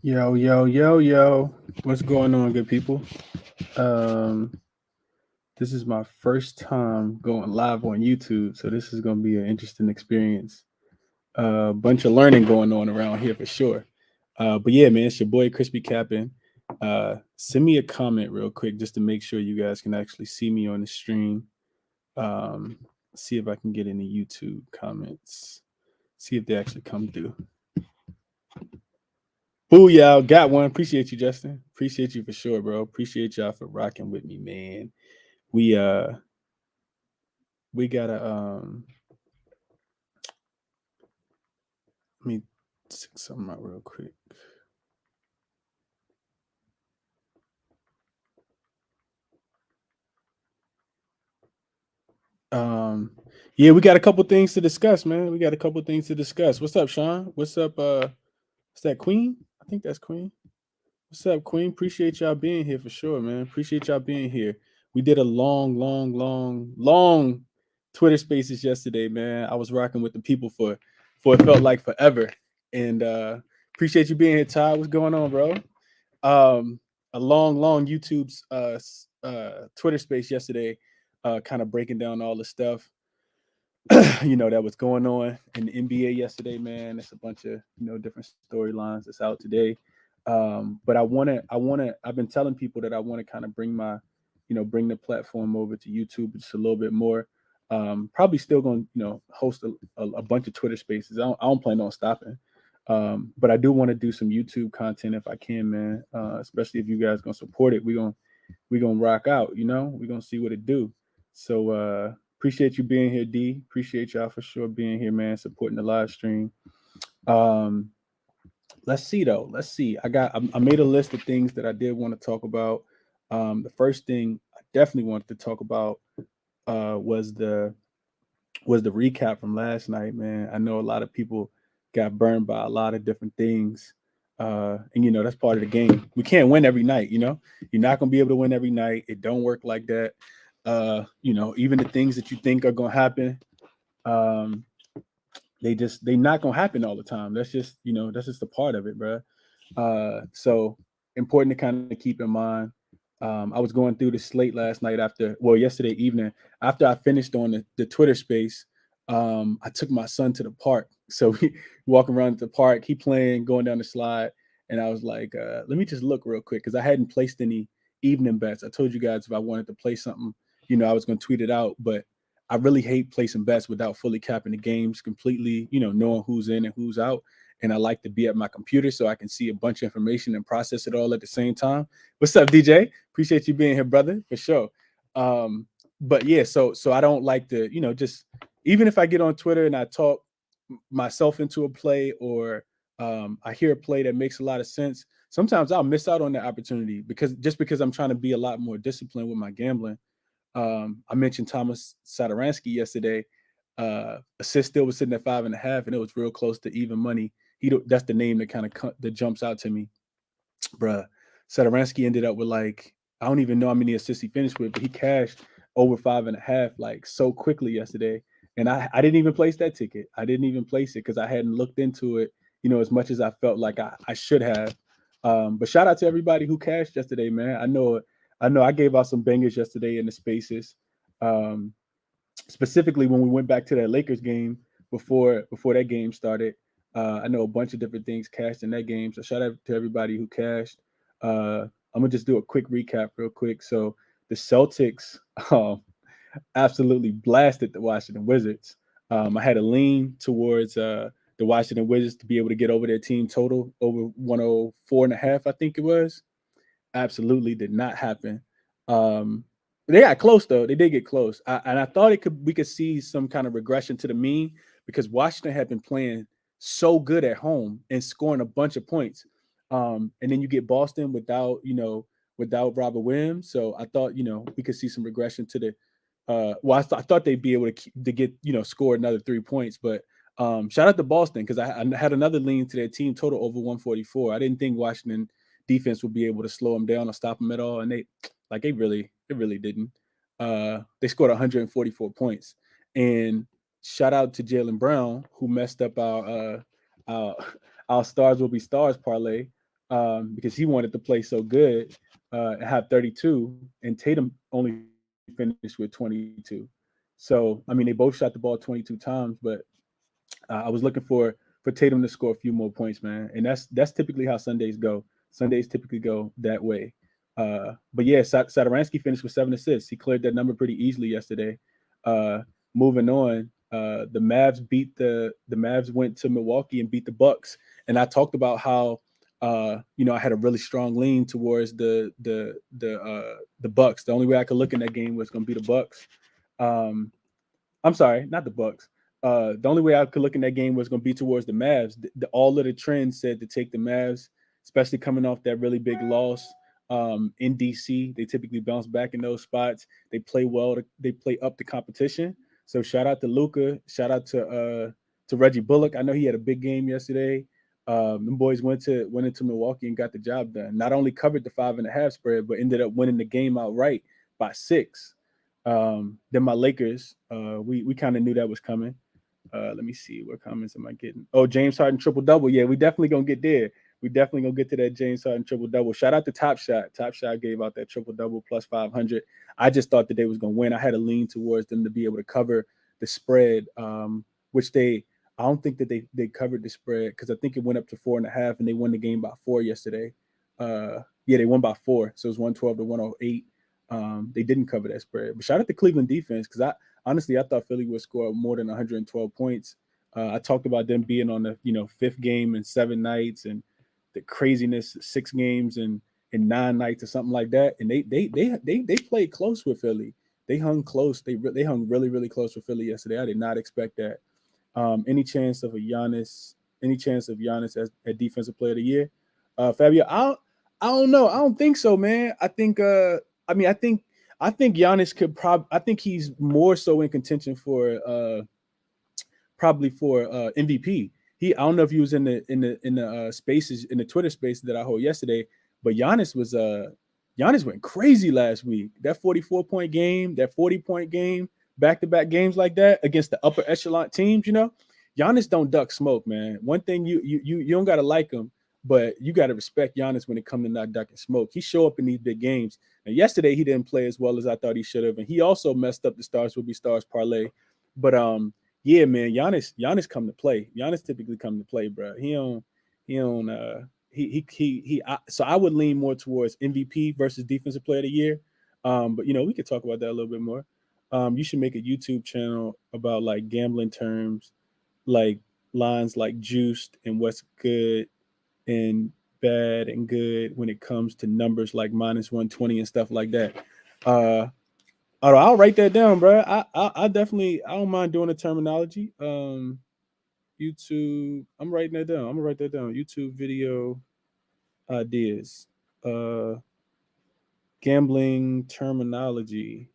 Yo, yo, yo, yo. What's going on, good people? Um, this is my first time going live on YouTube, so this is going to be an interesting experience. A bunch of learning going on around here for sure. But yeah, man, it's your boy ChrisBeCappin. Send me a comment real quick just to make sure you guys can actually see me on the stream. Um, see if I can get any YouTube comments. See if they actually come through. Booyah, got one. Appreciate you, Justin. Appreciate you for sure, bro. Appreciate y'all for rocking with me, man. We uh we gotta let me check something out real quick. Um yeah, we got a couple things to discuss, man. We got a couple things to discuss. What's up, Sean? What's up? Is that Queen? I think that's Queen. What's up, Queen? Appreciate y'all being here for sure, man. Appreciate y'all being here. We did a long Twitter Spaces yesterday, man. I was rocking with the people for it felt like forever, and appreciate you being here, Ty. What's going on, bro? Um, a long YouTube's Twitter Space yesterday, kind of breaking down all the stuff that was going on in the NBA yesterday, man. It's a bunch of different storylines that's out today. But I've been telling people that I want to kind of bring bring the platform over to YouTube just a little bit more. Probably still going to host a bunch of Twitter Spaces. I don't plan on stopping. But I do want to do some YouTube content if I can, man. Especially if you guys gonna support it, we gonna rock out. We're gonna see what it do. So appreciate you being here, D. Appreciate y'all for sure being here, man. Supporting the live stream. Um, let's see though. Let's see. I made a list of things that I did want to talk about. The first thing I definitely wanted to talk about was the recap from last night, man. I know a lot of people got burned by a lot of different things. And that's part of the game. We can't win every night, You're not gonna be able to win every night. It don't work like that. Even the things that you think are gonna happen, um, they not gonna happen all the time. That's just a part of it, bro. So important to kind of keep in mind. I was going through the slate last night yesterday evening after I finished on the Twitter space. I took my son to the park. So we walking around the park, he playing, going down the slide. And I was like, let me just look real quick because I hadn't placed any evening bets. I told you guys if I wanted to play something, I was going to tweet it out. But I really hate placing bets without fully capping the games completely, knowing who's in and who's out. And I like to be at my computer so I can see a bunch of information and process it all at the same time. What's up, DJ? Appreciate you being here, brother, for sure. But yeah, so I don't like to, just even if I get on Twitter and I talk myself into a play or I hear a play that makes a lot of sense, sometimes I'll miss out on the opportunity because I'm trying to be a lot more disciplined with my gambling. I mentioned Thomas Sadaransky yesterday. Assist still was sitting at 5.5, and it was real close to even money. That's the name that kind of that jumps out to me, bruh. Sadaransky ended up with I don't even know how many assists he finished with, but he cashed over 5.5 so quickly yesterday. And I didn't even place that ticket. I didn't even place it because I hadn't looked into it, as much as I felt like I should have. But shout out to everybody who cashed yesterday, man. I know I gave out some bangers yesterday in the spaces. Um, Specifically when we went back to that Lakers game before that game started. I know a bunch of different things cashed in that game. So shout out to everybody who cashed. I'm gonna just do a quick recap real quick. So the Celtics absolutely blasted the Washington Wizards. I had a lean towards the Washington Wizards to be able to get over their team total over 104.5, I think it was. Absolutely did not happen. Um, they got close though. They did get close, and I thought we could see some kind of regression to the mean because Washington had been playing so good at home and scoring a bunch of points. And then you get Boston without Robert Williams. So I thought we could see some regression to the. I thought they'd be able to get score another 3 points, but shout out to Boston because I had another lean to their team total over 144. I didn't think Washington defense would be able to slow them down or stop them at all, and they really didn't. They scored 144 points, and shout out to Jaylen Brown who messed up our our stars will be stars parlay. because he wanted to play so good and have 32, and Tatum only finished with 22. So I mean, they both shot the ball 22 times, but I was looking for Tatum to score a few more points, man, and that's typically how Sundays go. Sundays typically go that way. But yeah, Satoransky finished with 7 assists. He cleared that number pretty easily yesterday. Moving on, the Mavs went to Milwaukee and beat the Bucks, and I talked about how I had a really strong lean towards the Bucks. The only way I could look in that game was going to be the Bucks. Um, I'm sorry, not the Bucks. The only way I could look in that game was going to be towards the Mavs. All of the trends said to take the Mavs, especially coming off that really big loss in DC. They typically bounce back in those spots. They play well. They play up the competition. So shout out to Luka. Shout out to Reggie Bullock. I know he had a big game yesterday. Them boys went into Milwaukee and got the job done. Not only covered the 5.5 spread, but ended up winning the game outright by 6. Then my Lakers, we kind of knew that was coming. Let me see, what comments am I getting? Oh, James Harden triple double. Yeah, we definitely gonna get there. We definitely gonna get to that James Harden triple double. Shout out to Top Shot. Top Shot gave out that triple double plus 500. I just thought that they was gonna win. I had a lean towards them to be able to cover the spread, which I don't think that they covered the spread because I think it went up to 4.5 and they won the game by 4 yesterday. Yeah, they won by 4, so it was 112 to 108. They didn't cover that spread. But shout out to Cleveland defense because I thought Philly would score more than 112 points. I talked about them being on the 5th game in 7 nights and the craziness 6 games and in 9 nights or something like that. And they played close with Philly. They hung close. They hung really really close with Philly yesterday. I did not expect that. Any chance of Giannis as a defensive player of the year? Fabio, I don't know. I don't think so, man. I think I think Giannis could I think he's more so in contention for probably for MVP. I don't know if he was in the spaces in the Twitter space that I hold yesterday, but Giannis went crazy last week. That 44-point game, that 40-point game, back-to-back games like that against the upper echelon teams, Giannis don't duck smoke, man. One thing you don't gotta like him, but you gotta respect Giannis when it comes to not ducking smoke. He show up in these big games. And yesterday he didn't play as well as I thought he should have, and he also messed up the Stars Will Be Stars parlay. But yeah, man, Giannis come to play. Giannis typically come to play, bro. So I would lean more towards MVP versus Defensive Player of the Year. But we could talk about that a little bit more. You should make a YouTube channel about like gambling terms, like lines like juiced and what's good and bad and good when it comes to numbers like -120 and stuff like that. I'll write that down, bro. I definitely I don't mind doing the terminology. YouTube. I'm writing that down. I'm gonna write that down. YouTube video ideas. Gambling terminology.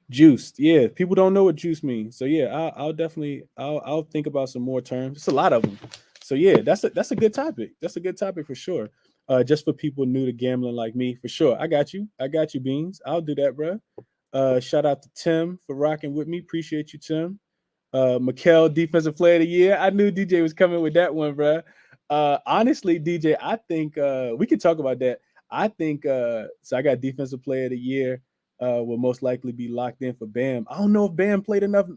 Juiced. Yeah, people don't know what juice means. So yeah, I'll definitely I'll think about some more terms. It's a lot of them. So yeah, that's a good topic. That's a good topic for sure. Just for people new to gambling like me, for sure. I got you, Beans. I'll do that, bro. Shout out to Tim for rocking with me. Appreciate you, Tim. Mikel, Defensive Player of the Year. I knew DJ was coming with that one, bro. Honestly, DJ, I think we could talk about that. I think so. I got Defensive Player of the Year. Will most likely be locked in for Bam. I don't know if Bam played enough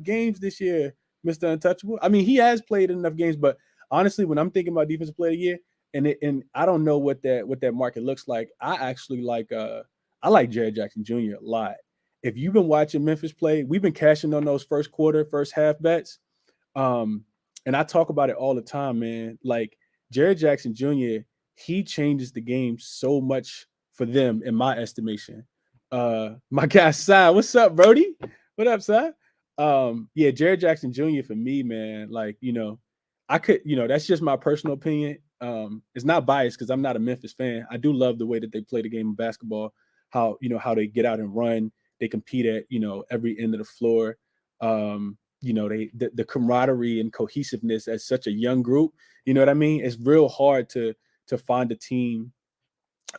games this year, Mr. Untouchable. I mean, he has played enough games, but honestly, when I'm thinking about Defensive Player of the Year, and I don't know what that market looks like. I actually like I like Jared Jackson Jr. a lot. If you've been watching Memphis play, we've been cashing on those first quarter, first half bets. And I talk about it all the time, man. Like Jared Jackson Jr., he changes the game so much for them, in my estimation. My guy Sai, what's up, Brody? What up, Sai? Yeah, Jared Jackson Jr. for me, man. Like, I could, that's just my personal opinion. It's not biased because I'm not a Memphis fan. I do love the way that they play the game of basketball, how they get out and run, they compete at, every end of the floor. The camaraderie and cohesiveness as such a young group, you know what I mean? It's real hard to find a team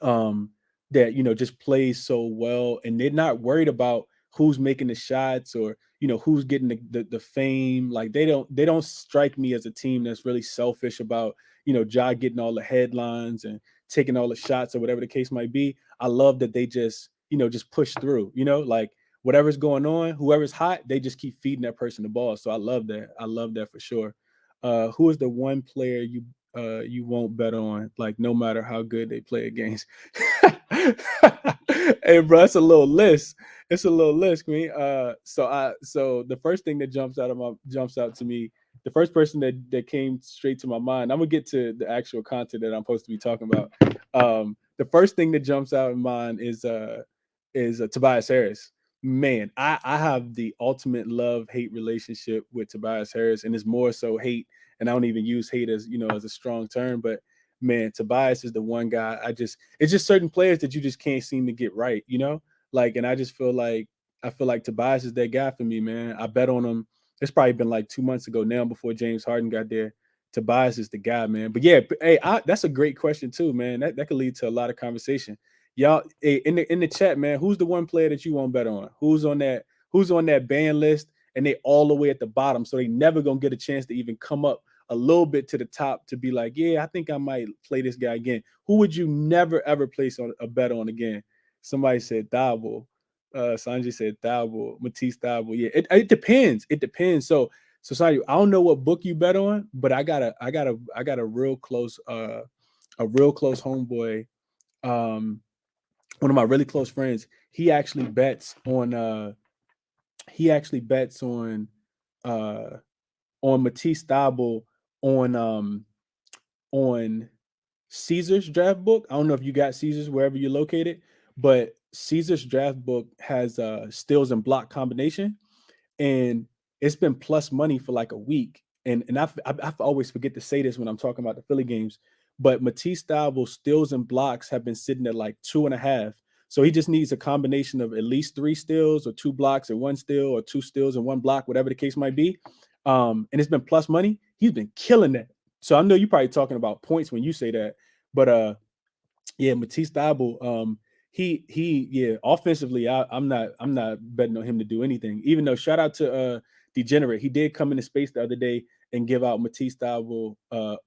that just plays so well and they're not worried about who's making the shots or, who's getting the fame. Like they don't strike me as a team that's really selfish about, Ja getting all the headlines and taking all the shots or whatever the case might be. I love that they just, just push through, like whatever's going on, whoever's hot, they just keep feeding that person the ball. So I love that. I love that for sure. Who is the one player you won't bet on, like no matter how good they play against? Hey, bro, it's a little list. It's a little list, me. So the first thing that jumps out to me, the first person that came straight to my mind. I'm gonna get to the actual content that I'm supposed to be talking about. The first thing that jumps out in mind is Tobias Harris. Man, I have the ultimate love-hate relationship with Tobias Harris, and it's more so hate. And I don't even use hate as as a strong term, but man, Tobias is the one guy. It's just certain players that you just can't seem to get right, like, and I just feel like Tobias is that guy for me, man. I bet on him. It's probably been like 2 months ago now before James Harden got there. Tobias is the guy, man. But yeah, hey, that's a great question too, man. That could lead to a lot of conversation. Y'all, hey, in the chat, man, who's the one player that you won't bet on? Who's on that ban list and they all the way at the bottom, so they never gonna get a chance to even come up a little bit to the top to be like, yeah, I think I might play this guy again. Who would you never ever place on a bet on again? Somebody said Thabo. Sanjay said Thabo. Matisse Thabo. Yeah, it depends. It depends. So Sanjay, I don't know what book you bet on, but I got a real close homeboy. One of my really close friends. He actually bets on Matisse Thabo on Caesar's draft book. I don't know if you got Caesar's wherever you're located, but Caesar's draft book has steals and block combination, and it's been plus money for like a week. And I always forget to say this when I'm talking about the Philly games, but Matisse Thybulle steals and blocks have been sitting at like 2.5. So he just needs a combination of at least 3 steals or 2 blocks and 1 steal, or 2 steals and 1 block, whatever the case might be. And it's been plus money. He's been killing that. So I know you're probably talking about points when you say that, but yeah, Matisse Thybulle, yeah, offensively, I'm not betting on him to do anything. Even though, shout out to Degenerate, he did come into space the other day and give out Matisse Thybulle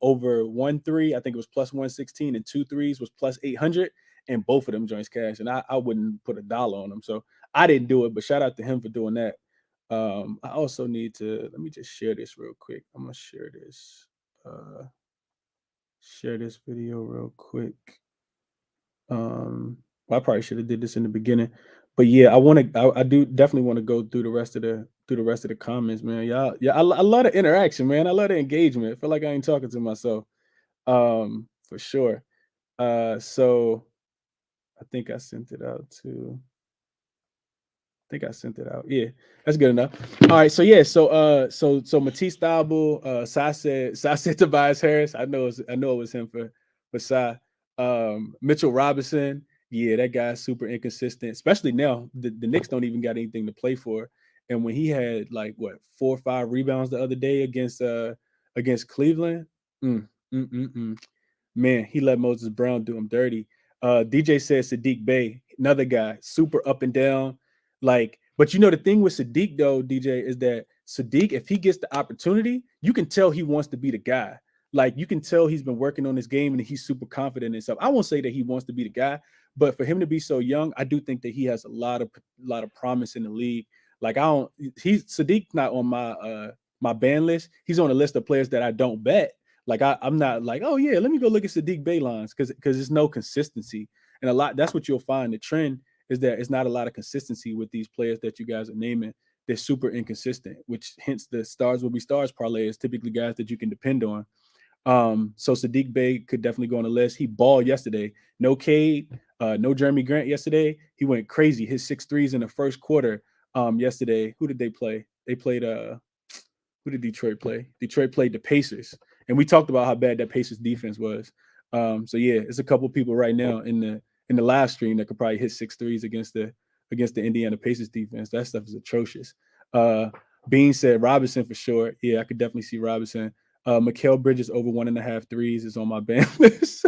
over 1 3. I think it was plus 116, and 2 3s was plus 800, and both of them joints cash. And I wouldn't put $1 on them, so I didn't do it. But shout out to him for doing that. I also need to, let me just share this real quick. I'm gonna share this video real quick. I probably should have did this in the beginning, but yeah, I do definitely want to go through the rest of the comments, man. Yeah, I love the interaction, man. I love the engagement. I feel like I ain't talking to myself, for sure. So I think I sent it out too. Yeah, that's good enough. All right, so yeah, so Matisse Thybulle, Sai said Tobias Harris. I know it was him for Sai. Mitchell Robinson, yeah, that guy's super inconsistent, especially now. The Knicks don't even got anything to play for, and when he had like 4 or 5 rebounds the other day against Cleveland, man, he let Moses Brown do him dirty. DJ says Sadiq Bey, another guy, super up and down. Like, but the thing with Sadiq though, DJ, is that Sadiq, if he gets the opportunity, you can tell he wants to be the guy. Like, you can tell he's been working on his game and he's super confident in himself. I won't say that he wants to be the guy, but for him to be so young, I do think that he has a lot of promise in the league. Like, Sadiq's not on my ban list. He's on a list of players that I don't bet. Like, I'm not like, oh yeah, let me go look at Sadiq Bey lines, because there's no consistency. And that's what you'll find. The trend is that it's not a lot of consistency with these players that you guys are naming. They're super inconsistent, which hence the stars will be stars parlay is typically guys that you can depend on. So Sadiq Bey could definitely go on the list. He balled yesterday. No Cade, no Jeremy Grant yesterday. He went crazy. His 6 threes in the first quarter yesterday. Who did they play? They played who did Detroit play? Detroit played the Pacers. And we talked about how bad that Pacers defense was. So yeah, it's a couple people right now in the live stream that could probably hit 6 threes against the Indiana Pacers defense. That stuff is atrocious. Bean said Robinson for sure. Yeah, I could definitely see Robinson. Mikal Bridges over 1.5 threes is on my ban list.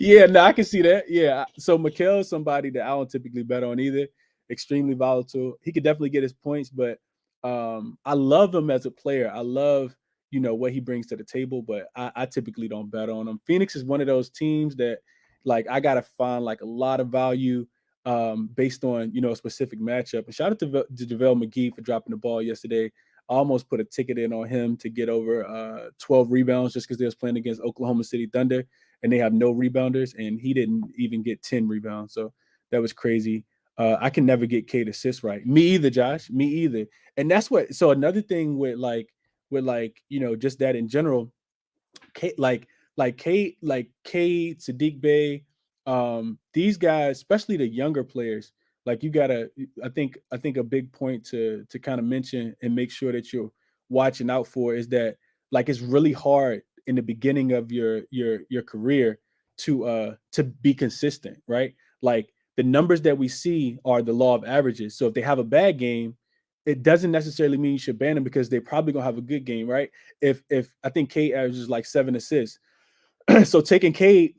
Yeah, no, I can see that. Yeah, so Mikal is somebody that I don't typically bet on either. extremely volatile. He could definitely get his points, but I love him as a player. I love, what he brings to the table, but I typically don't bet on him. Phoenix is one of those teams that like I gotta find like a lot of value based on a specific matchup. And shout out to JaVale McGee for dropping the ball yesterday. I almost put a ticket in on him to get over 12 rebounds just because they was playing against Oklahoma City Thunder and they have no rebounders, and he didn't even get 10 rebounds. So that was crazy. I can never get Kate assists right. Me either, Josh. Me either. And that's what. So another thing with just that in general, Kate, Kate, Sadiq Bey, these guys, especially the younger players, like you gotta. I think a big point to kind of mention and make sure that you're watching out for is that like it's really hard in the beginning of your career to be consistent, right? Like the numbers that we see are the law of averages. So if they have a bad game, it doesn't necessarily mean you should ban them because they're probably gonna have a good game, right? If I think Kate averages like 7 assists, so taking Kate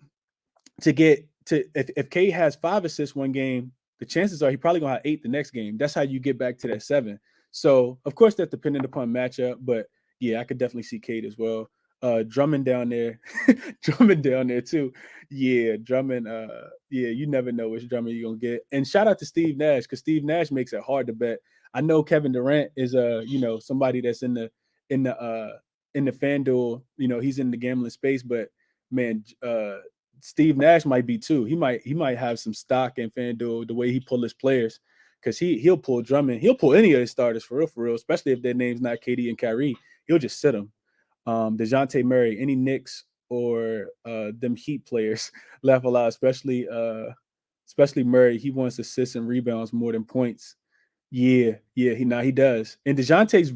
to get to if Kate has 5 assists one game, the chances are he probably gonna have 8 the next game. That's how you get back to that 7. So of course that's dependent upon matchup, but yeah, I could definitely see Kate as well. Drummond down there, Drummond down there too. Yeah, Drummond. Yeah, you never know which Drummond you're gonna get. And shout out to Steve Nash because Steve Nash makes it hard to bet. I know Kevin Durant is somebody that's in the in the FanDuel. He's in the gambling space, but man, Steve Nash might be too. He might have some stock in FanDuel the way he pull his players because he'll pull Drummond. He'll pull any of his starters for real, especially if their name's not KD and Kyrie. He'll just sit them. Dejounte Murray, any Knicks or them Heat players laugh a lot, especially Murray. He wants assists and rebounds more than points. Yeah, he does. And Dejounte's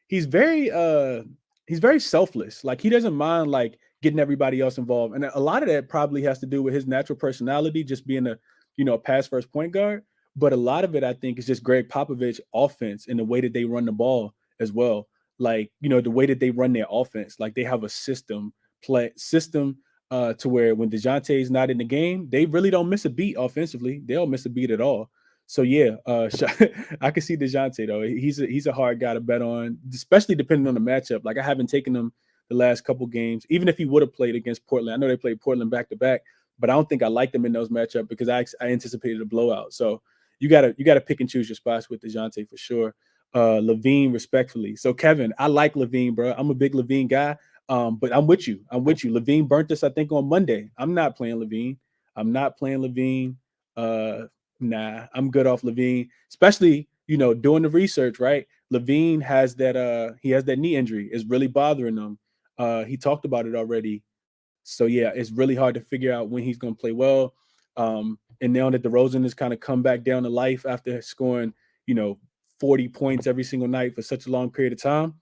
he's very selfless. Like he doesn't mind like getting everybody else involved. And a lot of that probably has to do with his natural personality, just being a pass first point guard. But a lot of it, I think, is just Greg Popovich offense and the way that they run the ball as well. Like, the way that they run their offense, like they have a system to where when DeJounte is not in the game, they really don't miss a beat offensively. They don't miss a beat at all. So yeah, I can see DeJounte though. He's a hard guy to bet on, especially depending on the matchup. Like I haven't taken him the last couple games, even if he would have played against Portland. I know they played Portland back to back, but I don't think I liked them in those matchups because I anticipated a blowout. So you gotta pick and choose your spots with DeJounte for sure. Levine, respectfully. So Kevin, I like Levine, bro. I'm a big Levine guy. But I'm with you. Levine burnt us, I think, on Monday. I'm not playing Levine. Nah, I'm good off Levine, especially, doing the research, right? Levine has that he has that knee injury. It's really bothering him. He talked about it already. So yeah, it's really hard to figure out when he's gonna play well. And now that DeRozan has kind of come back down to life after scoring, 40 points every single night for such a long period of time,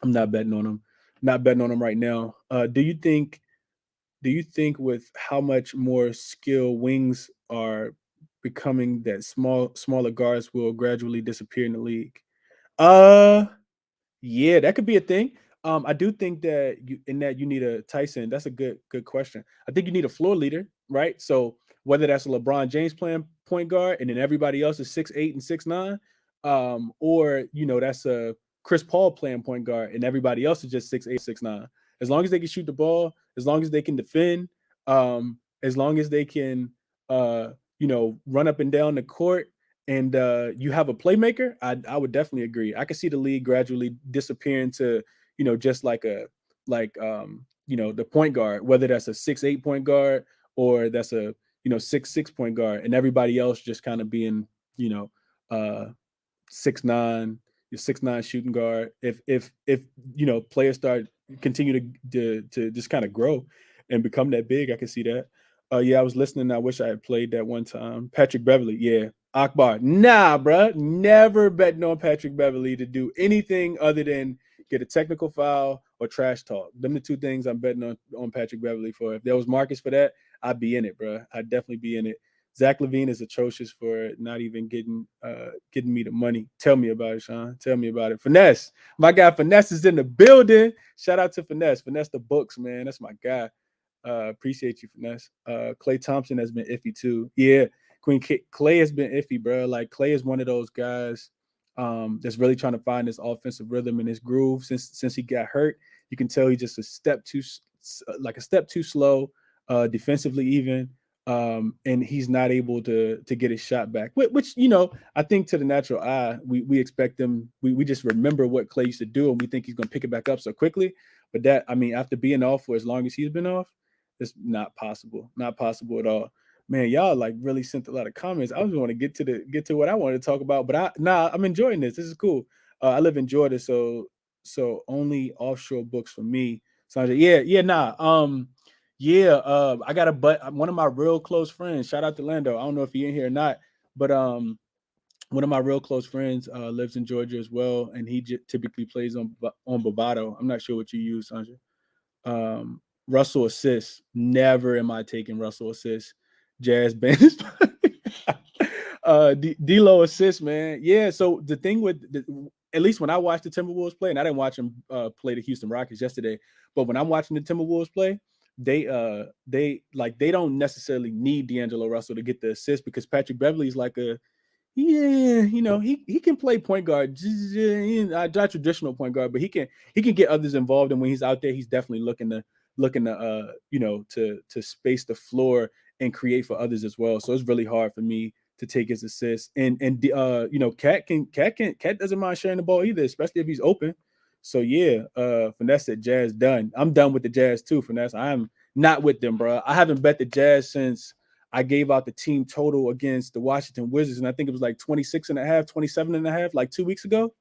I'm not betting on him. Not betting on him right now. Do you think with how much more skill wings are becoming that smaller guards will gradually disappear in the league? Yeah, that could be a thing. I do think that you need a Tyson. That's a good question. I think you need a floor leader, right? So whether that's a LeBron James playing point guard and then everybody else is 6'8" and 6'9", or that's a Chris Paul playing point guard and everybody else is just 6'8", 6'9". As long as they can shoot the ball, as long as they can defend, as long as they can run up and down the court and you have a playmaker, I would definitely agree. I could see the league gradually disappearing to, just like the point guard, whether that's a 6'8" point guard or that's a 6'6" point guard, and everybody else just kind of being, 6'9", your 6'9" shooting guard. If players continue to just kind of grow and become that big, I can see that. Yeah, I was listening. I wish I had played that one time. Patrick Beverly, yeah. Akbar, nah, bro. Never betting on Patrick Beverly to do anything other than get a technical foul or trash talk. Them the two things I'm betting on Patrick Beverly for. If there was markets for that, I'd be in it, bro. I'd definitely be in it. Zach LaVine is atrocious for not even getting me the money. Tell me about it, Sean. Tell me about it. Finesse. My guy Finesse is in the building. Shout out to Finesse. Finesse the books, man. That's my guy. Appreciate you, Finesse. Klay Thompson has been iffy too. Yeah. Clay has been iffy, bro. Like Clay is one of those guys that's really trying to find his offensive rhythm and his groove since he got hurt. You can tell he's just a step too slow, defensively even. And he's not able to get his shot back, which I think to the natural eye, we expect him. We just remember what Clay used to do, and we think he's going to pick it back up so quickly. But after being off for as long as he's been off, it's not possible at all. Man, y'all like really sent a lot of comments. I was want to get to what I wanted to talk about, but I'm enjoying this. This is cool. I live in Georgia, so only offshore books for me. Sanjay, I got one of my real close friends. Shout out to Lando. I don't know if he's in here or not, but one of my real close friends lives in Georgia as well, and he typically plays on Bovado. I'm not sure what you use, Sanjay. Russell assists. Never am I taking Russell assists. Jazz Band. D'Lo assists, man. Yeah. So the thing with at least when I watched the Timberwolves play, and I didn't watch them play the Houston Rockets yesterday, but when I'm watching the Timberwolves play, they don't necessarily need D'Angelo Russell to get the assist because Patrick Beverley's like he can play point guard, not traditional point guard, but he can get others involved, and when he's out there, he's definitely looking to space the floor and create for others as well. So it's really hard for me to take his assists. And Cat doesn't mind sharing the ball either, especially if he's open. So yeah, Finesse said Jazz done. I'm done with the Jazz too, Finesse. I'm not with them, bro. I haven't bet the Jazz since I gave out the team total against the Washington Wizards, and I think it was like 26.5, 27.5, like 2 weeks ago.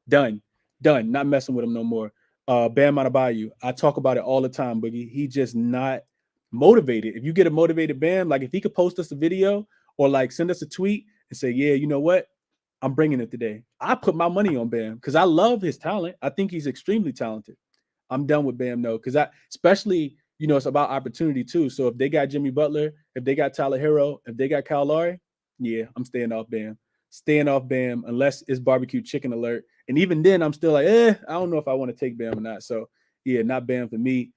Done. Not messing with him no more. Bam Adebayo. I talk about it all the time, but he just not motivated. If you get a motivated Bam, like if he could post us a video or like send us a tweet and say, yeah, you know what? I'm bringing it today. I put my money on Bam because I love his talent. I think he's extremely talented. I'm done with Bam though, because especially it's about opportunity too. So if they got Jimmy Butler, if they got Tyler Hero, if they got Kyle Lowry, yeah, I'm staying off Bam unless it's barbecue chicken alert. And even then, I'm still like, I don't know if I want to take Bam or not. So yeah, not Bam for me.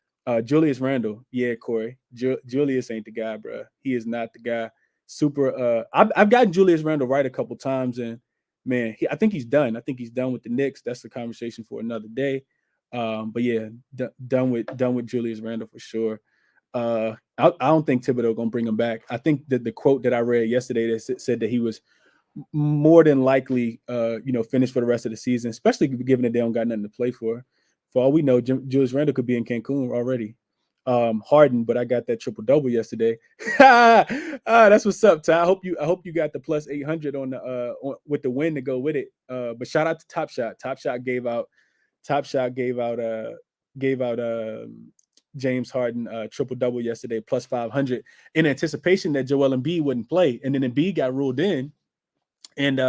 Julius Randle, yeah, Corey. Julius ain't the guy, bro. He is not the guy. Super. I've gotten Julius Randle right a couple times, and man, I think he's done. I think he's done with the Knicks. That's the conversation for another day. But yeah, done with Julius Randle for sure. I don't think Thibodeau gonna bring him back. I think that the quote that I read yesterday that said that he was more than likely, finished for the rest of the season, especially given that they don't got nothing to play for. For all we know, Julius Randle could be in Cancun already. Harden, but I got that triple double yesterday. That's what's up, Ty. I hope you got the plus 800 on the with the win to go with it. But shout out to Top Shot. Top Shot gave out James Harden triple double yesterday, plus 500 in anticipation that Joel Embiid wouldn't play, and then Embiid got ruled in. And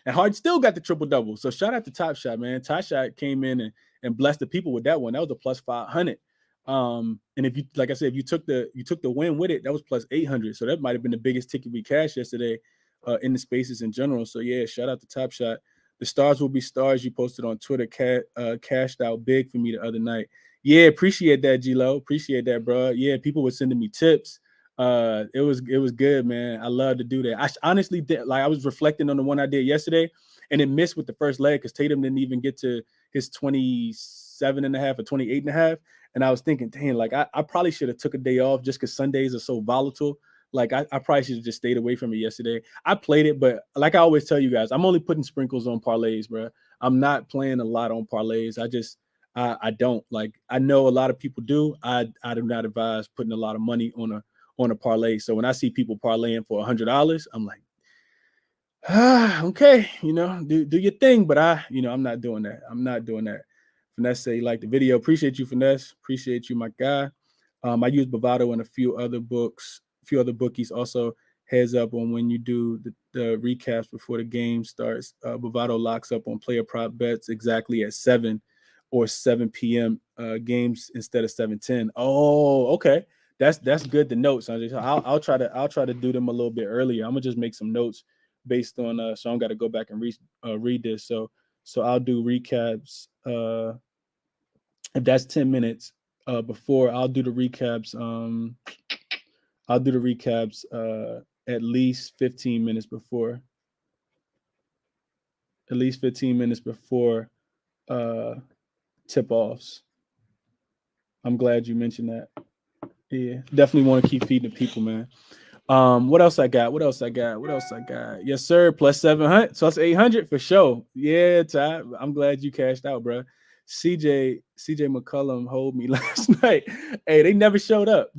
Harden still got the triple double. So shout out to Top Shot, man. Top Shot came in and blessed the people with that one. That was a plus 500. And if you, like I said, if you took the win with it, that was plus 800. So that might have been the biggest ticket we cashed yesterday in the spaces in general. So yeah, shout out to Top Shot. The stars will be stars. You posted on Twitter, cashed out big for me the other night. Yeah, appreciate that, G-Lo. Appreciate that, bro. Yeah, people were sending me tips. It was good, man. I love to do that. I honestly did, like I was reflecting on the one I did yesterday, and it missed with the first leg because Tatum didn't even get to his 27.5 or 28.5. And I was thinking, dang, like I probably should have took a day off just because Sundays are so volatile. Like I probably should have just stayed away from it yesterday. I played it, but like I always tell you guys, I'm only putting sprinkles on parlays, bro. I'm not playing a lot on parlays. I don't. Like I know a lot of people do. I do not advise putting a lot of money on a parlay. So when I see people parlaying for $100, I'm like, okay, do your thing. But I'm not doing that. I'm not doing that. Finesse say, like the video. Appreciate you, Finesse. Appreciate you, my guy. I use Bovado and a few other bookies. Also, heads up on when you do the recaps before the game starts. Bovado locks up on player prop bets exactly at 7 or 7 p.m. Games instead of 7:10. Oh, okay. That's good to note, Sanjay. So I'll try to do them a little bit earlier. I'm gonna just make some notes based on so I don't got to go back and read this. So I'll do recaps. If that's 10 minutes before, I'll do the recaps. I'll do the recaps at least 15 minutes before. At least 15 minutes before tip-offs. I'm glad you mentioned that. Yeah, definitely want to keep feeding the people, man. What else I got? Yes, sir. Plus 700. So that's 800 for sure. Yeah, Ty. I'm glad you cashed out, bro. CJ McCollum hold me last night. Hey, they never showed up.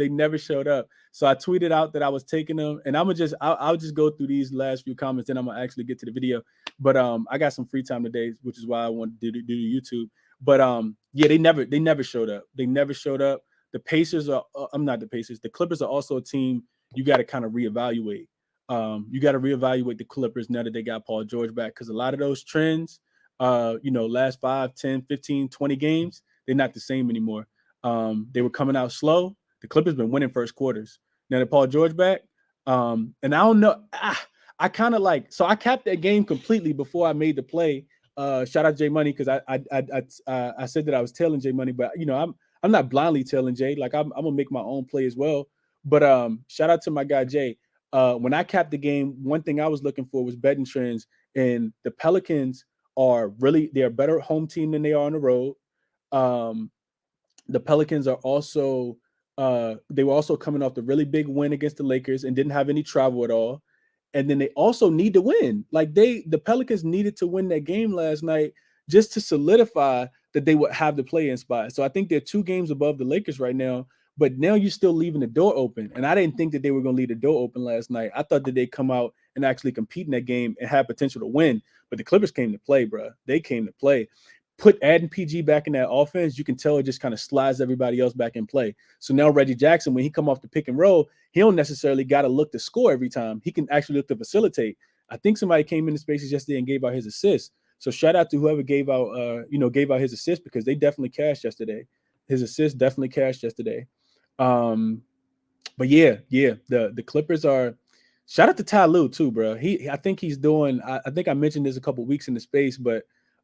So I tweeted out that I was taking them, and I'll just go through these last few comments, and I'm gonna actually get to the video. But I got some free time today, which is why I wanted to do YouTube. But yeah, they never showed up. The Pacers are. I'm not the Pacers. The Clippers are also a team you got to kind of reevaluate. You got to reevaluate the Clippers now that they got Paul George back, because a lot of those trends, last 5, 10, 15, 20 games, they're not the same anymore. They were coming out slow. The Clippers been winning first quarters. Now that Paul George back, and I don't know. I kind of so I capped that game completely before I made the play. Shout out Jay Money, because I said that I was tailing Jay Money, but I'm not blindly tailing Jay. Like I'm gonna make my own play as well. But shout out to my guy Jay. When I capped the game, one thing I was looking for was betting trends, and the Pelicans they're a better home team than they are on the road. The Pelicans are also they were also coming off the really big win against the Lakers and didn't have any travel at all. And then they also need to win. Like the Pelicans needed to win that game last night just to solidify that they would have the play-in spot. So I think they're 2 games above the Lakers right now. But now you're still leaving the door open. And I didn't think that they were going to leave the door open last night. I thought that they'd come out and actually compete in that game and have potential to win. But the Clippers came to play, bro. They came to play. Adding PG back in that offense, you can tell it just kind of slides everybody else back in play. So now Reggie Jackson, when he come off the pick and roll, he don't necessarily got to look to score every time. He can actually look to facilitate. I think somebody came into spaces yesterday and gave out his assist. So shout out to whoever gave out his assist, because they definitely cashed yesterday. His assist definitely cashed yesterday. But yeah, the Clippers are. Shout out to Ty Lue too, bro. I think he's doing. I think I mentioned this a couple weeks in the space, but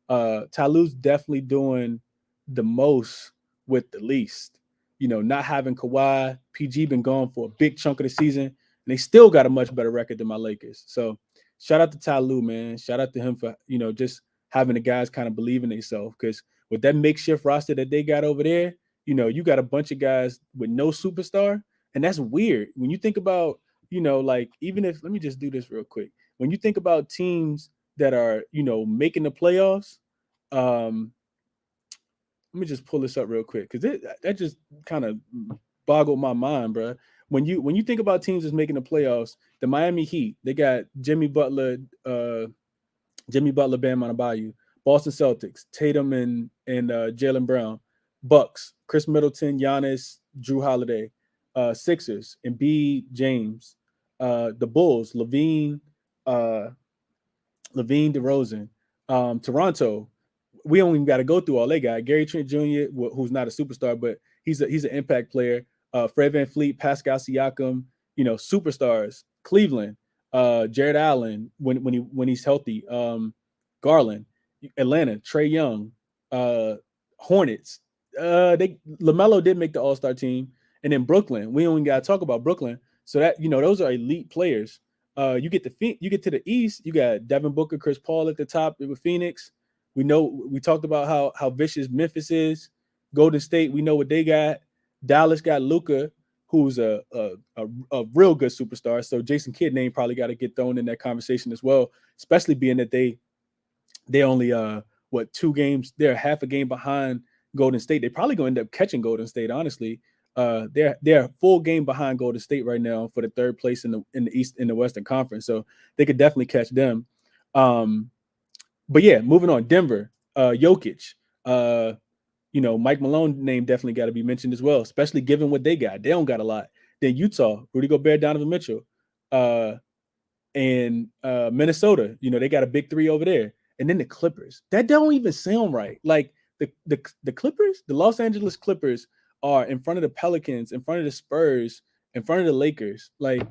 Ty Lue's definitely doing the most with the least. Not having Kawhi, PG been gone for a big chunk of the season, and they still got a much better record than my Lakers. So shout out to Ty Lue, man. Shout out to him for just having the guys kind of believe in themselves, because with that makeshift roster that they got over there, you got a bunch of guys with no superstar, and that's weird when you think about, like, even if, let me just do this real quick. When you think about teams that are, making the playoffs, let me just pull this up real quick, because that just kind of boggled my mind, bro. When you think about teams that's making the playoffs, the Miami Heat, they got Jimmy Butler, Bam Adebayo. Boston Celtics, Tatum and Jaylen Brown. Bucks, Chris Middleton, Giannis, Drew Holiday. Sixers, Embiid, James. The Bulls, Levine, DeRozan. Toronto, we don't even got to go through all they got. Gary Trent Jr., who's not a superstar, but he's an impact player. Fred VanVleet, Pascal Siakam, superstars. Cleveland, Jared Allen when he's healthy. Garland, Atlanta, Trae Young, Hornets. LaMelo did make the All-Star team, and then Brooklyn. We only got to talk about Brooklyn. So that those are elite players. You get to the East, you got Devin Booker, Chris Paul at the top with Phoenix. We talked about how vicious Memphis is. Golden State, we know what they got. Dallas got Luka, who's a real good superstar. So Jason Kidd name probably got to get thrown in that conversation as well, especially being that they only 2 games, they're half a game behind Golden State. They probably gonna end up catching Golden State, honestly. They're a full game behind Golden State right now for the 3rd place in the East, in the Western Conference. So they could definitely catch them. But yeah, moving on. Denver, Jokic, Mike Malone name definitely got to be mentioned as well, especially given what they got. They don't got a lot. Then Utah, Rudy Gobert, Donovan Mitchell, and Minnesota, they got a big 3 over there. And then the Clippers. That don't even sound right. Like the Clippers, the Los Angeles Clippers are in front of the Pelicans, in front of the Spurs, in front of the Lakers. Like,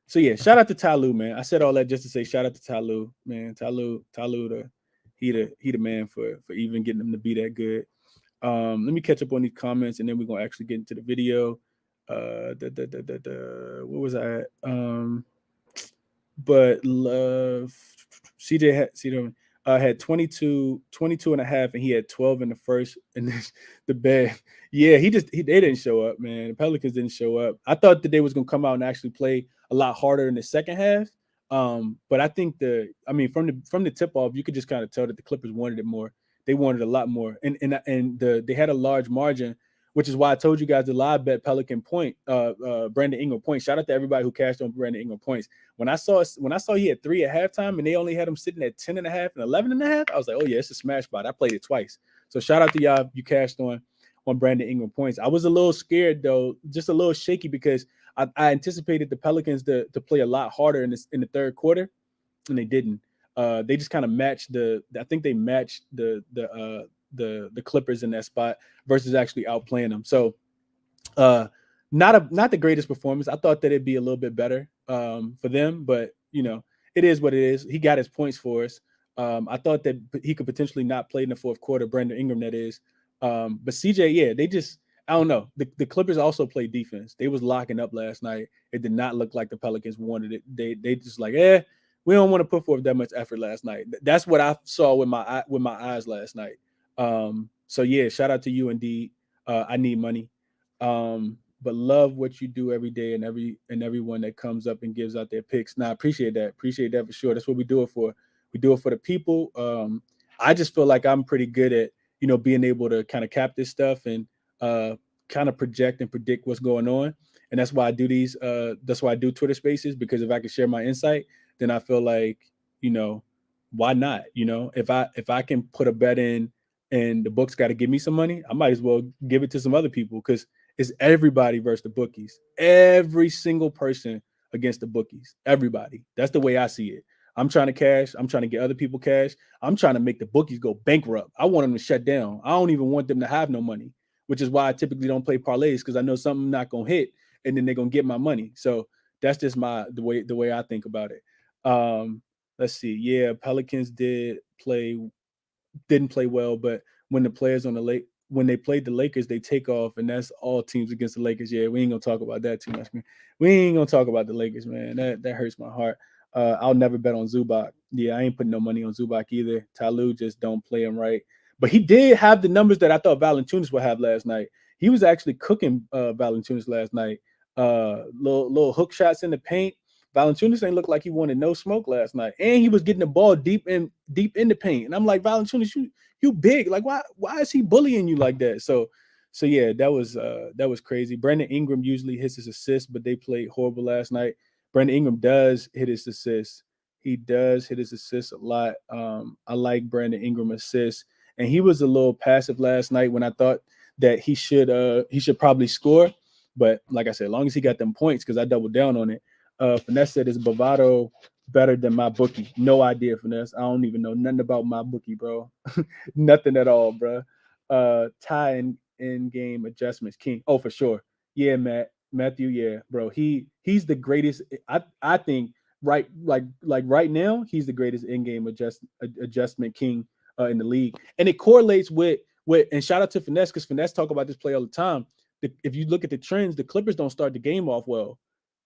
so yeah, shout out to Ty Lue, man. I said all that just to say shout out to Ty Lue, man. Ty Lue, he the man for even getting them to be that good. Let me catch up on these comments, and then we're gonna actually get into the video. What was I at? but love CJ had 22 and a half, and he had 12 in the first. And the bed, yeah, they didn't show up, man. The Pelicans didn't show up. I thought that they was gonna come out and actually play a lot harder in the second half. But I think from the tip off, you could just kind of tell that the Clippers wanted it more. They wanted a lot more, and they had a large margin, which is why I told you guys the live bet Pelican point, Brandon Ingram point. Shout out to everybody who cashed on Brandon Ingram points. When I saw he had 3 at halftime and they only had him sitting at 10 and a half and 11 and a half, I was like, oh yeah, it's a smash spot. I played it twice. So shout out to y'all. You cashed on Brandon Ingram points. I was a little scared though, just a little shaky because I anticipated the Pelicans to play a lot harder in the third quarter, and they didn't. They just kind of matched I think they matched the Clippers in that spot versus actually outplaying them. So not the greatest performance. I thought that it'd be a little bit better for them, but it is what it is. He got his points for us. I thought that he could potentially not play in the fourth quarter, Brandon Ingram, that is. But CJ, yeah, they just, I don't know. The Clippers also play defense. They was locking up last night. It did not look like the Pelicans wanted it. They just like, we don't want to put forth that much effort last night. That's what I saw with my eyes last night. So yeah, shout out to you indeed. I need money. But love what you do every day and everyone that comes up and gives out their picks. Now, I appreciate that. Appreciate that for sure. That's what we do it for. We do it for the people. I just feel like I'm pretty good at, being able to kind of cap this stuff and kind of project and predict what's going on. And that's why I do these. That's why I do Twitter Spaces, because if I can share my insight, then I feel like, why not? If I can put a bet in and the books got to give me some money, I might as well give it to some other people, because it's everybody versus the bookies. Every single person against the bookies. Everybody. That's the way I see it. I'm trying to cash. I'm trying to get other people cash. I'm trying to make the bookies go bankrupt. I want them to shut down. I don't even want them to have no money, which is why I typically don't play parlays, because I know something not going to hit and then they're going to get my money. So that's just the way I think about it. Let's see. Yeah, Pelicans didn't play well, but when the players when they played the Lakers, they take off, and that's all teams against the Lakers. Yeah, we ain't gonna talk about that too much, man. We ain't gonna talk about the Lakers, man. That hurts my heart. I'll never bet on Zubac. Yeah, I ain't putting no money on Zubac either. Tyloo just don't play him right. But he did have the numbers that I thought Valanciunas would have last night. He was actually cooking Valanciunas last night. Little hook shots in the paint. Valanciunas ain't look like he wanted no smoke last night, and he was getting the ball deep in the paint. And I'm like, Valanciunas, you big, like why is he bullying you like that? So yeah, that was crazy. Brandon Ingram usually hits his assists, but they played horrible last night. Brandon Ingram does hit his assists. He does hit his assists a lot. I like Brandon Ingram assists, and he was a little passive last night when I thought that he should probably score. But like I said, as long as he got them points, because I doubled down on it. Finesse said, is Bovado better than my bookie? No idea, Finesse. I don't even know nothing about my bookie, bro. Nothing at all, bro. Tie and in-game adjustments, King. Oh, for sure. Yeah, Matthew. Yeah, bro. He's the greatest. I think right right now he's the greatest in-game adjustment king in the league, and it correlates with. And shout out to Finesse, because Finesse talk about this play all the time. If you look at the trends, the Clippers don't start the game off well.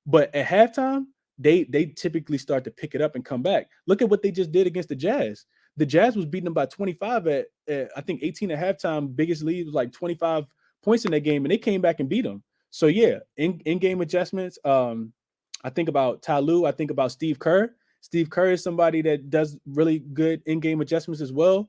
But at halftime, they typically start to pick it up and come back. Look at what they just did against the Jazz. The Jazz was beating them by 25 at I think 18 at halftime. Biggest lead was like 25 points in that game, and they came back and beat them. So yeah, in-game adjustments. I think about Tyloo. I think about Steve Kerr. Steve Kerr is somebody that does really good in-game adjustments as well.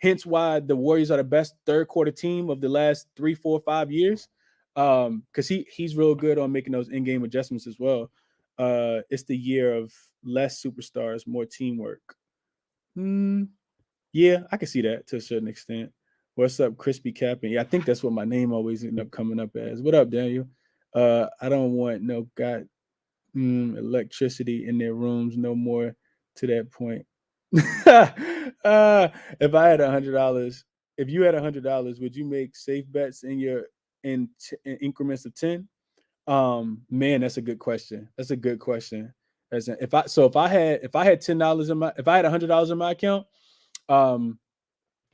Hence why the Warriors are the best third quarter team of the last 3, 4, 5 years. Because he's real good on making those in-game adjustments as well. It's the year of less superstars, more teamwork. Yeah, I can see that to a certain extent. What's up, ChrisBeCappin? Yeah, I think that's what my name always end up coming up as. What up, Daniel? I don't want no electricity in their rooms no more to that point. If I had $100, if you had $100, would you make safe bets in increments of 10? Man, that's a good question. That's a good question. If I had $10 if I had $100 in my account,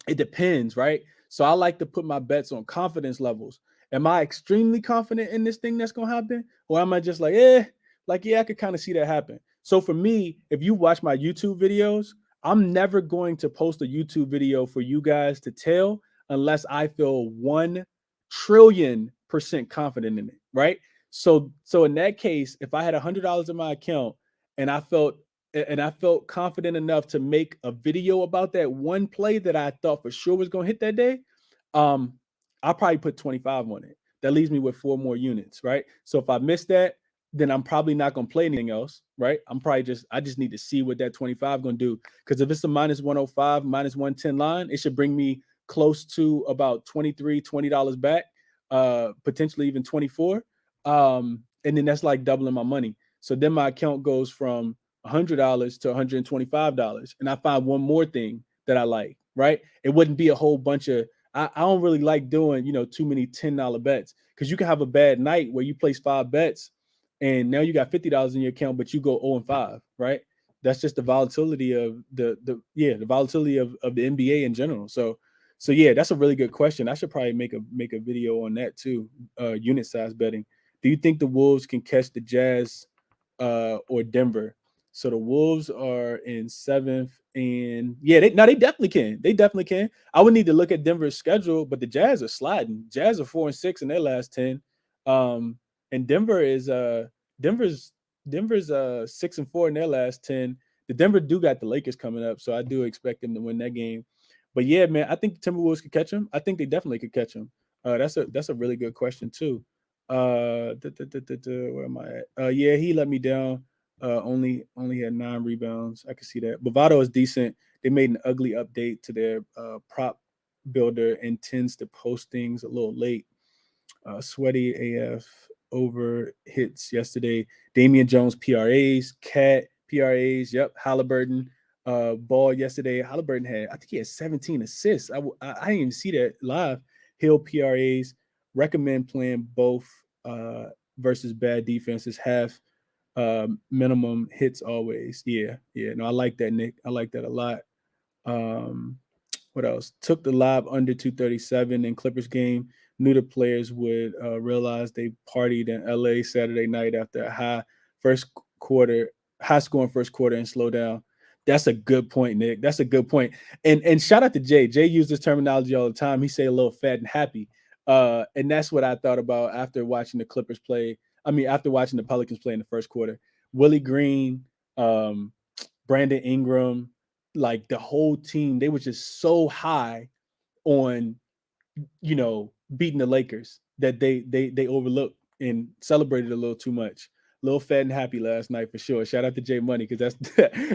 it depends, right? So I like to put my bets on confidence levels. Am I extremely confident in this thing that's gonna happen, or am I just like, I could kind of see that happen? So for me, if you watch my YouTube videos, I'm never going to post a YouTube video for you guys to tell unless I feel 1,000,000,000,000% confident in it, right? So in that case, if I had $100 in my account and I felt confident enough to make a video about that one play that I thought for sure was going to hit that day, um, I'll probably put 25 on it. That leaves me with 4 more units, right? So if I miss that, then I'm probably not going to play anything else, right? I just need to see what that 25 going to do. Because if it's a minus 105, minus 110 line, it should bring me close to about $20 back, potentially even 24. And then that's like doubling my money. So then my account goes from $100 to $125. And I find one more thing that I like, right? It wouldn't be a whole bunch of, I don't really like doing, too many $10 bets, because you can have a bad night where you place 5 bets and now you got $50 in your account, but you go 0-5, right? That's just the volatility of the volatility of the NBA in general. So yeah, that's a really good question. I should probably make a video on that too. Unit size betting. Do you think the Wolves can catch the Jazz or Denver? So the Wolves are in 7th, and they definitely can. They definitely can. I would need to look at Denver's schedule, but the Jazz are sliding. Jazz are 4-6 in their last 10. And Denver's 6-4 in their last 10. The Denver do got the Lakers coming up, so I do expect them to win that game. But yeah, man, I think the Timberwolves could catch them. I think they definitely could catch them. That's a really good question too. Where am I at? Yeah, he let me down. Only had 9 rebounds. I can see that. Bovado is decent. They made an ugly update to their prop builder and tends to post things a little late. Sweaty AF over hits yesterday. Damian Jones PRAs, Cat PRAs. Yep, Halliburton ball yesterday. Halliburton I think he had 17 assists. I didn't even see that live. Hill PRAs. Recommend playing both versus bad defenses. Half minimum hits always. Yeah. No, I like that, Nick. I like that a lot. What else? Took the live under 237 in Clippers game. Knew the players would realize they partied in LA Saturday night after a high scoring first quarter and slow down. That's a good point, Nick. That's a good point. And shout out to Jay. Jay uses this terminology all the time. He say a little fat and happy. And that's what I thought about after watching the Clippers play. After watching the Pelicans play in the first quarter. Willie Green, Brandon Ingram, like the whole team, they were just so high on, beating the Lakers that they overlooked and celebrated a little too much. A little fat and happy last night for sure. Shout out to Jay Money, because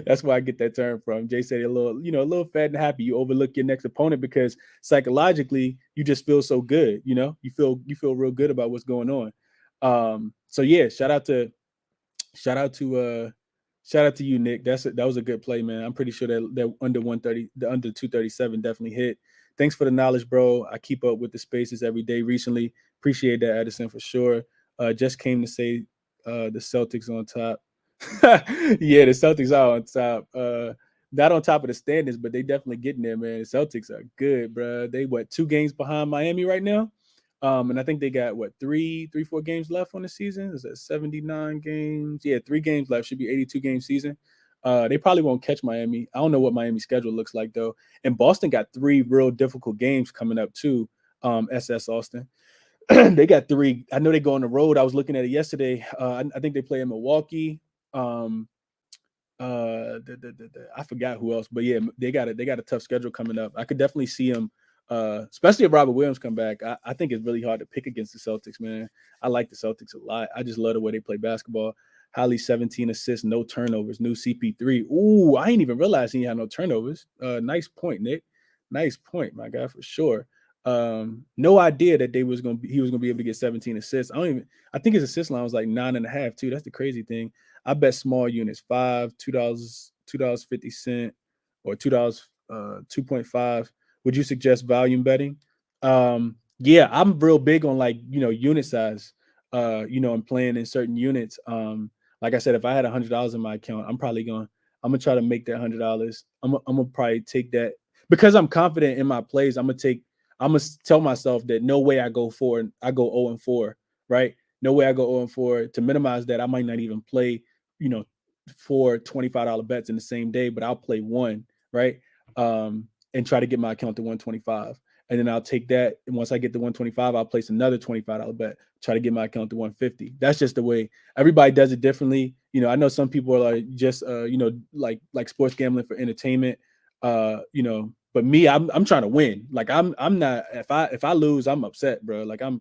that's where I get that term from. Jay said a little fat and happy. You overlook your next opponent because psychologically you just feel so good. You feel real good about what's going on. So yeah, shout out to you, Nick. That was a good play, man. I'm pretty sure that under 130, the under 237 definitely hit. Thanks for the knowledge, bro. I keep up with the spaces every day recently. Appreciate that, Edison, for sure. Just came to say the Celtics on top. Yeah, the Celtics are on top. Not on top of the standings, but they definitely getting there, man. The Celtics are good, bro. They 2 games behind Miami right now. And I think they got 4 games left on the season. Is that 79 games? Yeah, 3 games left. Should be 82 game season. They probably won't catch Miami. I don't know what Miami's schedule looks like though. And Boston got 3 real difficult games coming up too. SS Austin. They got 3. I know they go on the road. I was looking at it yesterday. I think they play in Milwaukee. I forgot who else, but yeah, they got a tough schedule coming up. I could definitely see them. Especially if Robert Williams come back. I think it's really hard to pick against the Celtics, man. I like the Celtics a lot. I just love the way they play basketball. Holly 17 assists, no turnovers. New CP3. Ooh, I ain't even realized he had no turnovers. Nice point, Nick. Nice point, my guy, for sure. No idea that he was gonna be able to get 17 assists. I think his assist line was like 9.5 too. That's the crazy thing. I bet small units, $5, $2.50, or $2, 2.5. Would you suggest volume betting? Yeah, I'm real big on unit size. And playing in certain units. Like I said, if I had $100 in my account, I'm gonna try to make that $100. I'm gonna probably take that because I'm confident in my plays. I'm gonna tell myself that no way I go 0-4, right? No way I go 0-4. To minimize that, I might not even play, 4 $25 bets in the same day, but I'll play one, right? And try to get my account to 125. And then I'll take that. And once I get to 125, I'll place another $25 bet, try to get my account to 150. That's just the way everybody does it differently. You know, I know some people are like just, you know, like sports gambling for entertainment, you know, but me, I'm trying to win. Like I'm not, if I lose, I'm upset, bro. Like I'm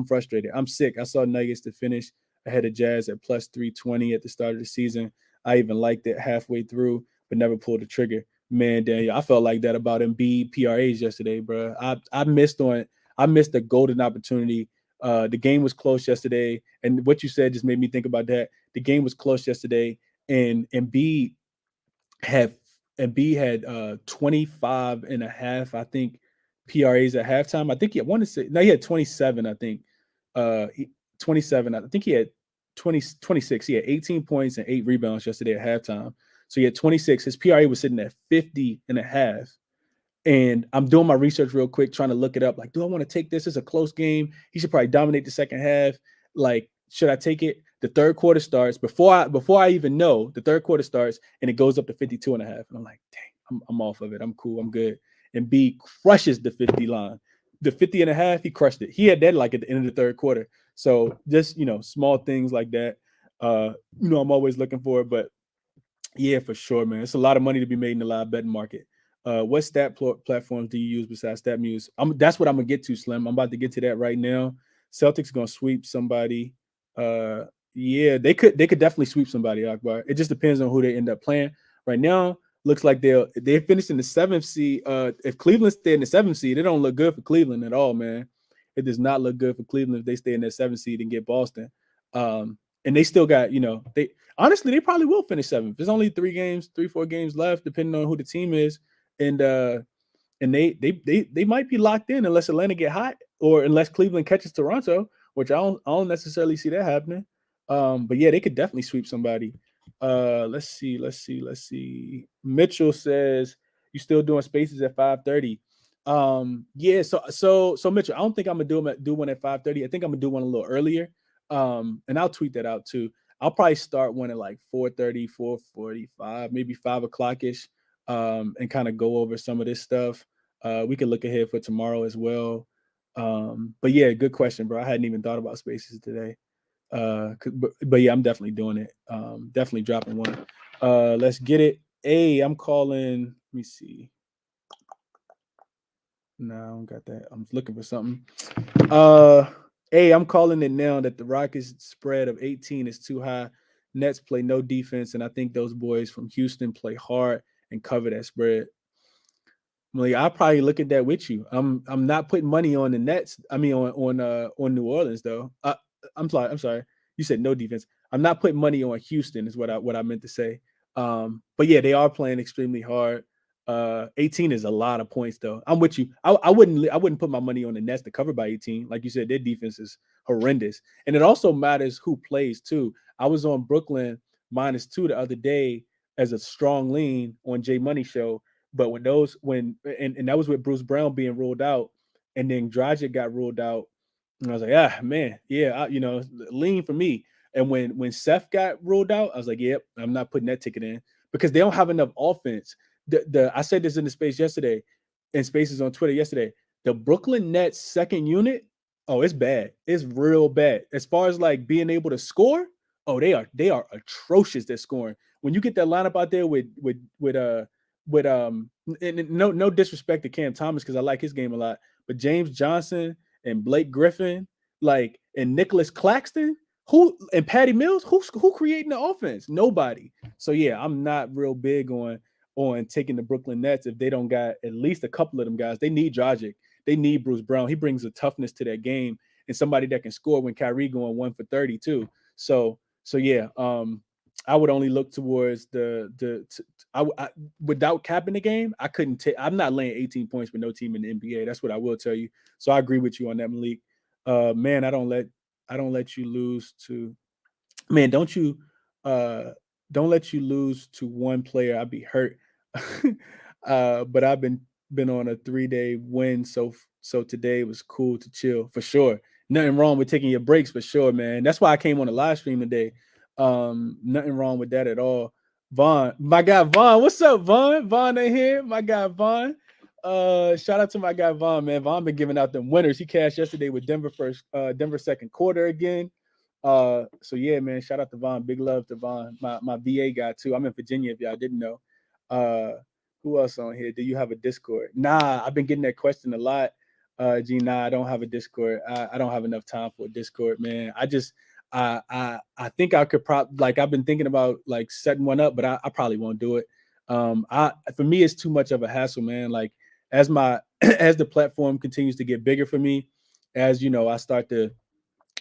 frustrated. I'm sick. I saw Nuggets to finish ahead of Jazz at plus 320 at the start of the season. I even liked it halfway through, but never pulled the trigger. Man, Daniel, I felt like that about Embiid PRAs yesterday, bro. I missed the golden opportunity. The game was close yesterday, and what you said just made me think about that. The game was close yesterday, and Embiid had 25 and a half, I think, PRAs at halftime. I think he had 27, I think. 27. I think he had 26. He had 18 points and 8 rebounds yesterday at halftime. So he had 26. His PRA was sitting at 50 and a half. And I'm doing my research real quick, trying to look it up. Like, do I want to take this? It's a close game. He should probably dominate the second half. Like, should I take it? The third quarter starts. Before I even know, the third quarter starts and it goes up to 52 and a half. And I'm like, dang, I'm off of it. I'm cool. I'm good. And B crushes the 50 line. The 50 and a half, he crushed it. He had that like at the end of the third quarter. So just, you know, small things like that. You know, I'm always looking for it. But yeah, for sure, man. It's a lot of money to be made in the live betting market. What stat platforms do you use besides StatMuse? That's what I'm gonna get to, Slim. I'm about to get to that right now. Celtics gonna sweep somebody. Yeah, they could definitely sweep somebody, Akbar. It just depends on who they end up playing. Right now, looks like they finished in the 7th seed. If Cleveland stay in the 7th seed, it don't look good for Cleveland at all, man. It does not look good for Cleveland if they stay in that 7th seed and get Boston. And they still got, you know, they probably will finish 7th. There's only 3-4 games left, depending on who the team is. And they might be locked in unless Atlanta get hot or unless Cleveland catches Toronto, which I don't necessarily see that happening. But yeah, they could definitely sweep somebody. Let's see. Mitchell says you still doing spaces at 5:30. Yeah, so Mitchell, I don't think I'm gonna do one at 5:30. I think I'm gonna do one a little earlier. And I'll tweet that out too. I'll probably start one at like 4:30, 4:45, maybe 5 o'clock ish. And kind of go over some of this stuff. We can look ahead for tomorrow as well. But yeah, good question, bro. I hadn't even thought about spaces today. But yeah, I'm definitely doing it. Definitely dropping one. Let's get it. Hey, I'm calling. Let me see. No, I don't got that. I'm looking for something. Hey, I'm calling it now that the Rockets spread of 18 is too high. Nets play no defense, and I think those boys from Houston play hard and cover that spread. Like, I'll probably look at that with you. I'm not putting money on the Nets. I mean on New Orleans though. I'm sorry. You said no defense. I'm not putting money on Houston is what I meant to say. But yeah, they are playing extremely hard. 18 is a lot of points though. I'm with you. I wouldn't put my money on the Nets to cover by 18. Like you said, their defense is horrendous. And it also matters who plays too. I was on Brooklyn -2 the other day as a strong lean on J Money show. But when that was with Bruce Brown being ruled out, and then Dragic got ruled out, and I was like, man, yeah, lean for me. And when Seth got ruled out, I was like, yep, I'm not putting that ticket in because they don't have enough offense. I said this in the space yesterday, in spaces on Twitter yesterday. The Brooklyn Nets second unit, oh, it's bad. It's real bad. As far as like being able to score, oh, they are atrocious at scoring. When you get that lineup out there with and no disrespect to Cam Thomas because I like his game a lot, but James Johnson and Blake Griffin, like, and Nicholas Claxton, and Patty Mills, who creating the offense? Nobody. So yeah, I'm not real big on taking the Brooklyn Nets if they don't got at least a couple of them guys. They need Dragic. They need Bruce Brown. He brings a toughness to that game and somebody that can score when Kyrie going 1 for 30 too. So yeah, I would only look towards without capping the game. I couldn't take. I'm not laying 18 points with no team in the NBA. That's what I will tell you. So I agree with you on that, Malik. Man, I don't let you lose to. Man, don't let you lose to one player. I'd be hurt. But I've been on a 3-day win, so today was cool to chill for sure. Nothing wrong with taking your breaks for sure, man. That's why I came on a live stream today. Nothing wrong with that at all. Vaughn, my guy Vaughn, what's up, Vaughn? Vaughn in here, my guy Vaughn. Shout out to my guy Vaughn, man. Vaughn been giving out them winners. He cashed yesterday with Denver Denver second quarter again. So yeah, man. Shout out to Vaughn. Big love to Vaughn, my VA guy too. I'm in Virginia, if y'all didn't know. Who else on here? Do you have a Discord? Nah, I've been getting that question a lot. Gene, nah, I don't have a Discord. I don't have enough time for a Discord, man. I think I could I've been thinking about like setting one up, but I probably won't do it. For me, it's too much of a hassle, man. Like as as the platform continues to get bigger for me, as I start to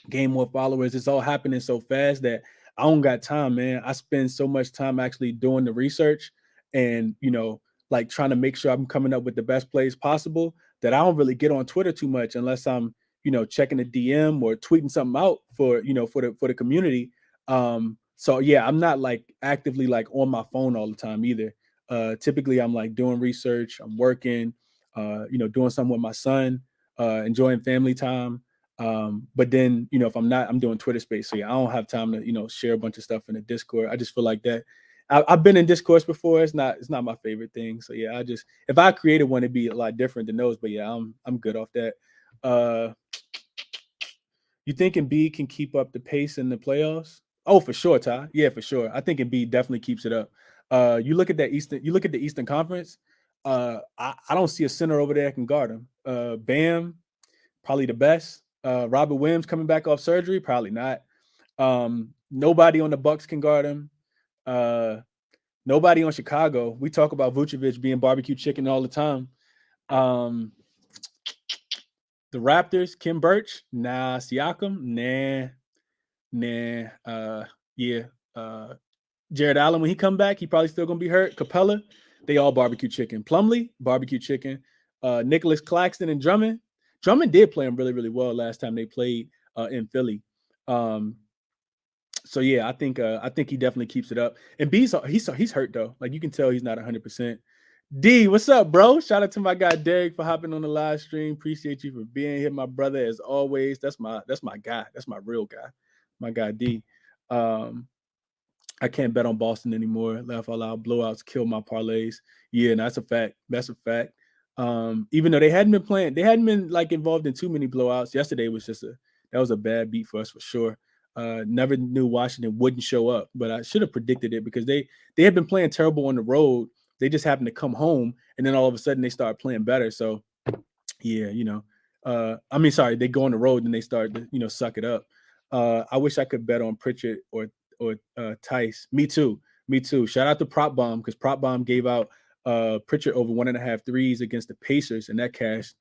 gain more followers, it's all happening so fast that I don't got time, man. I spend so much time actually doing the research and like trying to make sure I'm coming up with the best plays possible that I don't really get on Twitter too much unless I'm checking a DM or tweeting something out for the community. So yeah, I'm not like actively like on my phone all the time either. Typically I'm like doing research, I'm working, doing something with my son, enjoying family time. But then if I'm not, I'm doing Twitter space. So yeah, I don't have time to share a bunch of stuff in the Discord. I just feel like that. I've been in Discourse before. It's not my favorite thing. So yeah, if I created one, it'd be a lot different than those. But yeah, I'm good off that. You think Embiid can keep up the pace in the playoffs? Oh, for sure, Ty. Yeah, for sure. I think Embiid definitely keeps it up. You look at the Eastern Conference. I don't see a center over there that can guard him. Bam, probably the best. Robert Williams coming back off surgery, probably not. Nobody on the Bucks can guard him. Nobody on Chicago. We talk about Vucevic being barbecue chicken all the time. The Raptors, Kim Birch, nah. Siakam, nah. Yeah. Jared Allen, when he come back, he probably still gonna be hurt. Capella, they all barbecue chicken. Plumlee, barbecue chicken. Nicholas Claxton and Drummond. Drummond did play him really, really well last time they played in Philly. So yeah, I think he definitely keeps it up. And he's hurt though. Like you can tell he's not 100%. D, what's up, bro? Shout out to my guy Derek for hopping on the live stream. Appreciate you for being here, my brother, as always. That's my guy. That's my real guy. My guy D. I can't bet on Boston anymore. Laugh out loud. Blowouts kill my parlays. Yeah, and that's a fact. That's a fact. Even though they hadn't been like involved in too many blowouts. Yesterday was that was a bad beat for us for sure. Never knew Washington wouldn't show up, but I should have predicted it because they had been playing terrible on the road. They just happened to come home, and then all of a sudden they start playing better. So, yeah, they go on the road and they start to suck it up. I wish I could bet on Pritchard or Tice. Me too. Shout out to Prop Bomb because Prop Bomb gave out Pritchard over 1.5 threes against the Pacers, and that cashed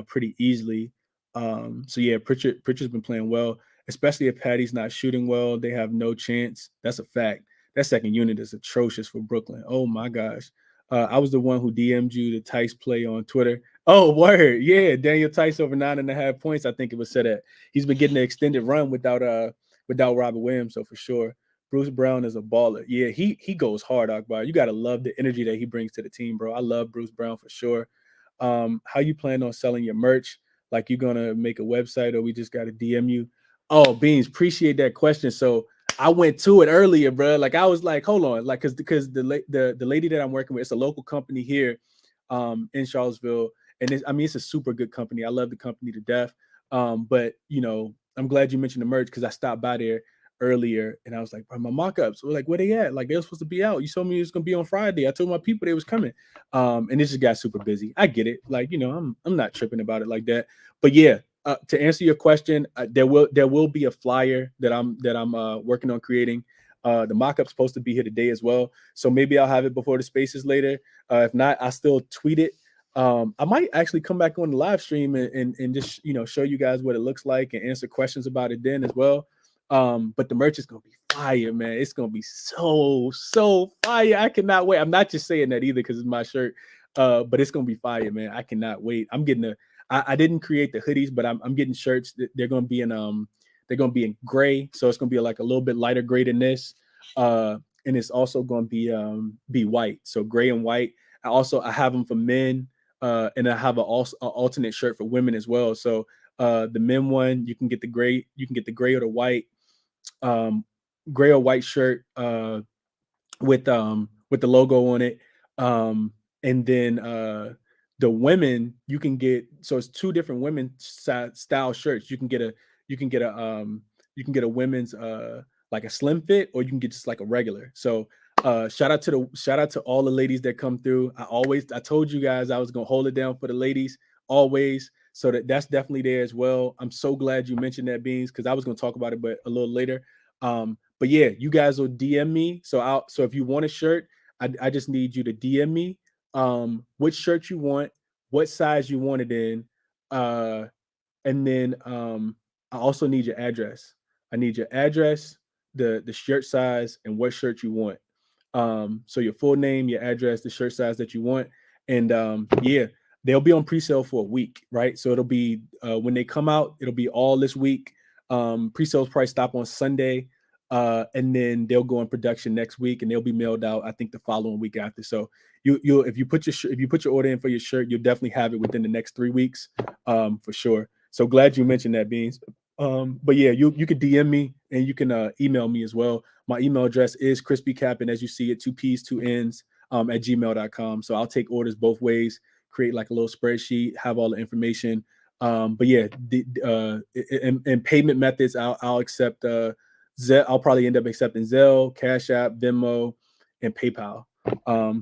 pretty easily. So yeah, Pritchard's been playing well, especially if Patty's not shooting well. They have no chance. That's a fact. That second unit is atrocious for Brooklyn. Oh my gosh. I was the one who DM'd you the Tice play on Twitter. Oh, word. Yeah, Daniel Tice over 9.5 points. I think it was set at. He's been getting an extended run without Robert Williams, so for sure. Bruce Brown is a baller. Yeah, he goes hard, Akbar. You gotta love the energy that he brings to the team, bro. I love Bruce Brown for sure. How you plan on selling your merch? Like you gonna make a website or we just gotta DM you? Oh, Beans, appreciate that question. So I went to it earlier, bro. Like I was like, hold on, like because the lady that I'm working with, it's a local company here in Charlottesville, and it's a super good company. I love the company to death. But I'm glad you mentioned the merch because I stopped by there earlier and I was like, bro, my mock-ups were like, where they at? Like they were supposed to be out. You told me it was gonna be on Friday. I told my people they was coming. And it just got super busy. I get it. Like, I'm not tripping about it like that. But yeah, to answer your question, there will be a flyer that I'm working on creating. The mock-up's supposed to be here today as well. So maybe I'll have it before the spaces later. If not, I'll still tweet it. I might actually come back on the live stream and just show you guys what it looks like and answer questions about it then as well. But the merch is gonna be fire, man. It's gonna be so fire. I cannot wait. I'm not just saying that either because it's my shirt, but it's gonna be fire, man. I cannot wait. I'm getting I didn't create the hoodies, but I'm getting shirts. They're gonna be in gray, so it's gonna be like a little bit lighter gray than this, and it's also gonna be white, so gray and white. I have them for men, and I have an alternate shirt for women as well. So the men one, you can get the gray or the white. gray or white shirt with the logo on it. And then the women, you can get, so it's two different women style shirts. You can get a women's like a slim fit, or you can get just like a regular. So shout out to all the ladies that come through. I told you guys I was gonna hold it down for the ladies always. So that's definitely there as well. I'm so glad you mentioned that, Beans, because I was gonna talk about it, but a little later. But yeah, you guys will DM me. So if you want a shirt, I just need you to DM me which shirt you want, what size you want it in, and then I also need your address. I need your address, the shirt size, and what shirt you want. So your full name, your address, the shirt size that you want, and yeah, they'll be on pre-sale for a week, right? So it'll be when they come out, it'll be all this week. Pre-sales price stop on Sunday, and then they'll go in production next week, and they'll be mailed out, I think, the following week after. So if you put your order in for your shirt, you'll definitely have it within the next 3 weeks, for sure. So glad you mentioned that, Beans. But yeah, you could DM me, and you can email me as well. My email address is ChrisBeCappin, as you see it, 2 P's, 2 N's, at gmail.com. So I'll take orders both ways, create like a little spreadsheet, have all the information. But yeah, and payment methods, I'll accept Zelle. I'll probably end up accepting Zelle, Cash App, Venmo, and PayPal.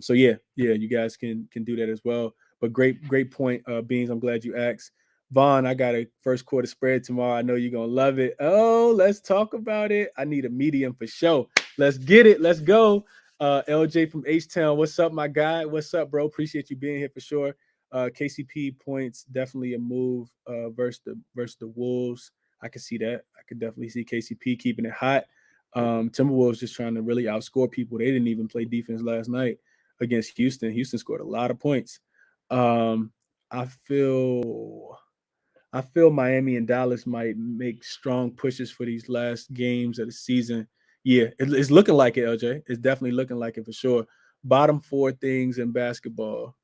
So yeah, you guys can do that as well. But great point, Beans. I'm glad you asked. Vaughn, I got a first quarter spread tomorrow. I know you're gonna love it. Oh, let's talk about it. I need a medium for sure. Let's get it. Let's go. LJ from H-Town. What's up, my guy? What's up, bro? Appreciate you being here for sure. KCP points, definitely a move versus the Wolves. I can see that. I could definitely see KCP keeping it hot. Timberwolves just trying to really outscore people. They didn't even play defense last night against Houston. Houston scored a lot of points. I feel Miami and Dallas might make strong pushes for these last games of the season. Yeah, it's looking like it, LJ. It's definitely looking like it for sure. Bottom 4 things in basketball.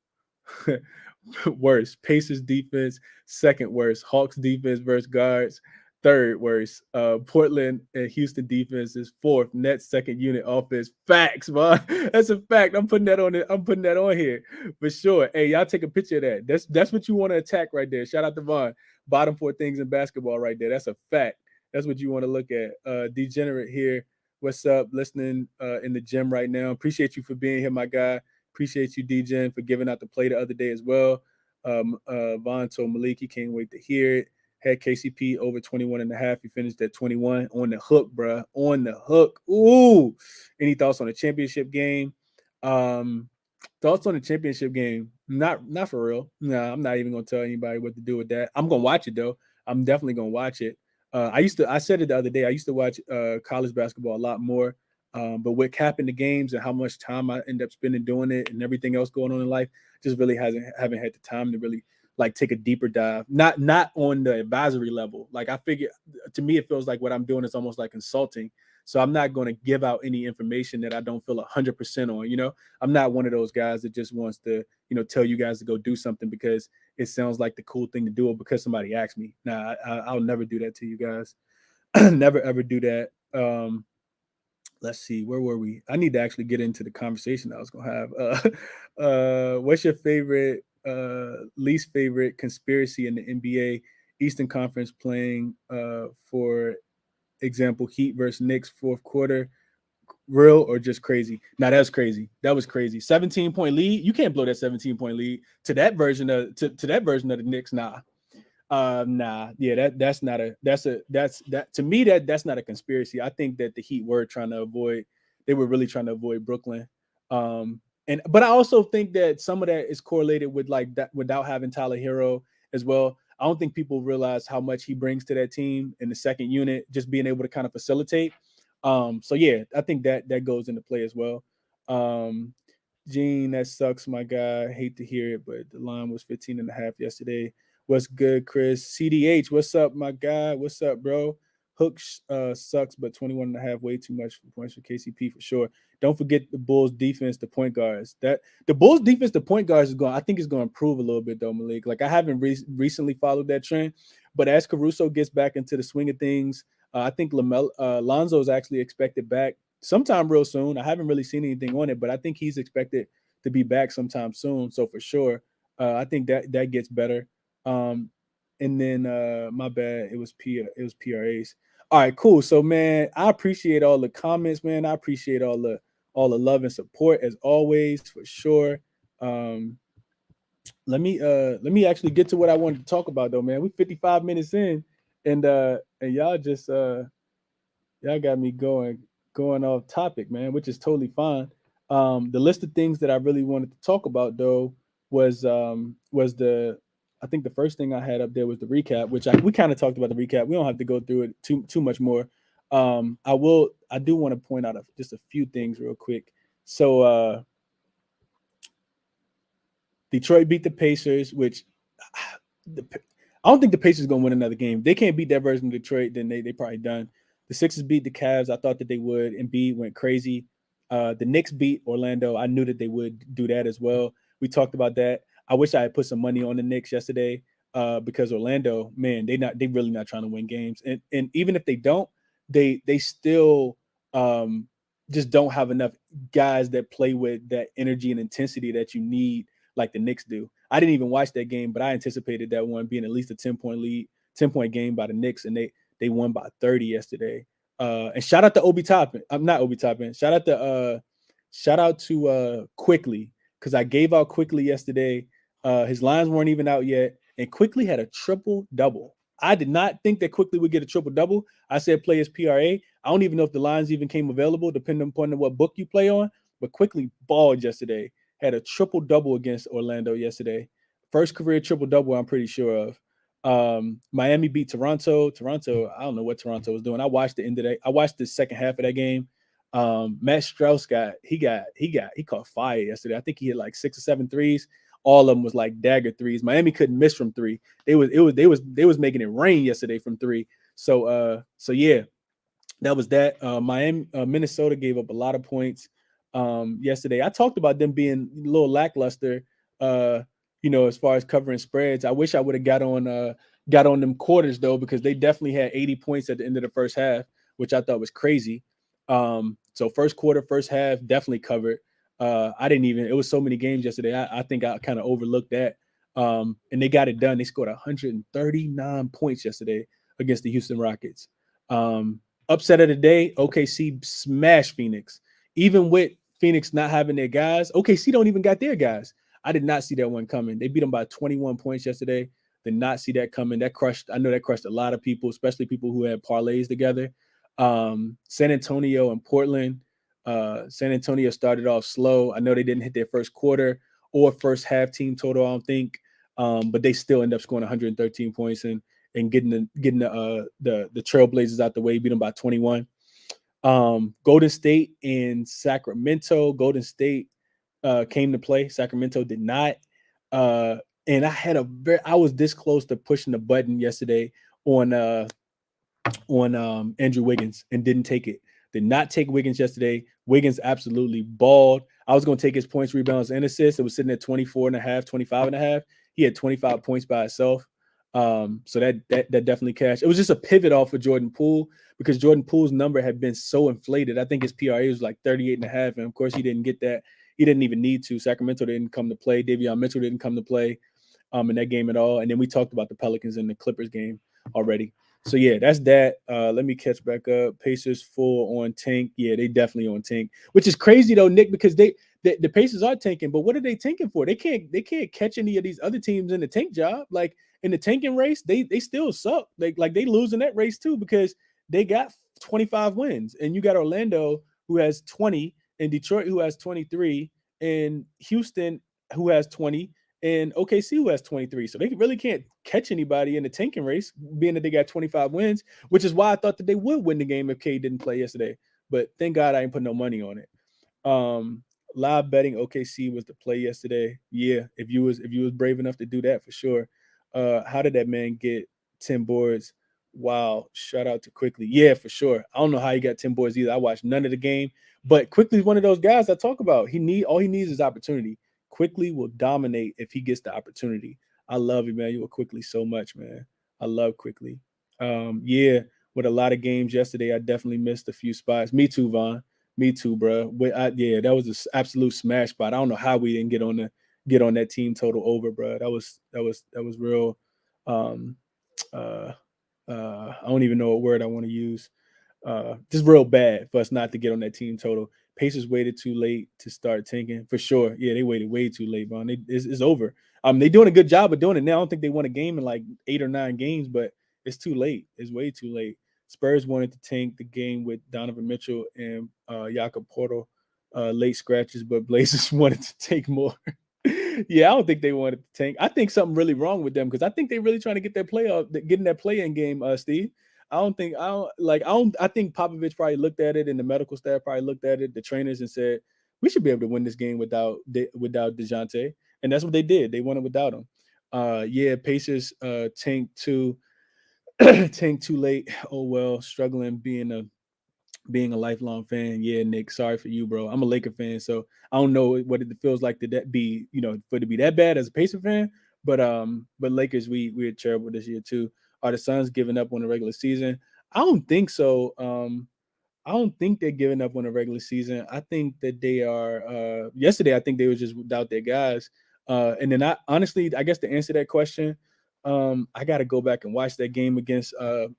Worst. Pacers defense, second worst. Hawks defense versus guards, third worst. Portland and Houston defense is fourth. Nets second unit offense. Facts, man. That's a fact. I'm putting that on it. I'm putting that on here for sure. Hey, y'all take a picture of that. That's what you want to attack right there. Shout out to Vaughn. Bottom 4 things in basketball right there. That's a fact. That's what you want to look at. Degenerate here. What's up? Listening in the gym right now. Appreciate you for being here, my guy. Appreciate you, DJen, for giving out the play the other day as well. Vaughn told Malik he can't wait to hear it. Had KCP over 21.5. He finished at 21 on the hook, bruh. On the hook. Ooh. Any thoughts on the championship game? Thoughts on the championship game? Not for real. No, I'm not even gonna tell anybody what to do with that. I'm gonna watch it though. I'm definitely gonna watch it. I said it the other day. I used to watch college basketball a lot more. But with capping the games and how much time I end up spending doing it and everything else going on in life, just really haven't had the time to really like take a deeper dive. Not on the advisory level. Like I figure, to me, it feels like what I'm doing is almost like consulting. So I'm not going to give out any information that I don't feel 100% on. You know, I'm not one of those guys that just wants to, tell you guys to go do something because it sounds like the cool thing to do or because somebody asked me. Nah, I'll never do that to you guys. Never ever do that. Let's see, where were we? I need to actually get into the conversation I was gonna have. What's your favorite, least favorite conspiracy in the NBA? Eastern Conference playing, for example, Heat versus Knicks fourth quarter. Real or just crazy? Now that's crazy. That was crazy. 17-point lead. You can't blow that 17-point lead to that version of to that version of the Knicks. Nah. Yeah, that's to me that's not a conspiracy. I think that the Heat were really trying to avoid Brooklyn. But I also think that some of that is correlated with like that without having Tyler Hero as well. I don't think people realize how much he brings to that team in the second unit, just being able to kind of facilitate. So yeah, I think that goes into play as well. Gene, that sucks, my guy. Hate to hear it, but the line was 15.5 yesterday. What's good, Chris? CDH, what's up, my guy? What's up, bro? Hooks sucks, but 21.5 way too much for points for KCP for sure. Don't forget the Bulls defense, the point guards. That the Bulls defense, the point guards I think is going to improve a little bit though, Malik. Like I haven't recently followed that trend, but as Caruso gets back into the swing of things, I think Lonzo is actually expected back sometime real soon. I haven't really seen anything on it, but I think he's expected to be back sometime soon. So for sure, I think that gets better. And then my bad, it was PRAs. All right, cool. So man, I appreciate all the comments, man. I appreciate all the love and support as always, for sure. Let me actually get to what I wanted to talk about though, man. We're 55 minutes in, and y'all just y'all got me going off topic, man, which is totally fine. The list of things that I really wanted to talk about though was the I think the first thing I had up there was the recap, which we kind of talked about the recap. We don't have to go through it too much more. I do want to point out just a few things real quick. So Detroit beat the Pacers, which I don't think the Pacers are going to win another game. They can't beat that version of Detroit, then they probably done. The Sixers beat the Cavs. I thought that they would. Embiid went crazy. The Knicks beat Orlando. I knew that they would do that as well. We talked about that. I wish I had put some money on the Knicks yesterday because Orlando, man, they really not trying to win games. And even if they don't, they still just don't have enough guys that play with that energy and intensity that you need like the Knicks do. I didn't even watch that game, but I anticipated that one being at least a 10-point game by the Knicks, and they won by 30 yesterday. And shout out to Obi Toppin. I'm not Obi Toppin. Shout out to Quickly, because I gave out Quickly yesterday. His lines weren't even out yet, and Quickly had a triple double. I did not think that Quickly would get a triple double. I said play his PRA. I don't even know if the lines even came available, depending upon what book you play on. But Quickly balled yesterday. Had a triple double against Orlando yesterday. First career triple double, I'm pretty sure of. Miami beat Toronto. Toronto, I don't know what Toronto was doing. I watched the end of that. I watched the second half of that game. Matt Strauss caught fire yesterday. I think he hit like 6 or 7 threes. All of them was like dagger threes. Miami couldn't miss from three. They was making it rain yesterday from three. So yeah, that was that. Minnesota gave up a lot of points yesterday. I talked about them being a little lackluster, as far as covering spreads. I wish I would have got on them quarters though, because they definitely had 80 points at the end of the first half, which I thought was crazy. So first quarter, first half, definitely covered. It was so many games yesterday. I think I kind of overlooked that. And they got it done. They scored 139 points yesterday against the Houston Rockets. Upset of the day, OKC smashed Phoenix. Even with Phoenix not having their guys, OKC don't even got their guys. I did not see that one coming. They beat them by 21 points yesterday. Did not see that coming. I know that crushed a lot of people, especially people who had parlays together. San Antonio and Portland. San Antonio started off slow. I know they didn't hit their first quarter or first half team total, I don't think. But they still end up scoring 113 points and getting the Trailblazers out the way, beat them by 21. Golden State and Sacramento. Golden State came to play. Sacramento did not. And I was this close to pushing the button yesterday on Andrew Wiggins and didn't take it. Did not take Wiggins yesterday. Wiggins absolutely balled. I was going to take his points, rebounds, and assists. It was sitting at 24.5, 25.5. He had 25 points by himself. So that definitely cashed. It was just a pivot off of Jordan Poole, because Jordan Poole's number had been so inflated. I think his PRA was like 38.5, and of course he didn't get that. He didn't even need to. Sacramento didn't come to play. Davion Mitchell didn't come to play in that game at all. And then we talked about the Pelicans and the Clippers game already. So yeah, that's that. Let me catch back up. Pacers full on tank. Yeah, they definitely on tank, which is crazy though, Nick, because the Pacers are tanking, but what are they tanking for? They can't catch any of these other teams in the tank job. Like in the tanking race, they still suck. Like they losing that race too, because they got 25 wins, and you got Orlando who has 20, and Detroit who has 23, and Houston who has 20. And OKC who has 23. So they really can't catch anybody in the tanking race, being that they got 25 wins, which is why I thought that they would win the game if K didn't play yesterday. But thank God I didn't put no money on it. Live betting OKC was the play yesterday. Yeah, if you was brave enough to do that, for sure. How did that man get 10 boards? Wow, shout out to Quickly. Yeah, for sure. I don't know how he got 10 boards either. I watched none of the game, but Quickly's one of those guys I talk about. All he needs is opportunity. Quickly will dominate if he gets the opportunity. I love Emmanuel Quickly so much, man. I love Quickly. Yeah, with a lot of games yesterday. I definitely missed a few spots. Me too, Vaughn. Me too, bro. Yeah, that was an absolute smash spot. I don't know how we didn't get on that team total over, bro. That was real. Um, uh, I don't even know what word I want to use. Just real bad for us not to get on that team total. Pacers waited too late to start tanking for sure. Yeah, they waited way too late, Vaughn. It's over. They're doing a good job of doing it now. I don't think they won a game in like 8 or 9 games, but it's too late. It's way too late. Spurs wanted to tank the game with Donovan Mitchell and Jakob Porto late scratches, but Blazers wanted to take more. Yeah, I don't think they wanted to tank. I think something really wrong with them because I think they're really trying to get that getting that play-in game, Steve. I think Popovich probably looked at it and the medical staff probably looked at it, the trainers, and said, we should be able to win this game without Deante. And that's what they did. They won it without him. Pacers tanked too late. Oh well, struggling being a lifelong fan. Yeah, Nick, sorry for you, bro. I'm a Laker fan, so I don't know what it feels like to that be, for it to be that bad as a Pacer fan. But Lakers, we're terrible this year too. Are the Suns giving up on the regular season? I don't think so. I don't think they're giving up on the regular season. I think that they are. Yesterday, I think they were just without their guys. And then I guess to answer that question, I got to go back and watch that game against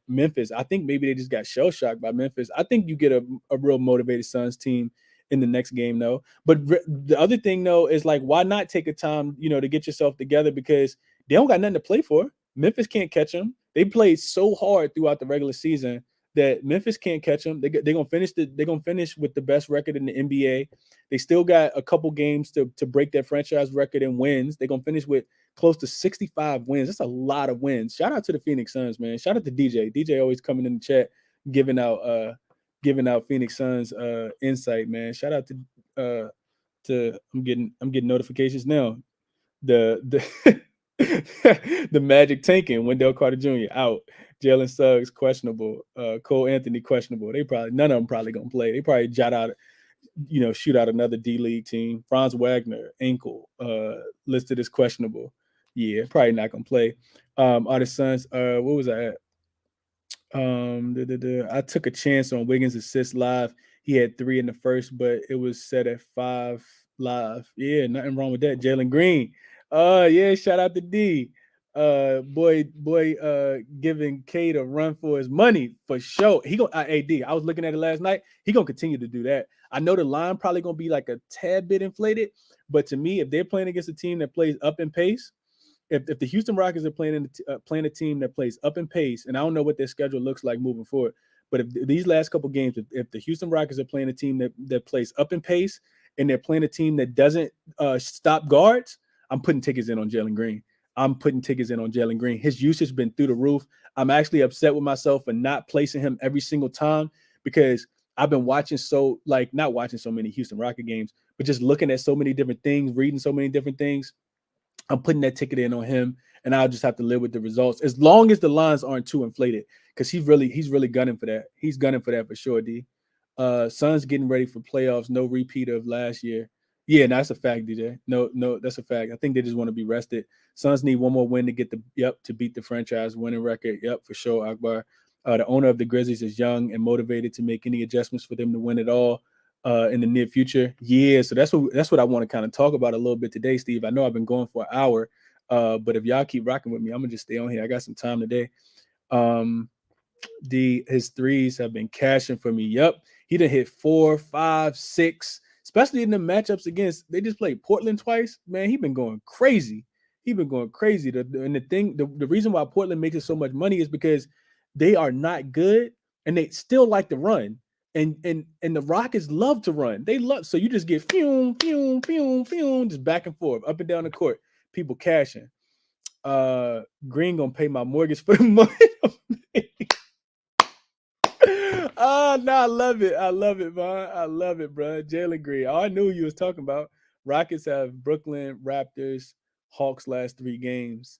Memphis. I think maybe they just got shell shocked by Memphis. I think you get a real motivated Suns team in the next game, though. But the other thing, though, is like, why not take a time, to get yourself together because they don't got nothing to play for. Memphis can't catch them. They played so hard throughout the regular season that Memphis can't catch them. They're gonna finish. They're gonna finish with the best record in the NBA. They still got a couple games to break their franchise record in wins. They're gonna finish with close to 65 wins. That's a lot of wins. Shout out to the Phoenix Suns, man. Shout out to DJ. DJ always coming in the chat, giving out Phoenix Suns insight, man. Shout out to I'm getting notifications now. The the Magic tanking. Wendell Carter Jr. out. Jalen Suggs questionable. Cole Anthony questionable. None of them probably gonna play. They probably shoot out another D League team. Franz Wagner ankle listed as questionable. Yeah, probably not gonna play. Are the Suns? What was I at? I took a chance on Wiggins' assist live. He had 3 in the first, but it was set at 5 live. Yeah, nothing wrong with that. Jalen Green. Yeah, shout out to D. Giving Cade a run for his money for sure. He gonna AD. I was looking at it last night. He gonna continue to do that. I know the line probably gonna be like a tad bit inflated, but to me, if they're playing against a team that plays up in pace, if the Houston Rockets are playing a team that plays up in pace, and I don't know what their schedule looks like moving forward, but if these last couple games, if the Houston Rockets are playing a team that plays up in pace and they're playing a team that doesn't stop guards, I'm putting tickets in on Jalen Green. His usage has been through the roof. I'm actually upset with myself for not placing him every single time because I've been not watching so many Houston Rocket games, but just looking at so many different things, reading so many different things. I'm putting that ticket in on him, and I'll just have to live with the results as long as the lines aren't too inflated. Because he's really gunning for that. He's gunning for that for sure. D. Suns getting ready for playoffs. No repeat of last year. Yeah, no, that's a fact, DJ. No, that's a fact. I think they just want to be rested. Suns need one more win to to beat the franchise winning record. Yep, for sure, Akbar. The owner of the Grizzlies is young and motivated to make any adjustments for them to win it all. In the near future. Yeah, so that's what I want to kind of talk about a little bit today, Steve. I know I've been going for an hour, but if y'all keep rocking with me, I'm gonna just stay on here. I got some time today. His threes have been cashing for me. Yep, he done hit 4, 5, 6, especially in the matchups against. They just played Portland twice. Man, he been going crazy. The reason why Portland makes it so much money is because they are not good and they still like to run. And the Rockets love to run. So you just get just back and forth, up and down the court. People cashing. Green gonna pay my mortgage for the month. No, I love it, man. I love it, bro. Jalen Green. Oh, I knew you was talking about. Rockets have Brooklyn, Raptors, Hawks last 3 games.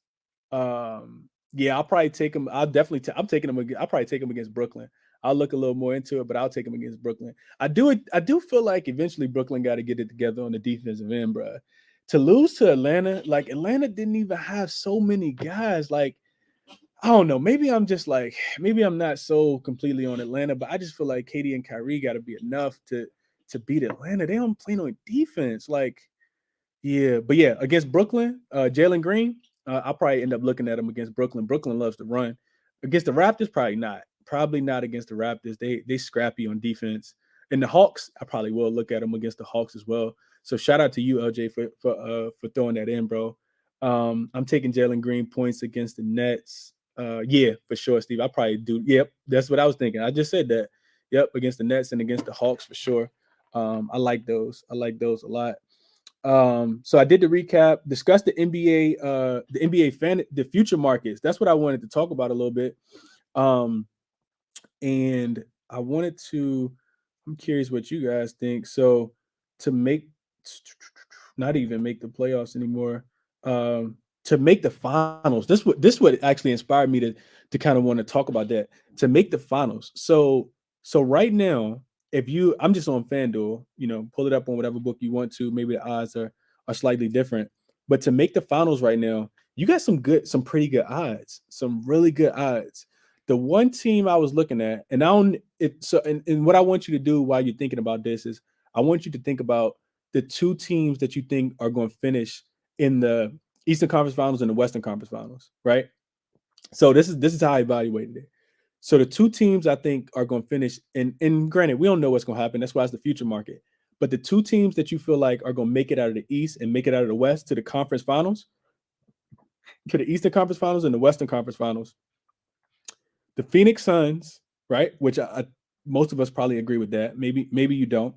Yeah, I'll probably take them. I'm taking them. I'll probably take them against Brooklyn. I'll look a little more into it, but I'll take them against Brooklyn. I do feel like eventually Brooklyn got to get it together on the defensive end, bro. To lose to Atlanta, like Atlanta didn't even have so many guys. Like I don't know. Maybe I'm just like, maybe I'm not so completely on Atlanta, but I just feel like KD and Kyrie got to be enough to beat Atlanta. They don't play no defense. Like, yeah, but yeah, against Brooklyn, Jalen Green, I'll probably end up looking at him against Brooklyn. Brooklyn loves to run. Against the Raptors, probably not. Probably not against the Raptors. They scrappy on defense. And the Hawks, I probably will look at them against the Hawks as well. So shout out to you, LJ, for throwing that in, bro. I'm taking Jalen Green points against the Nets. Yeah, for sure, Steve. I probably do. Yep, that's what I was thinking. I just said that. Yep, against the Nets and against the Hawks for sure. I like those. I like those a lot. So I did the recap, discussed the NBA the future markets. That's what I wanted to talk about a little bit. And I wanted to, I'm curious what you guys think. So to not even make the playoffs anymore, to make the finals, this would actually inspired me to kind of want to talk about that, to make the finals. So right now, I'm just on FanDuel, pull it up on whatever book you want to. Maybe the odds are slightly different, but to make the finals right now, you got some pretty good odds, some really good odds. The one team I was looking at, and what I want you to do while you're thinking about this is I want you to think about the two teams that you think are going to finish in the Eastern Conference Finals and the Western Conference Finals, right? So this is how I evaluated it. So the two teams I think are going to finish, and granted, we don't know what's going to happen. That's why it's the future market. But the two teams that you feel like are going to make it out of the East and make it out of the West to the conference finals, to the Eastern Conference Finals and the Western Conference Finals, the Phoenix Suns, right? Which most of us probably agree with that. Maybe you don't.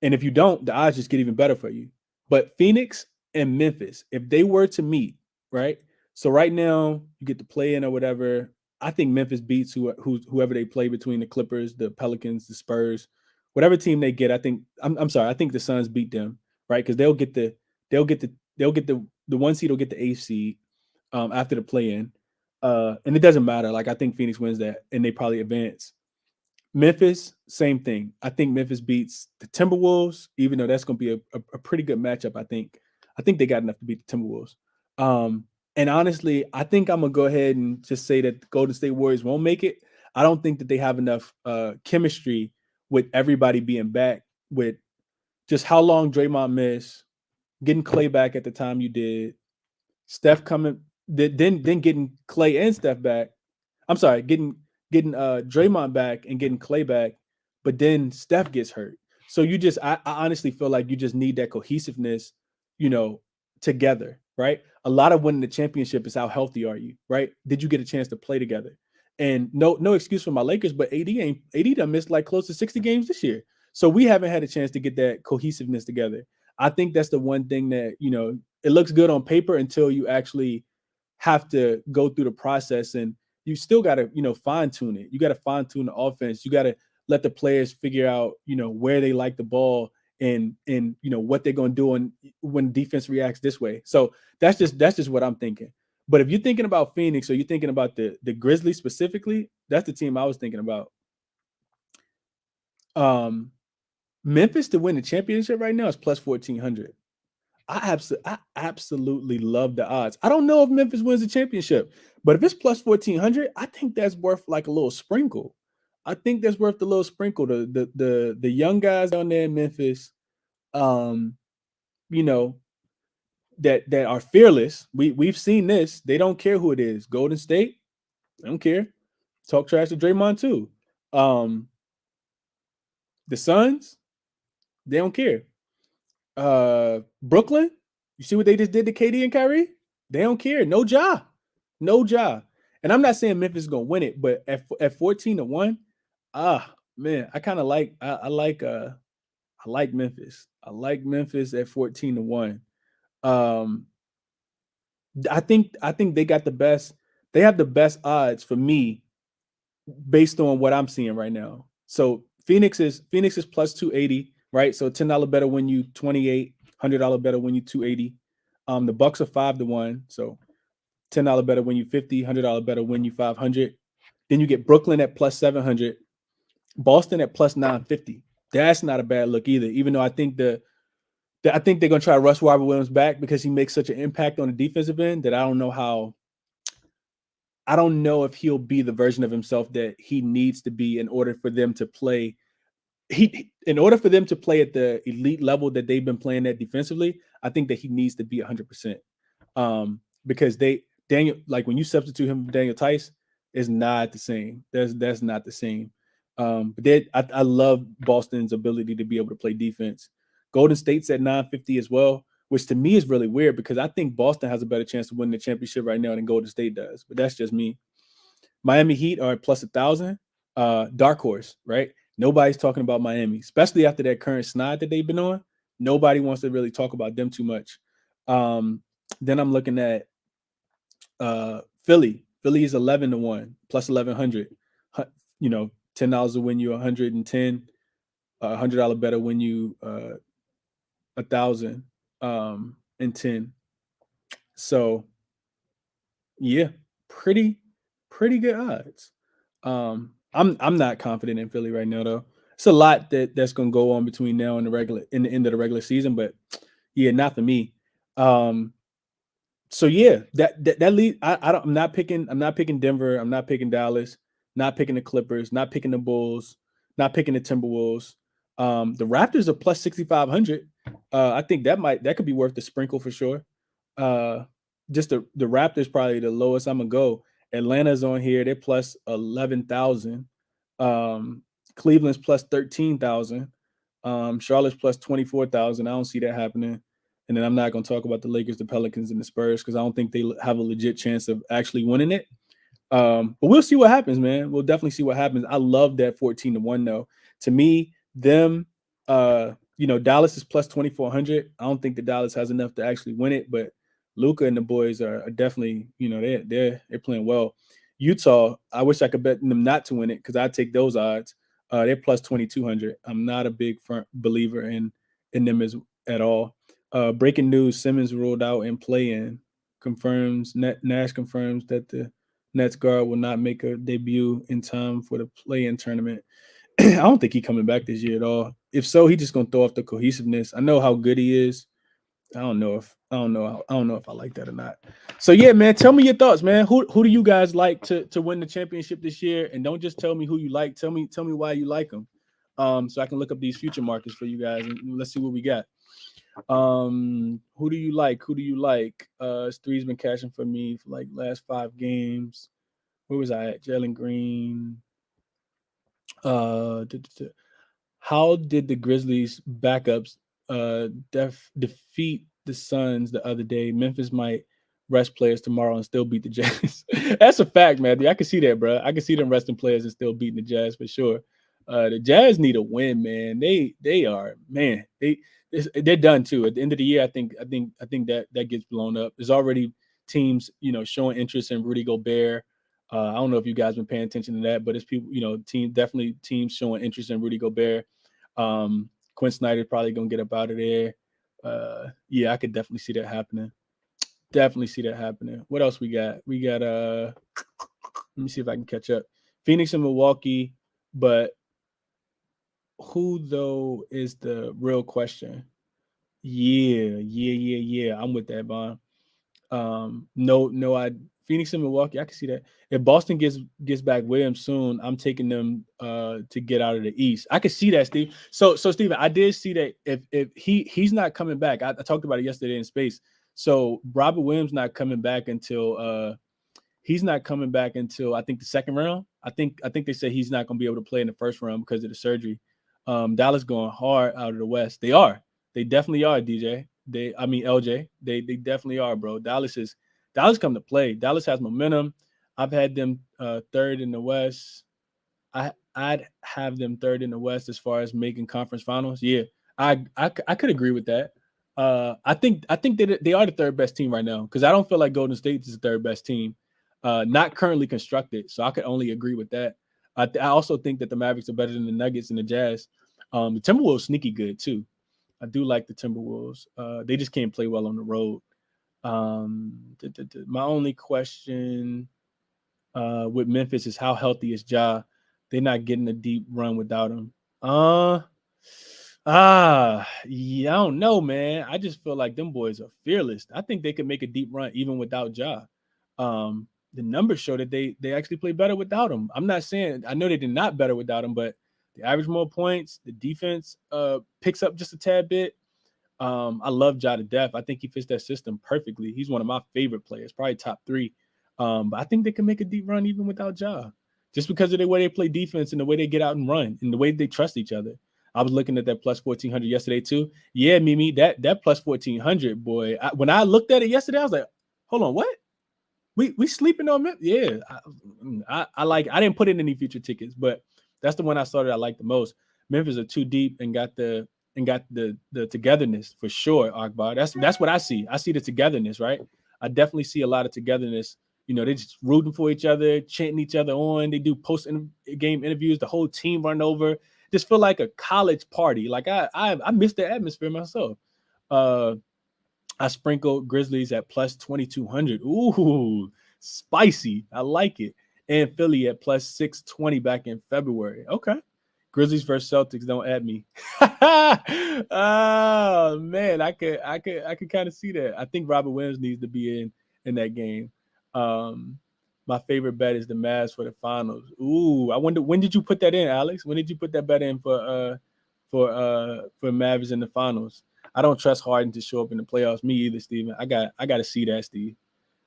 And if you don't, the odds just get even better for you. But Phoenix and Memphis, if they were to meet, right? So right now you get to play in or whatever. I think Memphis beats whoever they play between the Clippers, the Pelicans, the Spurs, whatever team they get. I think I'm sorry. I think the Suns beat them, right? Because they'll get the one seed will get the 8th seed after the play in, and it doesn't matter. Like I think Phoenix wins that, and they probably advance. Memphis, same thing. I think Memphis beats the Timberwolves, even though that's going to be a pretty good matchup. I think they got enough to beat the Timberwolves. And honestly, I think I'm going to go ahead and just say that the Golden State Warriors won't make it. I don't think that they have enough chemistry with everybody being back, with just how long Draymond missed, getting Clay back at the time you did, Steph coming, then getting Clay and Steph back. I'm sorry, getting Draymond back and getting Clay back, but then Steph gets hurt. So I honestly feel like you just need that cohesiveness, together, right? A lot of winning the championship is how healthy are you, right? Did you get a chance to play together? And no excuse for my Lakers, but AD done missed like close to 60 games this year. So we haven't had a chance to get that cohesiveness together. I think that's the one thing that, it looks good on paper until you actually have to go through the process, and you still got to, fine tune it. You got to fine tune the offense. You got to let the players figure out, where they like the ball and what they're going to do when defense reacts this way. So that's just what I'm thinking. But if you're thinking about Phoenix or you're thinking about the Grizzlies specifically, that's the team I was thinking about. Memphis to win the championship right now is plus 1,400. I absolutely love the odds. I don't know if Memphis wins the championship, but if it's plus 1,400, I think that's worth like a little sprinkle. I think that's worth the little sprinkle. The young guys down there in Memphis, you know, that are fearless. We've seen this. They don't care who it is. Golden State, they don't care. Talk trash to Draymond too. The Suns, they don't care. Brooklyn, you see what they just did to KD and Kyrie? They don't care. No job. And I'm not saying Memphis is gonna win it, but at 14-1, man, I kind of like I like Memphis. I like Memphis at 14-1. I think they got the best. They have the best odds for me based on what I'm seeing right now. So Phoenix is plus 280, right? So $10 better when you 28, $100 better when you 280. The Bucks are 5-1, so $10 better when you 50, $100 better when you 500. Then you get Brooklyn at plus 700, Boston at plus 950. That's not a bad look either. Even though I think they're gonna try to rush Robert Williams back because he makes such an impact on the defensive end that I don't know how I don't know if he'll be the version of himself that he needs to be in order for them to play. In order for them to play at the elite level that they've been playing at defensively, I think that he needs to be 100%. Because Daniel, like when you substitute him for Daniel Tice, is not the same. That's not the same. But I love Boston's ability to be able to play defense. Golden State's at 950 as well, which to me is really weird because I think Boston has a better chance to win the championship right now than Golden State does. But that's just me. Miami Heat are at plus 1,000. Dark horse, right? Nobody's talking about Miami, especially after that current snide that they've been on. Nobody wants to really talk about them too much. Then I'm looking at Philly. Philly is 11-1, plus 1,100. $10 to win you 110. $100 better win you 1,010. So yeah, pretty good odds. I'm not confident in Philly right now though. It's a lot that's going to go on between now and the end of the regular season, but yeah, not for me. So yeah, that lead. I'm not picking Denver. I'm not picking Dallas. Not picking the Clippers. Not picking the Bulls. Not picking the Timberwolves. The Raptors are plus 6,500. I think that could be worth the sprinkle for sure. Just the Raptors probably the lowest I'm gonna go. Atlanta's on here. They're plus 11,000. Cleveland's plus 13,000. Charlotte's plus 24,000. I don't see that happening. And then I'm not going to talk about the Lakers, the Pelicans, and the Spurs because I don't think they have a legit chance of actually winning it. But we'll see what happens, man. We'll definitely see what happens. I love that 14-1 though. To me, Dallas is plus 2,400. I don't think the Dallas has enough to actually win it, but Luka and the boys are definitely, they're playing well. Utah, I wish I could bet them not to win it because I'd take those odds. They're plus 2,200. I'm not a big believer in them at all. Breaking news: Simmons ruled out in play-in. Nash confirms that the Nets guard will not make a debut in time for the play-in tournament. I don't think he's coming back this year at all. If so, he's just gonna throw off the cohesiveness. I know how good he is. I don't know if I like that or not. So yeah, man, tell me your thoughts, man. Who do you guys like to win the championship this year? And don't just tell me who you like. Tell me why you like them. So I can look up these future markets for you guys and let's see what we got. Who do you like? Three's been cashing for me for like last 5 games. Where was I at? Jalen Green. How did the Grizzlies backups defeat the Suns the other day? Memphis might rest players tomorrow and still beat the Jazz. That's a fact, man. I can see that, bro. I can see them resting players and still beating the Jazz for sure. The Jazz need a win, man. They are, man. They're done too. At the end of the year, I think that gets blown up. There's already teams, showing interest in Rudy Gobert. I don't know if you guys been paying attention to that, but it's people, teams showing interest in Rudy Gobert. Quinn Snyder's probably gonna get up out of there. Yeah, I could definitely see that happening. What else we got? We got let me see if I can catch up. Phoenix and Milwaukee, but who though is the real question? Yeah. I'm with that, Bond. Phoenix and Milwaukee, I can see that. If Boston gets back Williams soon, I'm taking them to get out of the East. I can see that, Steve. So Steven, I did see that if he's not coming back, I talked about it yesterday in space. So Robert Williams not coming back until he's not coming back until I think the second round. I think they said he's not going to be able to play in the first round because of the surgery. Dallas going hard out of the West. They definitely are, DJ. LJ. They definitely are, bro. Dallas come to play. Dallas has momentum. I've had them third in the West. I'd have them third in the West as far as making conference finals. Yeah, I could agree with that. I think that they are the third best team right now because I don't feel like Golden State is the third best team, not currently constructed. So I could only agree with that. I also think that the Mavericks are better than the Nuggets and the Jazz. The Timberwolves sneaky good too. I do like the Timberwolves. They just can't play well on the road. My only question with Memphis is how healthy is Ja? They're not getting a deep run without him. Yeah, I don't know, man. I just feel like them boys are fearless. I think they could make a deep run even without Ja. the numbers show that they actually play better without him. I'm not saying, I know they did not better without him, but they average more points. The defense picks up just a tad bit. I love Ja to death. I think he fits that system perfectly. He's one of my favorite players, probably top 3. But I think they can make a deep run even without Ja, just because of the way they play defense and the way they get out and run and the way they trust each other. I was looking at that plus 1,400 yesterday too. Yeah, Mimi, that plus 1,400, boy. When I looked at it yesterday, I was like, hold on, what? We sleeping on it? Yeah, I like. I didn't put in any future tickets, but that's the one I started. I like the most. Memphis are too deep and got the togetherness for sure. Akbar, that's what I see. I see the togetherness, right? I definitely see a lot of togetherness. You know, they just rooting for each other, chanting each other on. They do post-game interviews. The whole team run over. Just feel like a college party. Like I miss the atmosphere myself. I sprinkled Grizzlies at plus 2,200. Ooh, spicy. I like it. And Philly at plus 620 back in February. Okay. Grizzlies versus Celtics. Don't add me. Oh man, I could kind of see that. I think Robert Williams needs to be in that game. My favorite bet is the Mavs for the finals. Ooh, I wonder, when did you put that in, Alex? When did you put that bet in for Mavs in the finals? I don't trust Harden to show up in the playoffs. Me either, Steven. I got to see that, Steve.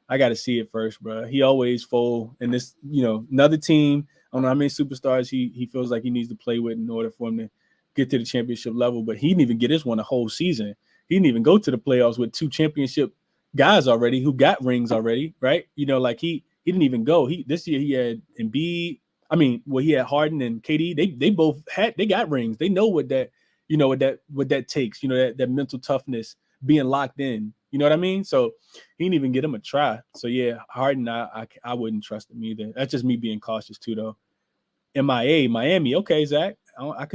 I got to see it first, bro. He always fold, and this, another team. I don't know how many superstars he feels like he needs to play with in order for him to get to the championship level. But he didn't even get this one a whole season. He didn't even go to the playoffs with 2 championship guys already who got rings already, right? Like he didn't even go. This year he had Embiid. He had Harden and KD. They both got rings. They know what that. What that takes, that mental toughness, being locked in, you know what I mean? So he didn't even get him a try. So yeah, Harden, I wouldn't trust him either. That's just me being cautious too, though. MIA, Miami. Okay, Zach. I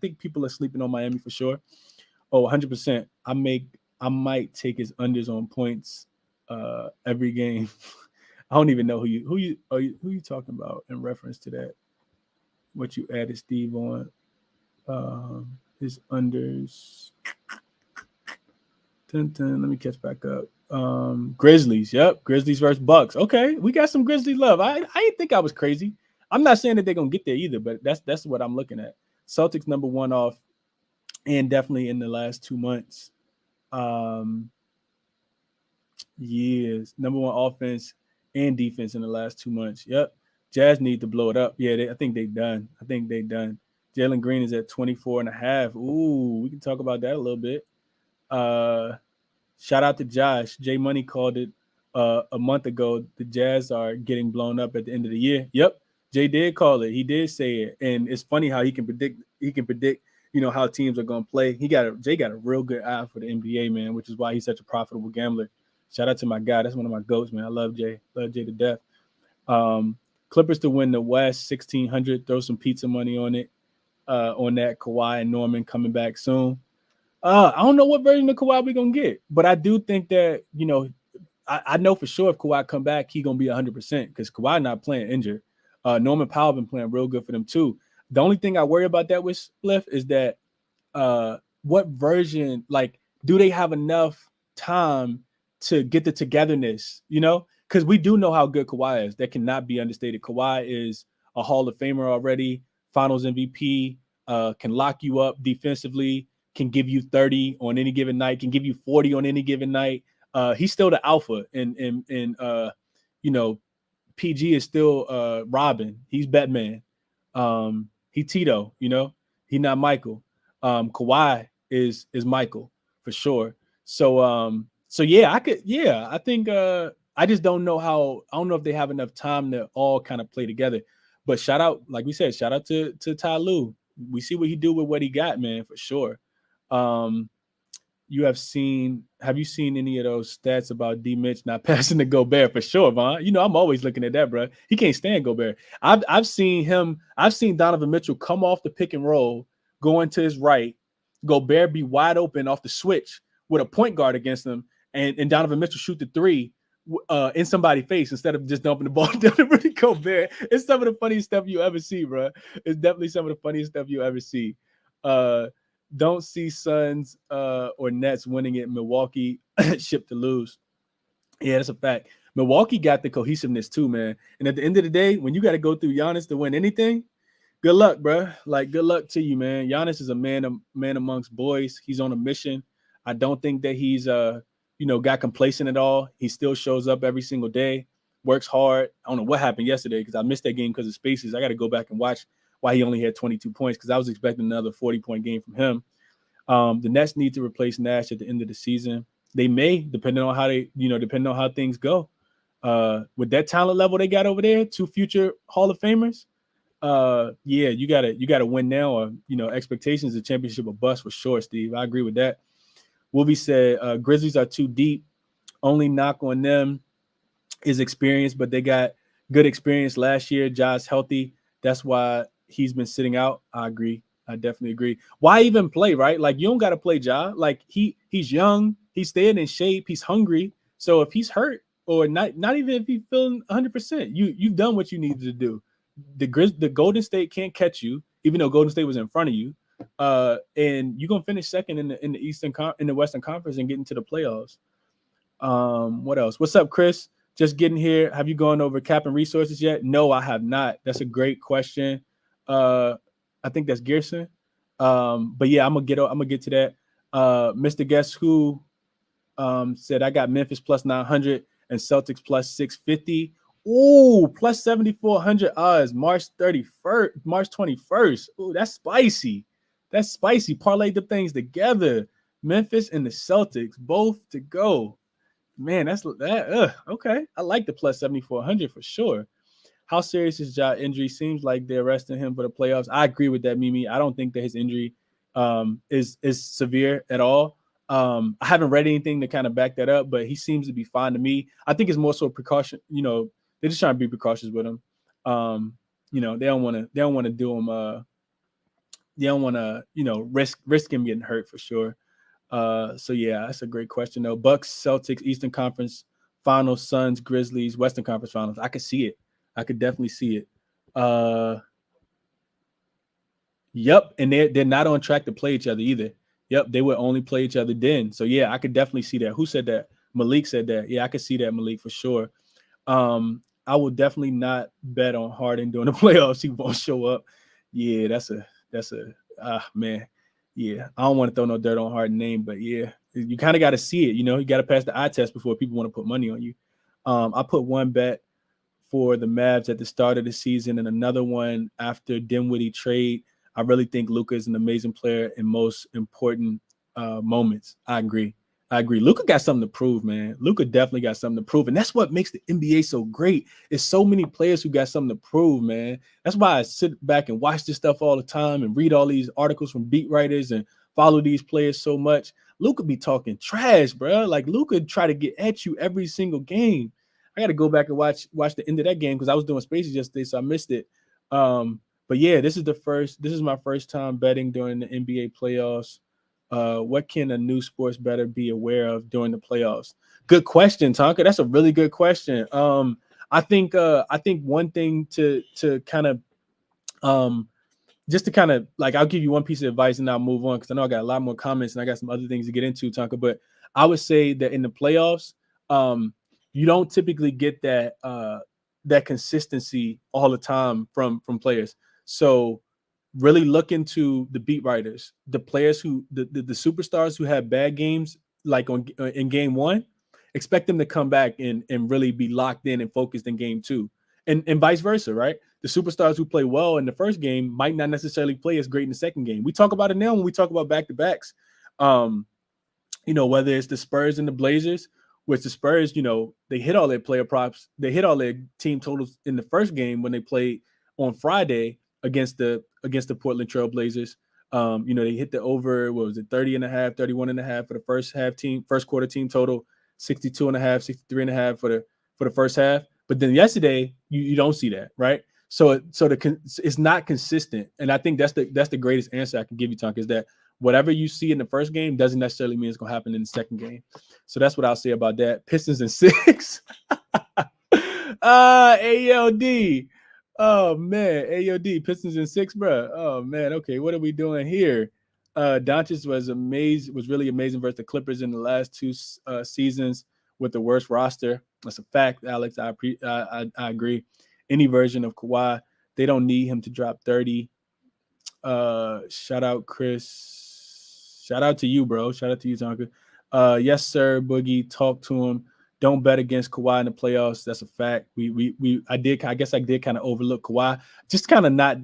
think people are sleeping on Miami for sure. Oh, 100%. I might take his unders on points every game. I don't even know who you talking about in reference to that. What you added Steve on. His unders. Let me catch back up. Grizzlies. Yep. Grizzlies versus Bucks. Okay. We got some Grizzlies love. I didn't think I was crazy. I'm not saying that they're going to get there either, but that's what I'm looking at. Celtics number 1 off, and definitely in the last 2 months. Years. Number 1 offense and defense in the last 2 months. Yep. Jazz need to blow it up. Yeah, I think they're done. Jalen Green is at 24.5. Ooh, we can talk about that a little bit. Shout out to Josh. J Money called it a month ago. The Jazz are getting blown up at the end of the year. Yep, Jay did call it. He did say it, and it's funny how he can predict. How teams are going to play. Jay got a real good eye for the NBA, man, which is why he's such a profitable gambler. Shout out to my guy. That's one of my goats, man. I love Jay. Love Jay to death. Clippers to win the West, 1,600. Throw some pizza money on it. On that, Kawhi and Norman coming back soon. I don't know what version of Kawhi we're going to get, but I do think that, I know for sure if Kawhi come back, he's going to be 100% because Kawhi not playing injured. Norman Powell been playing real good for them too. The only thing I worry about that with Spliff is that what version, do they have enough time to get the togetherness, because we do know how good Kawhi is. That cannot be understated. Kawhi is a Hall of Famer already, Finals MVP, can lock you up defensively, can give you 30 on any given night, can give you 40 on any given night. He's still the alpha, and PG is still Robin. He's Batman. He Tito, he not Michael. Kawhi is Michael for sure. So yeah, I think I just don't know I don't know if they have enough time to all kind of play together. But shout out, like we said, shout out to Ty Lue. We see what he do with what he got, man, for sure. Have you seen any of those stats about D Mitch not passing to Gobert? For sure, Vaughn. I'm always looking at that, bro. He can't stand Gobert. I've seen Donovan Mitchell come off the pick and roll, go into his right, Gobert be wide open off the switch with a point guard against him, and Donovan Mitchell shoot the 3 in somebody's face instead of just dumping the ball down to Rudy Gobert. It's some of the funniest stuff you ever see, bro. It's definitely some of the funniest stuff you ever see. Don't see Suns or Nets winning it. Milwaukee shipped to lose. Yeah, that's a fact. Milwaukee got the cohesiveness too, man. And at the end of the day, when you got to go through Giannis to win anything, good luck, bro. Like, good luck to you, man. Giannis is a man amongst boys. He's on a mission. I don't think that he's got complacent at all. He still shows up every single day, works hard. I don't know what happened yesterday because I missed that game because of spaces. I got to go back and watch why he only had 22 points because I was expecting another 40-point game from him. The Nets need to replace Nash at the end of the season. They may, depending on how things go. With that talent level they got over there, 2 future Hall of Famers. You gotta win now, or expectations of championship or bust for sure, Steve. I agree with that. Wolvie said Grizzlies are too deep. Only knock on them is experience, but they got good experience last year. Ja's healthy. That's why he's been sitting out. I agree. I definitely agree. Why even play, right? Like, you don't got to play Ja. Like, he's young. He's staying in shape. He's hungry. So if he's hurt or not even if he's feeling 100%, you've done what you needed to do. The Golden State can't catch you, even though Golden State was in front of you. And you're gonna finish second in the Western Conference and get into the playoffs. What else? What's up, Chris? Just getting here. Have you gone over Cappin resources yet? No, I have not. That's a great question. I think that's Gerson. But yeah, I'm gonna get to that. Mr. Guess Who said I got Memphis plus 900 and Celtics plus 650. Ooh, plus 7,400 odds. March 21st. Ooh, that's spicy. That's spicy. Parlay the things together. Memphis and the Celtics both to go. Man, that's that. Okay, I like the plus 7,400 for sure. How serious is Ja injury? Seems like they're resting him for the playoffs. I agree with that, Mimi. I don't think that his injury is severe at all. I haven't read anything to kind of back that up, but he seems to be fine to me. I think it's more so a precaution. They're just trying to be precautious with him. They don't want to do him. They don't want to risk him getting hurt for sure. So yeah, that's a great question though. Bucks, Celtics, Eastern Conference Finals, Suns, Grizzlies, Western Conference Finals. I could see it. I could definitely see it. Yep, and they're not on track to play each other either. Yep, they would only play each other then. So yeah, I could definitely see that. Who said that? Malik said that. Yeah, I could see that, Malik, for sure. I will definitely not bet on Harden during the playoffs. He won't show up. Yeah, that's a man. Yeah, I don't want to throw no dirt on Harden's name, but yeah, you kind of got to see it. You got to pass the eye test before people want to put money on you. I put one bet for the Mavs at the start of the season and another one after Dinwiddie trade. I really think Luka is an amazing player in most important moments. I agree. Luka got something to prove, man. Luka definitely got something to prove. And that's what makes the NBA so great. It's so many players who got something to prove, man. That's why I sit back and watch this stuff all the time and read all these articles from beat writers and follow these players so much. Luka be talking trash, bro. Like, Luka try to get at you every single game. I got to go back and watch the end of that game because I was doing spaces yesterday, so I missed it. But yeah, this is my first time betting during the NBA playoffs. What can a new sports bettor be aware of during the playoffs? Good question, Tonka. That's a really good question. I think one thing to kind of just to kind of like, I'll give you one piece of advice and I'll move on because I know I got a lot more comments and I got some other things to get into, Tonka. But I would say that in the playoffs, you don't typically get that consistency all the time from players. So really look into the beat writers, the players the superstars who have bad games, like in game one, expect them to come back and really be locked in and focused in game two, and vice versa, right? The superstars who play well in the first game might not necessarily play as great in the second game. We talk about it now when we talk about back-to-backs. Whether it's the Spurs and the Blazers, which the Spurs, they hit all their player props, they hit all their team totals in the first game when they played on Friday against the Portland Trail Blazers. They hit the over, 30.5, 31.5 for the first quarter team total, 62.5, 63.5 for the first half. But then yesterday, you don't see that, right? So it's not consistent. And I think that's the greatest answer I can give you, Tonka, is that whatever you see in the first game doesn't necessarily mean it's going to happen in the second game. So that's what I'll say about that. Pistons in 6. AOD. Oh, man. AOD. Pistons in 6, bro. Oh, man. Okay, what are we doing here? Doncic was really amazing versus the Clippers in the last two seasons with the worst roster. That's a fact, Alex. I agree. Any version of Kawhi, they don't need him to drop 30. Shout out Chris. Shout out to you, bro. Shout out to you, Tonka. Yes, sir. Boogie, talk to him. Don't bet against Kawhi in the playoffs. That's a fact. I guess I did kind of overlook Kawhi, just kind of not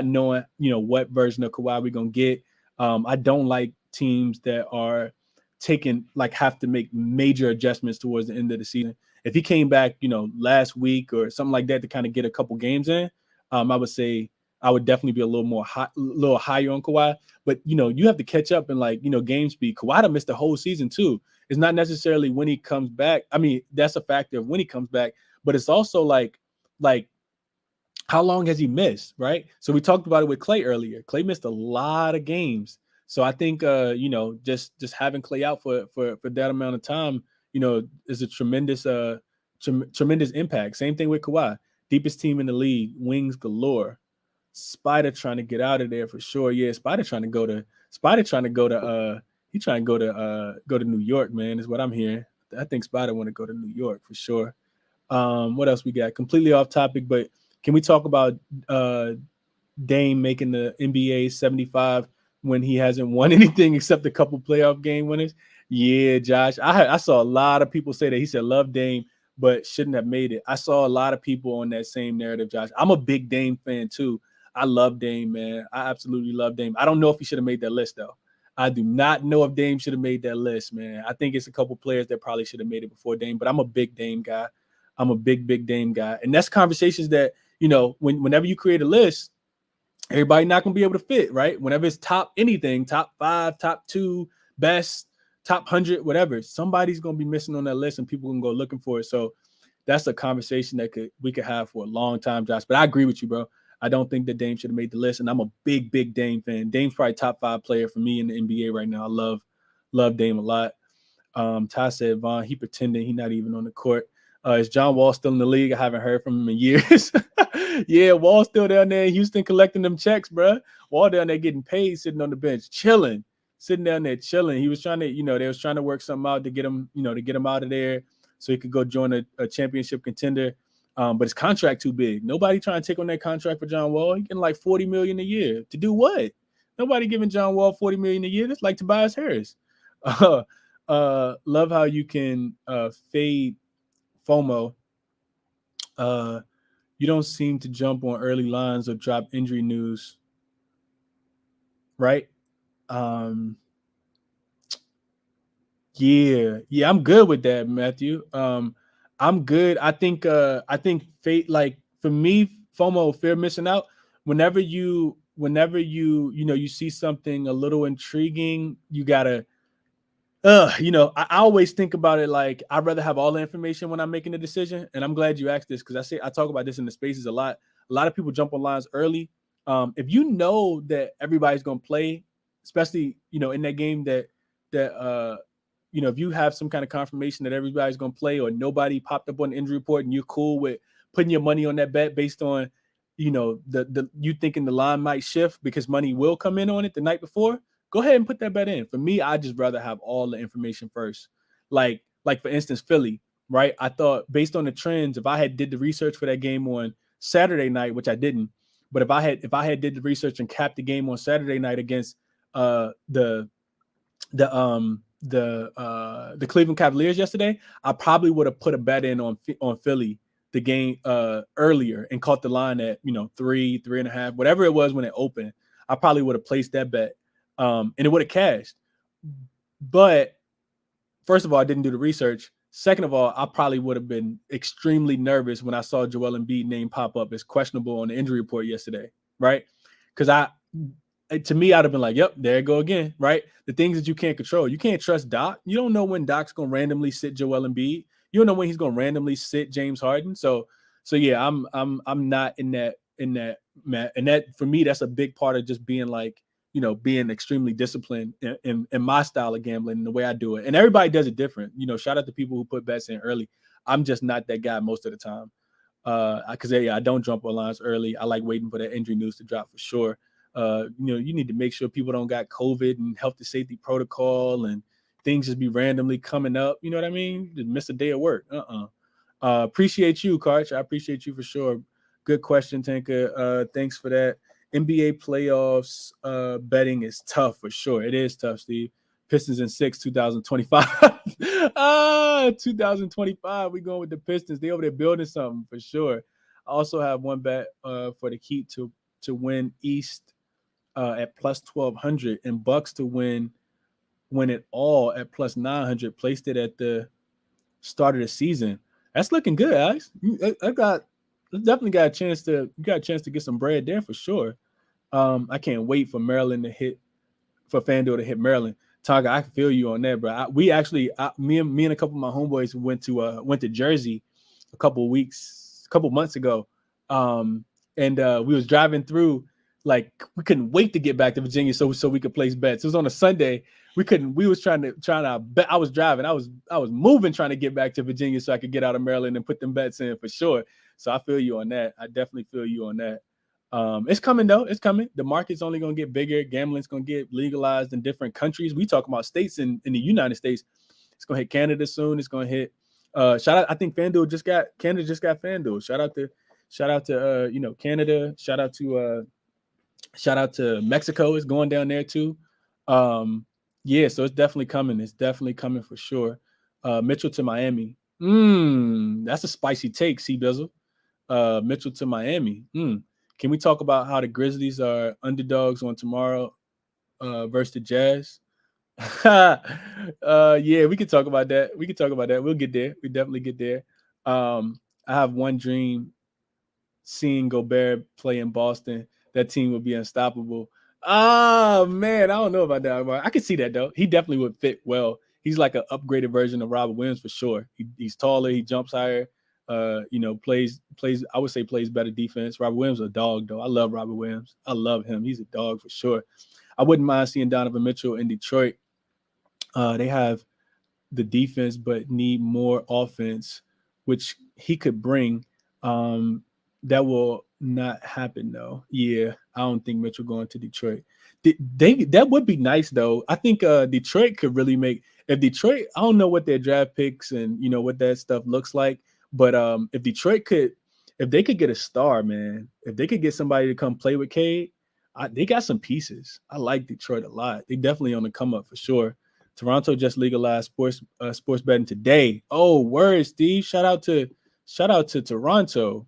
knowing, what version of Kawhi we're gonna get. I don't like teams that are have to make major adjustments towards the end of the season. If he came back, last week or something like that to kind of get a couple games in, I would say I would definitely be a little higher on Kawhi. But you have to catch up in game speed. Kawhi missed the whole season too. It's not necessarily when he comes back. I mean, that's a factor of when he comes back, but it's also like how long has he missed, right? So we talked about it with Klay earlier. Klay missed a lot of games. So I think just having Klay out for that amount of time, is a tremendous tremendous impact. Same thing with Kawhi. Deepest team in the league, wings galore. Spider trying to get out of there for sure. Yeah, Spider trying to go to New York, man, is what I'm hearing. I think Spider want to go to New York for sure. What else we got? Completely off topic, but can we talk about Dame making the NBA 75 when he hasn't won anything except a couple playoff game winners? Yeah, Josh. I saw a lot of people say that. He said love Dame, but shouldn't have made it. I saw a lot of people on that same narrative, Josh. I'm a big Dame fan too. I love Dame, man. I absolutely love Dame. I don't know if he should have made that list, though. I do not know if Dame should have made that list, man. I think it's a couple players that probably should have made it before Dame, but I'm a big Dame guy. I'm a big Dame guy. And that's conversations that, whenever you create a list, everybody not going to be able to fit, right? Whenever it's top anything, top 5, top 2, best, top 100, whatever, somebody's going to be missing on that list and people can go looking for it. So that's a conversation that we could have for a long time, Josh. But I agree with you, bro. I don't think that Dame should have made the list, and I'm a big Dame fan. Dame's probably top 5 player for me in the NBA right now. I love Dame a lot. Ty said, Vaughn, he pretending he not even on the court. Is John Wall still in the league? I haven't heard from him in years. Yeah, Wall's still down there in Houston collecting them checks, bro. Wall down there getting paid, sitting on the bench, sitting down there chilling. He was trying to, they was trying to work something out to get him, out of there so he could go join a championship contender. But his contract too big. Nobody trying to take on that contract for John Wall. He getting like $40 million a year to do what? Nobody giving John Wall $40 million a year. That's like Tobias Harris. Love how you can fade FOMO. You don't seem to jump on early lines or drop injury news, right? Yeah, I'm good with that, Matthew. I'm good. I think fate, like for me, FOMO, fear of missing out. Whenever you see something a little intriguing, you gotta, I always think about it like I'd rather have all the information when I'm making a decision. And I'm glad you asked this because I talk about this in the spaces a lot. A lot of people jump on lines early. If you know that everybody's gonna play, especially in that game that if you have some kind of confirmation that everybody's going to play or nobody popped up on the injury report and you're cool with putting your money on that bet based on, you thinking the line might shift because money will come in on it the night before, go ahead and put that bet in. For me, I just rather have all the information first. Like for instance, Philly, right? I thought based on the trends, if I had did the research for that game on Saturday night, which I didn't, but if I had did the research and capped the game on Saturday night against the Cleveland Cavaliers yesterday, I probably would have put a bet in on Philly the game earlier and caught the line at 3.5, whatever it was when it opened. I probably would have placed that bet and it would have cashed. But first of all, I didn't do the research. Second of all, I probably would have been extremely nervous when I saw Joel Embiid name pop up as questionable on the injury report yesterday, right? Because to me, I'd have been like, yep, there you go again, right? The things that you can't control. You can't trust Doc. You don't know when Doc's going to randomly sit Joel Embiid. You don't know when he's going to randomly sit James Harden. So yeah, I'm not in that, and that for me, that's a big part of just being like, being extremely disciplined in my style of gambling and the way I do it. And everybody does it different. Shout out to people who put bets in early. I'm just not that guy most of the time. Because I don't jump on lines early. I like waiting for that injury news to drop for sure. You need to make sure people don't got COVID and health and safety protocol and, things just be randomly coming up. You know what I mean? Just miss a day of work. Appreciate you, Karch. I appreciate you for sure. Good question, Tanka. Thanks for that. NBA playoffs betting is tough for sure. It is tough, Steve. Pistons in 6, 2025. 2025. We going with the Pistons. They over there building something for sure. I also have one bet for the Heat to win East at plus 1200 and Bucks to win it all at plus 900. Placed it at the start of the season. That's looking good, Alex. I definitely got a chance to get some bread there for sure. I can't wait for Maryland to hit for FanDuel to hit Maryland. Tonga, I feel you on that, bro. Me and a couple of my homeboys went to Jersey a couple months ago, and we was driving through. Like we couldn't wait to get back to Virginia so we could place bets. It was on a Sunday. We was trying to bet. I was driving. I was moving trying to get back to Virginia so I could get out of Maryland and put them bets in for sure. So I feel you on that. I definitely feel you on that. It's coming though. It's coming. The market's only going to get bigger. Gambling's going to get legalized in different countries. We talk about states in the United States. It's going to hit Canada soon. It's going to hit. Shout out. I think Canada just got FanDuel. Shout out to Canada. Shout out to Mexico. It's going down there too. Yeah, so it's definitely coming. It's definitely coming for sure. Mitchell to Miami. That's a spicy take, C-Bizzle. Mitchell to Miami. Can we talk about how the Grizzlies are underdogs on tomorrow versus the Jazz? Yeah, we can talk about that. We'll get there. We definitely get there. I have one dream, seeing Gobert play in Boston. That team would be unstoppable. Oh, man, I don't know about that. I can see that, though. He definitely would fit well. He's like an upgraded version of Robert Williams for sure. He's taller. He jumps higher. Plays. I would say plays better defense. Robert Williams is a dog, though. I love Robert Williams. I love him. He's a dog for sure. I wouldn't mind seeing Donovan Mitchell in Detroit. They have the defense, but need more offense, which he could bring. That will not happen, though. Yeah, I don't think Mitchell going to Detroit. That would be nice, though. I think Detroit could really make. If Detroit, I don't know what their draft picks and what that stuff looks like. But if Detroit if they could get a star, man, if they could get somebody to come play with Cade, they got some pieces. I like Detroit a lot. They definitely on the come up for sure. Toronto just legalized sports betting today. Oh, word, Steve. Shout out to Toronto.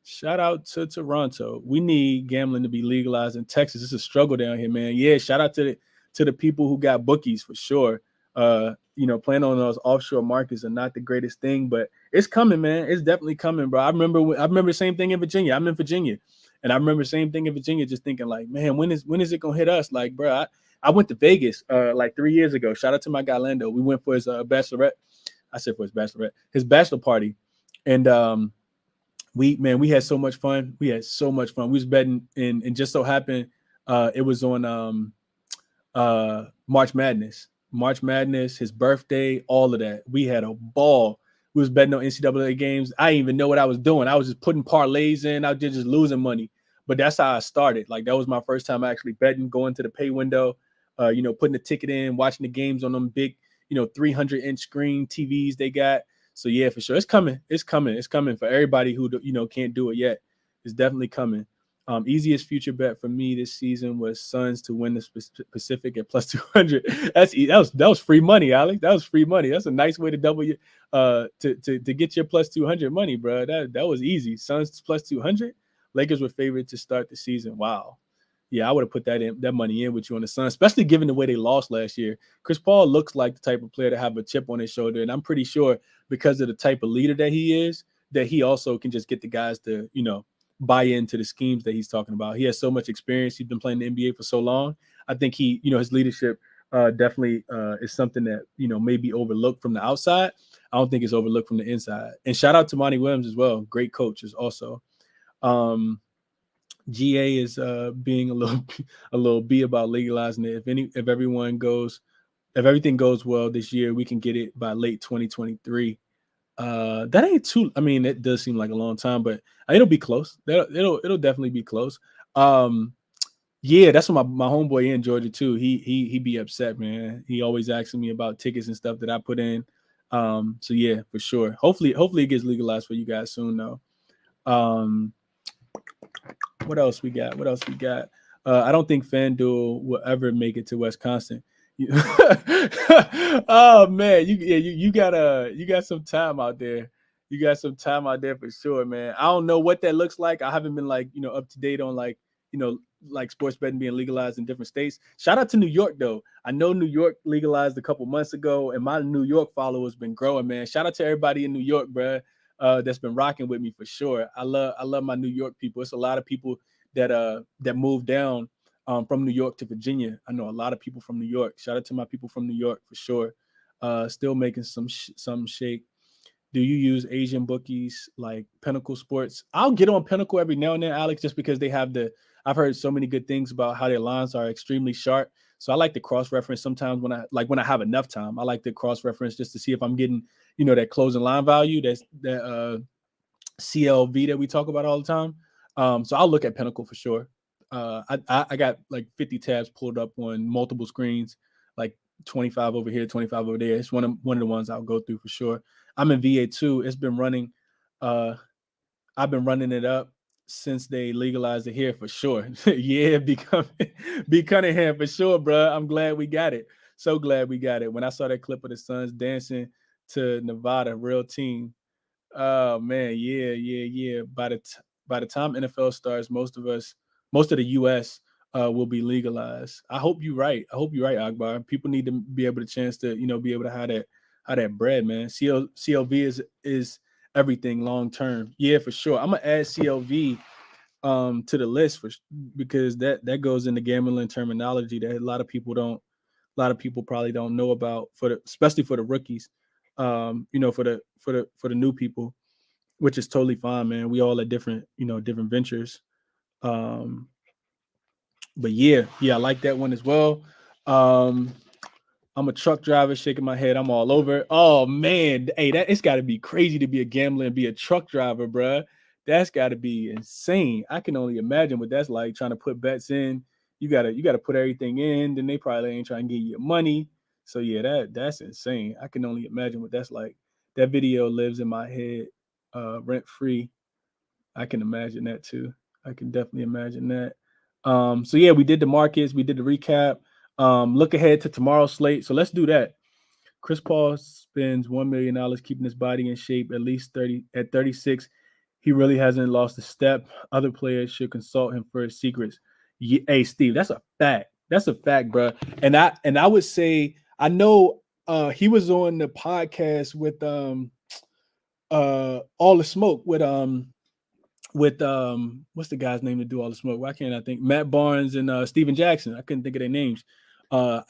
Shout out to Toronto. We need gambling to be legalized in Texas. It's a struggle down here, man. Yeah, shout out to the people who got bookies for sure. Playing on those offshore markets are not the greatest thing, but it's coming, man. It's definitely coming, bro. I remember the same thing in Virginia. I'm in Virginia, and I remember the same thing in Virginia, just thinking like, man, when is it gonna hit us? Like, bro, I went to Vegas like 3 years ago. Shout out to my guy Lando. We went for his bachelorette. I said for his bachelorette, his bachelor party, and we had so much fun. We was betting, and just so happened it was on March Madness, his birthday, all of that. We had a ball. We was betting on NCAA games. I didn't even know what I was doing. I was just putting parlays in. I was just losing money. But that's how I started. Like, that was my first time actually betting, going to the pay window, putting the ticket in, watching the games on them big, 300-inch screen TVs they got. So, yeah, for sure. It's coming. It's coming for everybody who, can't do it yet. It's definitely coming. Easiest future bet for me this season was Suns to win the Pacific at plus 200. That was free money, Alex. That was free money. That's a nice way to double your to get your plus 200 money, bro. That was easy. Suns plus 200. Lakers were favored to start the season. Wow. Yeah, I would have put that money in with you on the Suns, especially given the way they lost last year. Chris Paul looks like the type of player to have a chip on his shoulder, and I'm pretty sure because of the type of leader that he is, that he also can just get the guys to, buy into the schemes that he's talking about. He has so much experience. He's been playing in the NBA for so long. I think his leadership definitely is something that, may be overlooked from the outside. I don't think it's overlooked from the inside. And shout out to Monty Williams as well. Great coaches also. GA is being a little B about legalizing it. If everything goes well this year, we can get it by late 2023. That ain't too. I mean, it does seem like a long time, but it'll be close. It'll definitely be close. Yeah, that's what my homeboy in Georgia too. He be upset, man. He always asking me about tickets and stuff that I put in. So yeah, for sure. Hopefully it gets legalized for you guys soon though. Um, what else we got? What else we got? I don't think FanDuel will ever make it to Wisconsin. Oh man, you got some time out there. You got some time out there for sure, man. I don't know what that looks like. I haven't been like up to date on like like sports betting being legalized in different states. Shout out to New York though. I know New York legalized a couple months ago, and my New York followers been growing, man. Shout out to everybody in New York, bro. That's been rocking with me for sure. I love my New York people. It's a lot of people that moved down from New York to Virginia. I know a lot of people from New York. Shout out to my people from New York for sure. Still making some shake. Do you use Asian bookies like Pinnacle Sports? I'll get on Pinnacle every now and then, Alex, just because they have I've heard so many good things about how their lines are extremely sharp. So I like to cross-reference sometimes when I have enough time. I like to cross-reference just to see if I'm getting, that closing line value, that CLV that we talk about all the time. So I'll look at Pinnacle for sure. I got like 50 tabs pulled up on multiple screens, like 25 over here, 25 over there. It's one of the ones I'll go through for sure. I'm in VA2. It's been running. I've been running it up since they legalized it here for sure. Yeah, be Cunningham for sure, bro. I'm glad we got it. So glad we got it. When I saw that clip of the Suns dancing to Nevada, real team. Oh man, yeah. By the time NFL starts, most of the US will be legalized. I hope you're right. Akbar. People need to be able to chance to, be able to have that bread, man. CLV is everything long term. Yeah, for sure. I'm gonna add CLV to the list because that goes into gambling terminology that a lot of people probably don't know about, especially for the rookies. For the new people, which is totally fine, man. We all at different ventures. Um, but yeah, I like that one as well. I'm a truck driver, shaking my head. I'm all over. Oh man, hey, it's got to be crazy to be a gambler and be a truck driver, bruh. That's got to be insane. I can only imagine what that's like, trying to put bets in. You gotta put everything in. Then they probably ain't trying to give you money. So yeah, that's insane. I can only imagine what that's like. That video lives in my head, rent free. I can imagine that too. I can definitely imagine that. So yeah, we did the markets, we did the recap. Look ahead to tomorrow's slate. So let's do that. Chris Paul spends $1 million keeping his body in shape at least 30 at 36. He really hasn't lost a step. Other players should consult him for his secrets. Yeah, hey, Steve, that's a fact. That's a fact, bro. And I would say I know he was on the podcast with All the Smoke with what's the guy's name to do All the Smoke? Why can't I think? Matt Barnes and Steven Jackson. I couldn't think of their names.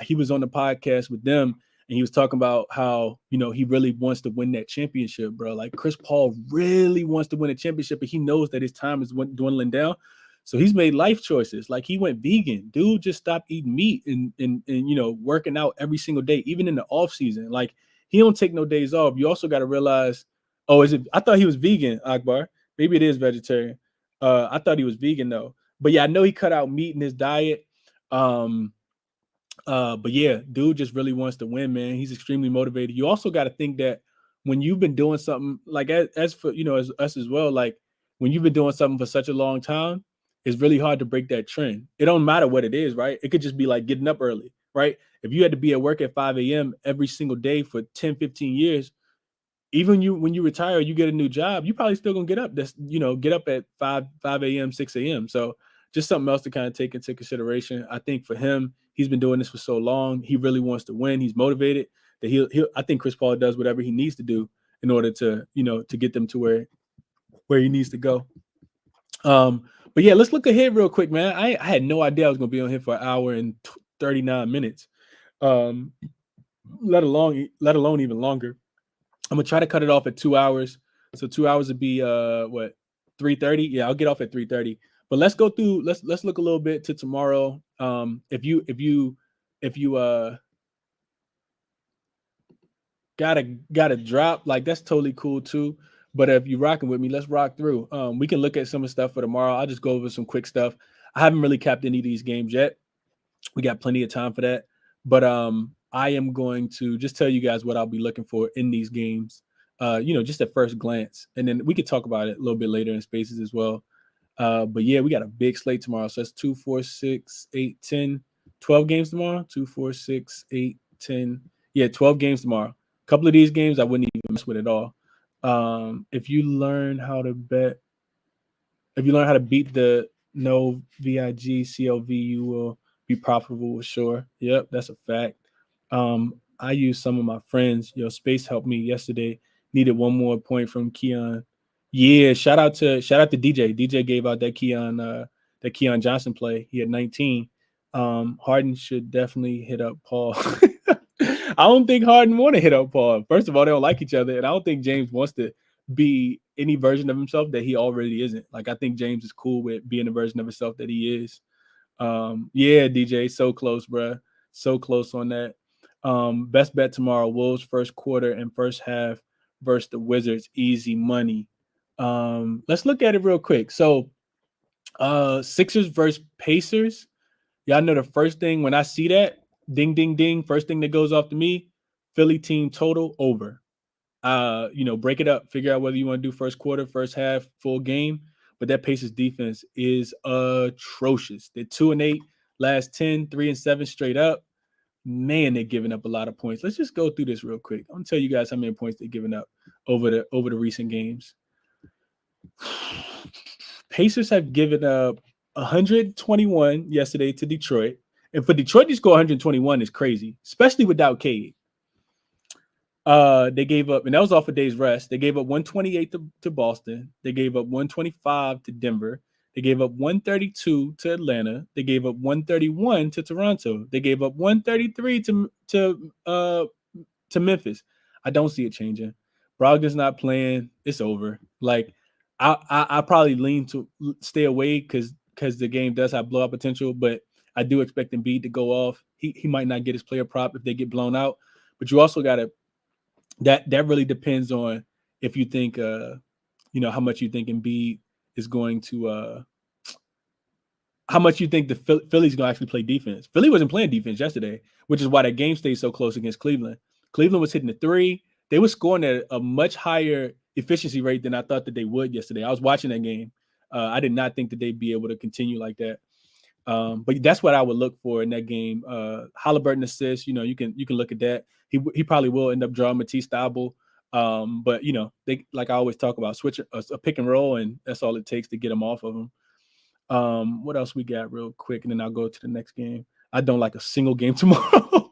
He was on the podcast with them, and he was talking about how he really wants to win that championship, bro. Like Chris Paul really wants to win a championship, and he knows that his time is dwindling down. So he's made life choices. Like he went vegan. Dude just stopped eating meat and working out every single day, even in the off season. Like he don't take no days off. You also got to realize, I thought he was vegan, Akbar. Maybe it is vegetarian. I thought he was vegan though. But yeah, I know he cut out meat in his diet. But yeah, dude just really wants to win, man. He's extremely motivated. You also got to think that when you've been doing something like as for as us as well, like when you've been doing something for such a long time, it's really hard to break that trend. It don't matter what it is, right? It could just be like getting up early, right? If you had to be at work at 5 a.m. every single day for 10, 15 years, even when you retire, you get a new job, you probably still gonna get up. Get up at 5 a.m., 6 a.m. So just something else to kind of take into consideration. I think for him, he's been doing this for so long. He really wants to win. He's motivated that he'll I think Chris Paul does whatever he needs to do in order to get them to where he needs to go. But yeah, let's look ahead real quick, man. I had no idea I was gonna be on here for an hour and 39 minutes. Let alone even longer. I'm gonna try to cut it off at 2 hours. So 2 hours would be 3:30. Yeah, I'll get off at 3:30. But let's go through. Let's look a little bit to tomorrow. If you gotta drop, like that's totally cool too. But if you're rocking with me, let's rock through. We can look at some of the stuff for tomorrow. I'll just go over some quick stuff. I haven't really capped any of these games yet. We got plenty of time for that. But I am going to just tell you guys what I'll be looking for in these games. Just at first glance, and then we could talk about it a little bit later in spaces as well. But yeah, we got a big slate tomorrow. So that's 2, 4, 6, 8, 10, 12 games tomorrow. 2, 4, 6, 8, 10. Yeah, 12 games tomorrow. A couple of these games I wouldn't even mess with at all. If you learn how to beat the no VIG CLV, you will be profitable with sure. Yep, that's a fact. I used some of my friends. Space helped me yesterday. Needed one more point from Keon. Yeah, shout out to DJ. DJ gave out that Keon Johnson play. He had 19. Harden should definitely hit up Paul. I don't think Harden want to hit up Paul. First of all, they don't like each other, and I don't think James wants to be any version of himself that he already isn't. Like, I think James is cool with being a version of himself that he is. Yeah, DJ, so close, bro. So close on that. Best bet tomorrow: Wolves first quarter and first half versus the Wizards. Easy money. Let's look at it real quick. So, Sixers versus Pacers. Y'all know the first thing when I see that, ding, ding, ding. First thing that goes off to me, Philly team total over. Break it up, figure out whether you want to do first quarter, first half, full game. But that Pacers defense is atrocious. They're 2-8, last 10, 3-7 straight up. Man, they're giving up a lot of points. Let's just go through this real quick. I'm gonna tell you guys how many points they're giving up over the recent games. Pacers have given up 121 yesterday to Detroit. And for Detroit to score 121 is crazy, especially without Cade. They gave up, and that was off a day's rest. They gave up 128 to Boston. They gave up 125 to Denver. They gave up 132 to Atlanta. They gave up 131 to Toronto. They gave up 133 to Memphis. I don't see it changing. Brogdon's not playing. It's over. Like, I probably lean to stay away because the game does have blowout potential, but I do expect Embiid to go off. He might not get his player prop if they get blown out, but you also got to. That really depends on if you think, how much you think Embiid is going to, how much you think the Philly's going to actually play defense. Philly wasn't playing defense yesterday, which is why that game stayed so close against Cleveland. Cleveland was hitting the three. They were scoring at a much higher efficiency rate than I thought that they would yesterday. I was watching that game. I did not think that they'd be able to continue like that. But that's what I would look for in that game. Halliburton assists, you can look at that. He probably will end up drawing Matisse Thybulle. But they, like I always talk about, switch a pick and roll, and that's all it takes to get them off of them. What else we got real quick, and then I'll go to the next game. I don't like a single game tomorrow.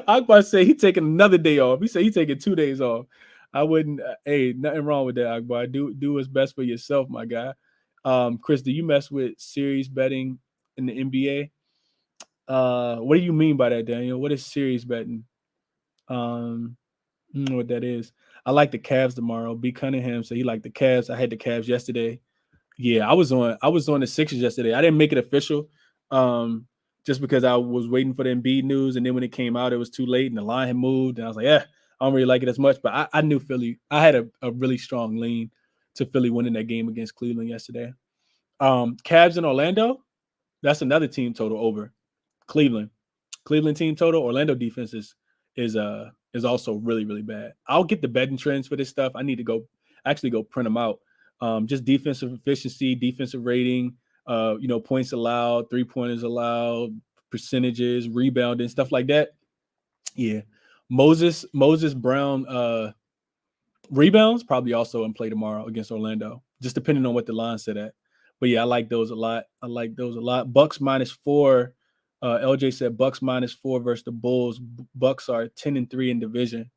Akbar say he's taking another day off. He said he's taking 2 days off. I wouldn't. Hey, nothing wrong with that, Akbar. Do what's best for yourself, my guy. Chris, do you mess with series betting in the NBA? What do you mean by that, Daniel? What is series betting? I don't know what that is. I like the Cavs tomorrow. B. Cunningham said he liked the Cavs. I had the Cavs yesterday. Yeah, I was on the Sixers yesterday. I didn't make it official, just because I was waiting for the Embiid news, and then when it came out, it was too late, and the line had moved, and I was like, I don't really like it as much. But I knew Philly. I had a really strong lean to Philly winning that game against Cleveland yesterday. Cavs in Orlando, that's another team total over. Cleveland team total. Orlando defense is also really, really bad. I'll get the betting trends for this stuff. I need to go print them out. Just defensive efficiency, defensive rating, points allowed, 3-pointers allowed, percentages, rebounding, stuff like that. Yeah. Moses Brown rebounds probably also in play tomorrow against Orlando, just depending on what the line set at. But yeah, I like those a lot. Bucks -4. LJ said Bucks -4 versus the Bulls. Bucks are 10-3 in division.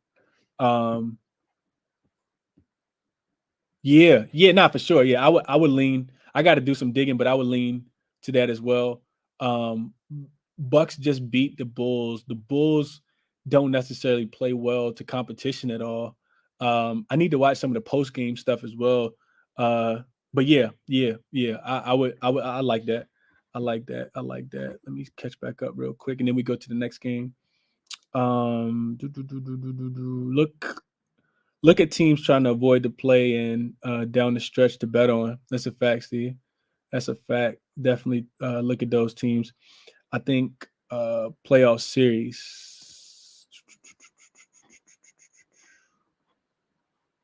Yeah, not for sure. Yeah, I would lean. I got to do some digging, but I would lean to that as well. Bucks just beat the Bulls. The Bulls don't necessarily play well to competition at all. I need to watch some of the post game stuff as well. But yeah. I like that. I like that. Let me catch back up real quick, and then we go to the next game. Look at teams trying to avoid the play and down the stretch to bet on. That's a fact, Steve. That's a fact. Definitely look at those teams. I think playoff series.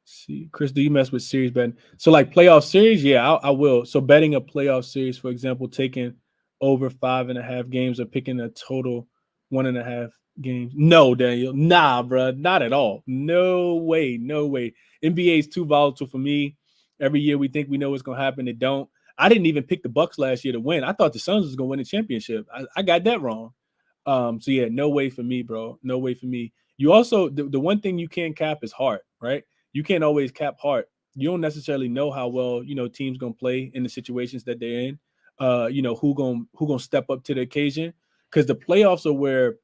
See, Chris, do you mess with series betting? So like playoff series, yeah, I will. So betting a playoff series, for example, taking over 5.5 games or picking a total 1.5 games. No, Daniel, nah, bro, not at all. No way, no way. NBA is too volatile for me. Every year we think we know what's gonna happen, it don't. I didn't even pick the Bucks last year to win. I thought the Suns was gonna win the championship. I got that wrong. So yeah, no way for me, bro. No way for me. You also the one thing you can't cap is heart, right? You can't always cap heart. You don't necessarily know how well teams gonna play in the situations that they're in. Who gonna step up to the occasion, because the playoffs are where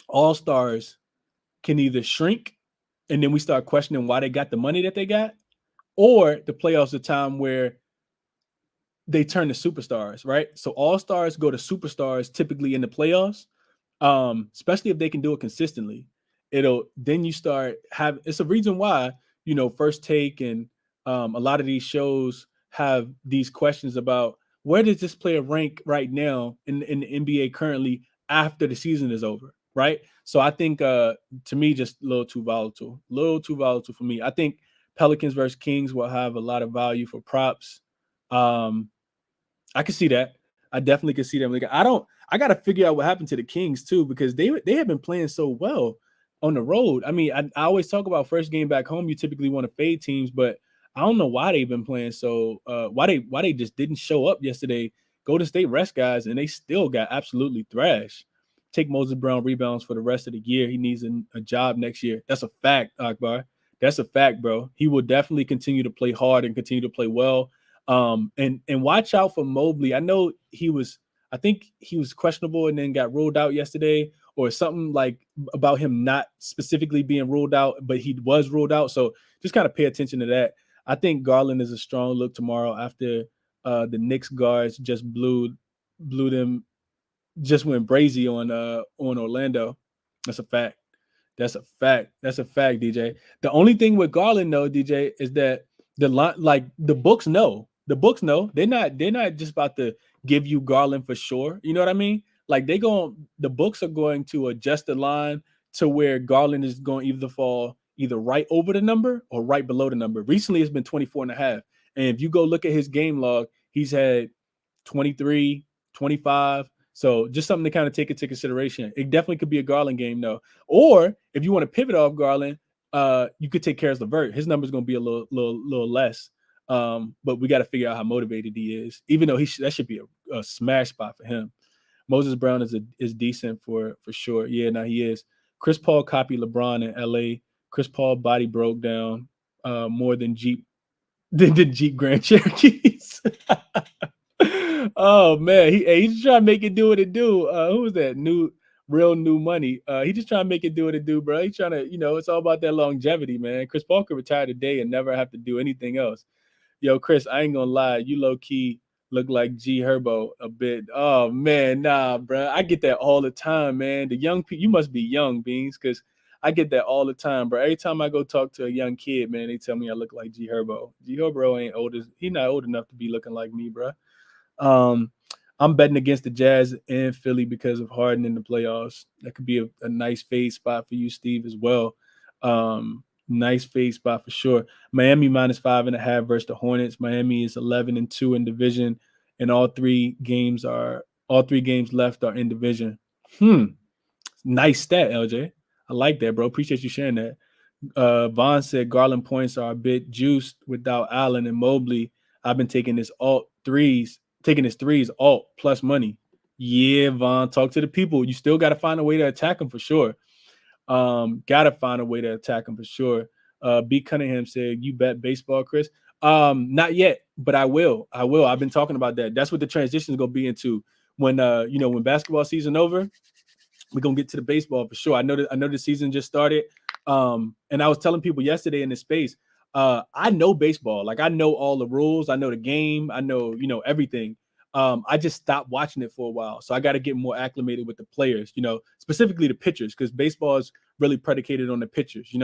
all stars can either shrink, and then we start questioning why they got the money that they got, or the playoffs are time where they turn to superstars, right? So all stars go to superstars typically in the playoffs, especially if they can do it consistently. Then you start it's a reason why First Take and a lot of these shows have these questions about where does this player rank right now in the NBA currently after the season is over, right? So I think to me, just a little too volatile for me. I think Pelicans versus Kings will have a lot of value for props. I can see that. I definitely can see them. Like, I got to figure out what happened to the Kings too, because they have been playing so well on the road. I mean, I always talk about first game back home. You typically want to fade teams, but I don't know why they've been playing so. Why they just didn't show up yesterday. Golden State rest guys, and they still got absolutely thrashed. Take Moses Brown rebounds for the rest of the year. He needs a job next year. That's a fact, Akbar. That's a fact, bro. He will definitely continue to play hard and continue to play well. And watch out for Mobley. I know I think he was questionable and then got ruled out yesterday, or something like about him not specifically being ruled out, but he was ruled out. So just kind of pay attention to that. I think Garland is a strong look tomorrow after the Knicks guards just blew them, just went brazy on Orlando. That's a fact. That's a fact. That's a fact, DJ. The only thing with Garland though, DJ, is that the books know. The books know. They're not just about to give you Garland for sure. You know what I mean? Like the books are going to adjust the line to where Garland is going to either fall either right over the number or right below the number. Recently it's been 24.5. And if you go look at his game log, he's had 23, 25. So just something to kind of take into consideration. It definitely could be a Garland game, though. Or if you want to pivot off Garland, you could take Karis LeVert. His number is going to be a little less. But we got to figure out how motivated he is. Even though that should be a smash spot for him. Moses Brown is decent for sure. Yeah, now he is. Chris Paul copied LeBron in LA. Chris Paul body broke down more than Jeep Grand Cherokees. Oh man, he's just trying to make it do what it do. Who was that? Real new money. He just trying to make it do what it do, bro. He's trying to, it's all about that longevity, man. Chris Paul could retire today and never have to do anything else. Yo, Chris, I ain't gonna lie, you low key look like G Herbo a bit. Oh man, nah, bro. I get that all the time, man. The young people, you must be young, Beans, because I get that all the time, bro. Every time I go talk to a young kid, man, they tell me I look like G Herbo. G Herbo ain't old. He's not old enough to be looking like me, bro. I'm betting against the Jazz and Philly because of Harden in the playoffs. That could be a nice fade spot for you, Steve, as well. Nice fade spot for sure. Miami minus 5.5 versus the Hornets. Miami is 11-2 in division, and all three games left are in division. Nice stat, LJ. I like that, bro. Appreciate you sharing that. Vaughn said Garland points are a bit juiced without Allen and Mobley. I've been taking his threes alt plus money. Yeah, Vaughn, talk to the people. You still got to find a way to attack him for sure. B. Cunningham said, you bet baseball, Chris? Not yet, but I will. I've been talking about that. That's what the transition is going to be into when basketball season over. We're going to get to the baseball for sure. I know the season just started. And I was telling people yesterday in the space, I know baseball. Like I know all the rules. I know the game. I know, everything. I just stopped watching it for a while. So I got to get more acclimated with the players, specifically the pitchers, because baseball is really predicated on the pitchers,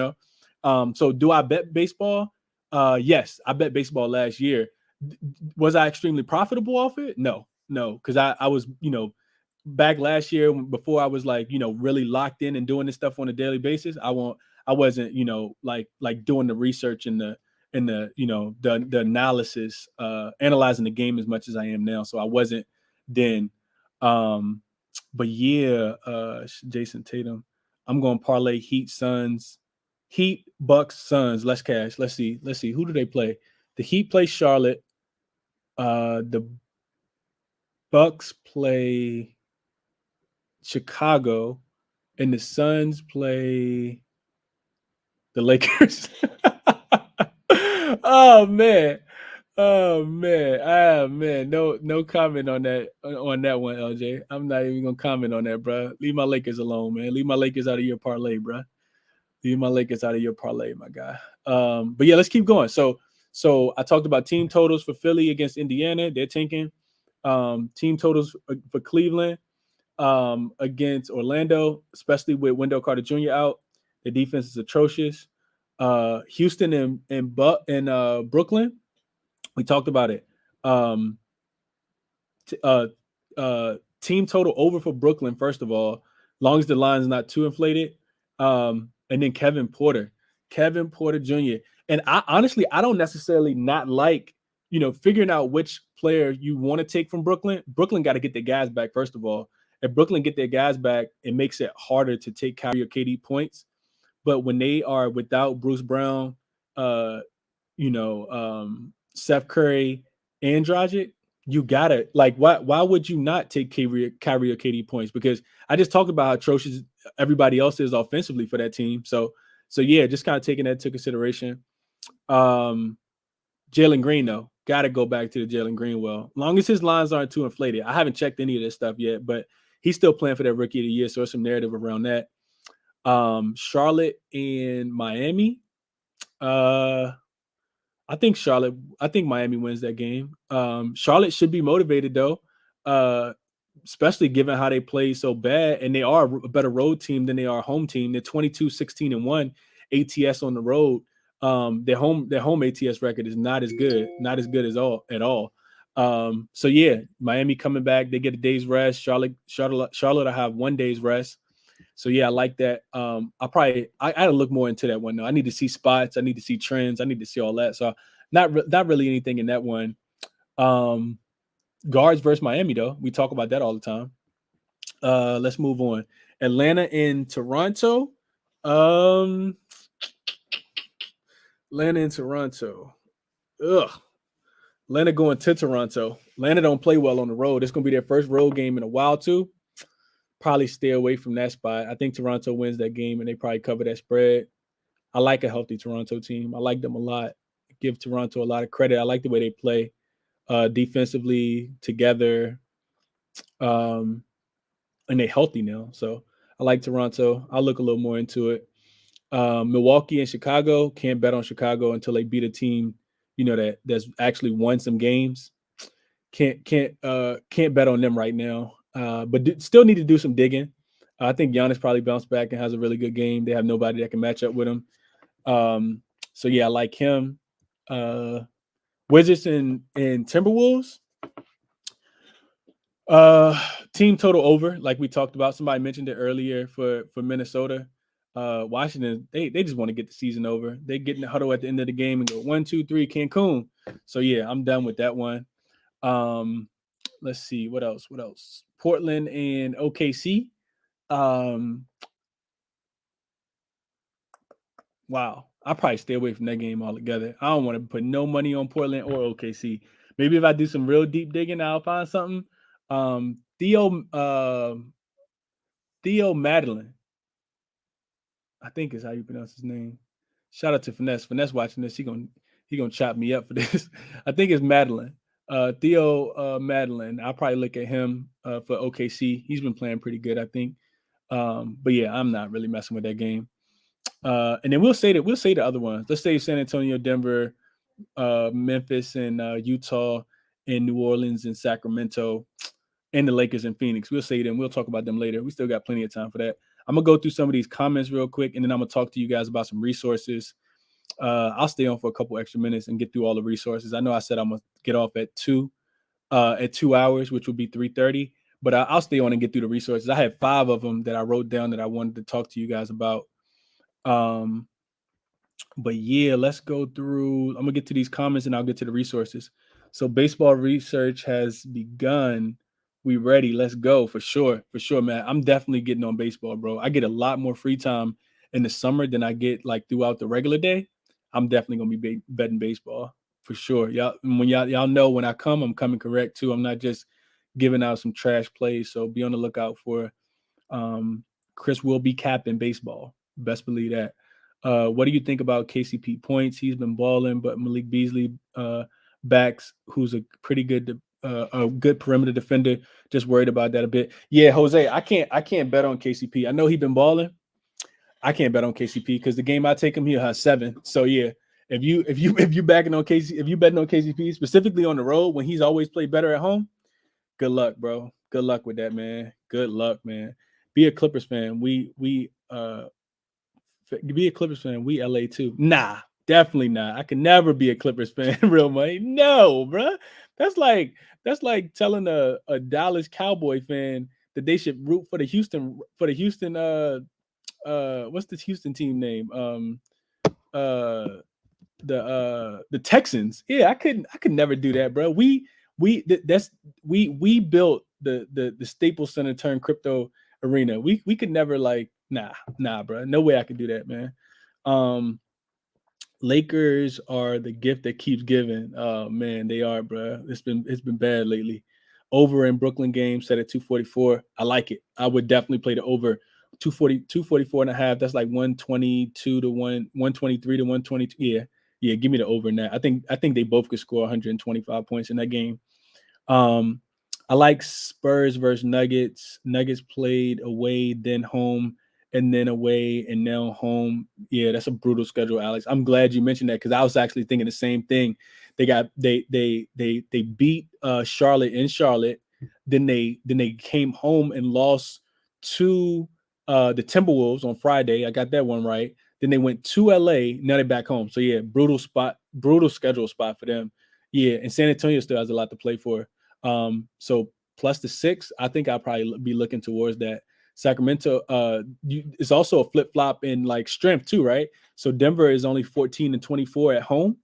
So do I bet baseball? Yes, I bet baseball last year. Was I extremely profitable off it? No, because I was, back last year before I was like, really locked in and doing this stuff on a daily basis. I wasn't, like doing the research and the the analysis, analyzing the game as much as I am now. So I wasn't then. But yeah, Jason Tatum. I'm going to parlay Heat Suns, Heat Bucks Suns. Let's cash. Let's see. Who do they play? The Heat play Charlotte. The Bucks play Chicago, and the Suns play the Lakers. Oh man. No comment on that one, LJ. I'm not even gonna comment on that, bro. Leave my Lakers alone, man. Leave my Lakers out of your parlay, bro. Leave my Lakers out of your parlay, my guy. But yeah, let's keep going. So I talked about team totals for Philly against Indiana. They're tanking. Team totals for Cleveland against Orlando, especially with Wendell Carter Jr. out. The defense is atrocious. Houston and Brooklyn, we talked about it. Team total over for Brooklyn, first of all, long as the line is not too inflated. And then Kevin Porter Jr. And I don't necessarily not like, figuring out which player you want to take from Brooklyn. Brooklyn got to get their guys back, first of all. If Brooklyn get their guys back, it makes it harder to take Kyrie or KD points. But when they are without Bruce Brown, Seth Curry, and Dragic, you gotta, like, why would you not take Kyrie or KD points? Because I just talked about how atrocious everybody else is offensively for that team. So yeah, just kind of taking that into consideration. Jalen Green, though, gotta go back to the Jalen Green well. Long as his lines aren't too inflated. I haven't checked any of this stuff yet, but he's still playing for that Rookie of the Year, so there's some narrative around that. Charlotte and Miami. I think Miami wins that game. Charlotte should be motivated, though, especially given how they play so bad, and they are a better road team than they are a home team. They're 22-16-1 ATS on the road. Their home ATS record is not as good at all. So yeah, Miami coming back, they get a day's rest. Charlotte will have 1 day's rest. So yeah, I like that. I gotta look more into that one though. I need to see spots. I need to see trends. I need to see all that. So not really anything in that one. Guards versus Miami though. We talk about that all the time. Let's move on. Atlanta and Toronto. Atlanta and Toronto. Atlanta going to Toronto. Atlanta don't play well on the road. It's gonna be their first road game in a while too. Probably stay away from that spot. I think Toronto wins that game and they probably cover that spread. I like a healthy Toronto team. I like them a lot. Give Toronto a lot of credit. I like the way they play defensively together. And they're healthy now. So I like Toronto. I'll look a little more into it. Milwaukee and Chicago, can't bet on Chicago until they beat a team, that's actually won some games. Can't bet on them right now. But still need to do some digging. I think Giannis probably bounced back and has a really good game. They have nobody that can match up with him. So yeah, I like him. Wizards and Timberwolves. Team total over, like we talked about. Somebody mentioned it earlier for Minnesota. Washington, they just want to get the season over. They get in the huddle at the end of the game and go 1, 2, 3, Cancun. So yeah, I'm done with that one. Let's see what else. Portland and OKC. Wow, I'll probably stay away from that game altogether. I don't want to put no money on Portland or OKC. Maybe if I do some real deep digging, I'll find something. Theo Madeline, I think is how you pronounce his name. Shout out to Finesse. Finesse watching this. He gonna chop me up for this. I think it's Madeline. Theo Madeline. I'll probably look at him for OKC. He's been playing pretty good, I think. But yeah, I'm not really messing with that game. And then we'll say the other ones. Let's say San Antonio, Denver, Memphis, and Utah, and New Orleans and Sacramento, and the Lakers and Phoenix. We'll say them. We'll talk about them later. We still got plenty of time for that. I'm gonna go through some of these comments real quick, and then I'm gonna talk to you guys about some resources. I'll stay on for a couple extra minutes and get through all the resources. I know I said I'm gonna get off at 2 hours, which would be 3:30. But I'll stay on and get through the resources. I had 5 of them that I wrote down that I wanted to talk to you guys about. But yeah, let's go through. I'm gonna get to these comments and I'll get to the resources. So baseball research has begun. We ready? Let's go for sure, man. I'm definitely getting on baseball, bro. I get a lot more free time in the summer than I get like throughout the regular day. I'm definitely gonna be betting baseball for sure. Y'all know when I come, I'm coming correct too. I'm not just giving out some trash plays. So be on the lookout for Chris will be capping baseball. Best believe that. What do you think about KCP points? He's been balling, but Malik Beasley backs, who's a pretty good a good perimeter defender. Just worried about that a bit. Yeah, Jose, I can't bet on KCP. I know he's been balling. I can't bet on KCP because the game I take him, he'll have 7. So yeah, if you backing on KCP, if you betting on KCP specifically on the road when he's always played better at home, good luck, bro. Good luck with that, man. Good luck, man. Be a Clippers fan. We be a Clippers fan. We LA too. Nah, definitely not. I can never be a Clippers fan. Real money. No, bro. That's like telling a Dallas Cowboy fan that they should root for the Houston what's this Houston team name? The Texans. Yeah, I could never do that, bro. We built the Staples Center turned crypto arena. We could never like nah, bro. No way I could do that, man. Lakers are the gift that keeps giving. Oh man, they are, bro. It's been bad lately. Over in Brooklyn game set at 244. I like it. I would definitely play the over 244 and a half. That's like 122 to 123 to 122. Yeah, give me the over in that. I think they both could score 125 points in that game. I like Spurs versus Nuggets. Nuggets played away, then home, and then away, and now home. Yeah, that's a brutal schedule, Alex. I'm glad you mentioned that because I was actually thinking the same thing. They beat Charlotte in Charlotte, then they came home and lost to the Timberwolves on Friday. I got that one right. Then they went to LA. Now they're back home. So yeah, brutal schedule spot for them. Yeah, and San Antonio still has a lot to play for. So plus the 6, I think I'll probably be looking towards that. Sacramento, it's also a flip flop in like strength too, right? So Denver is only 14 and 24 at home.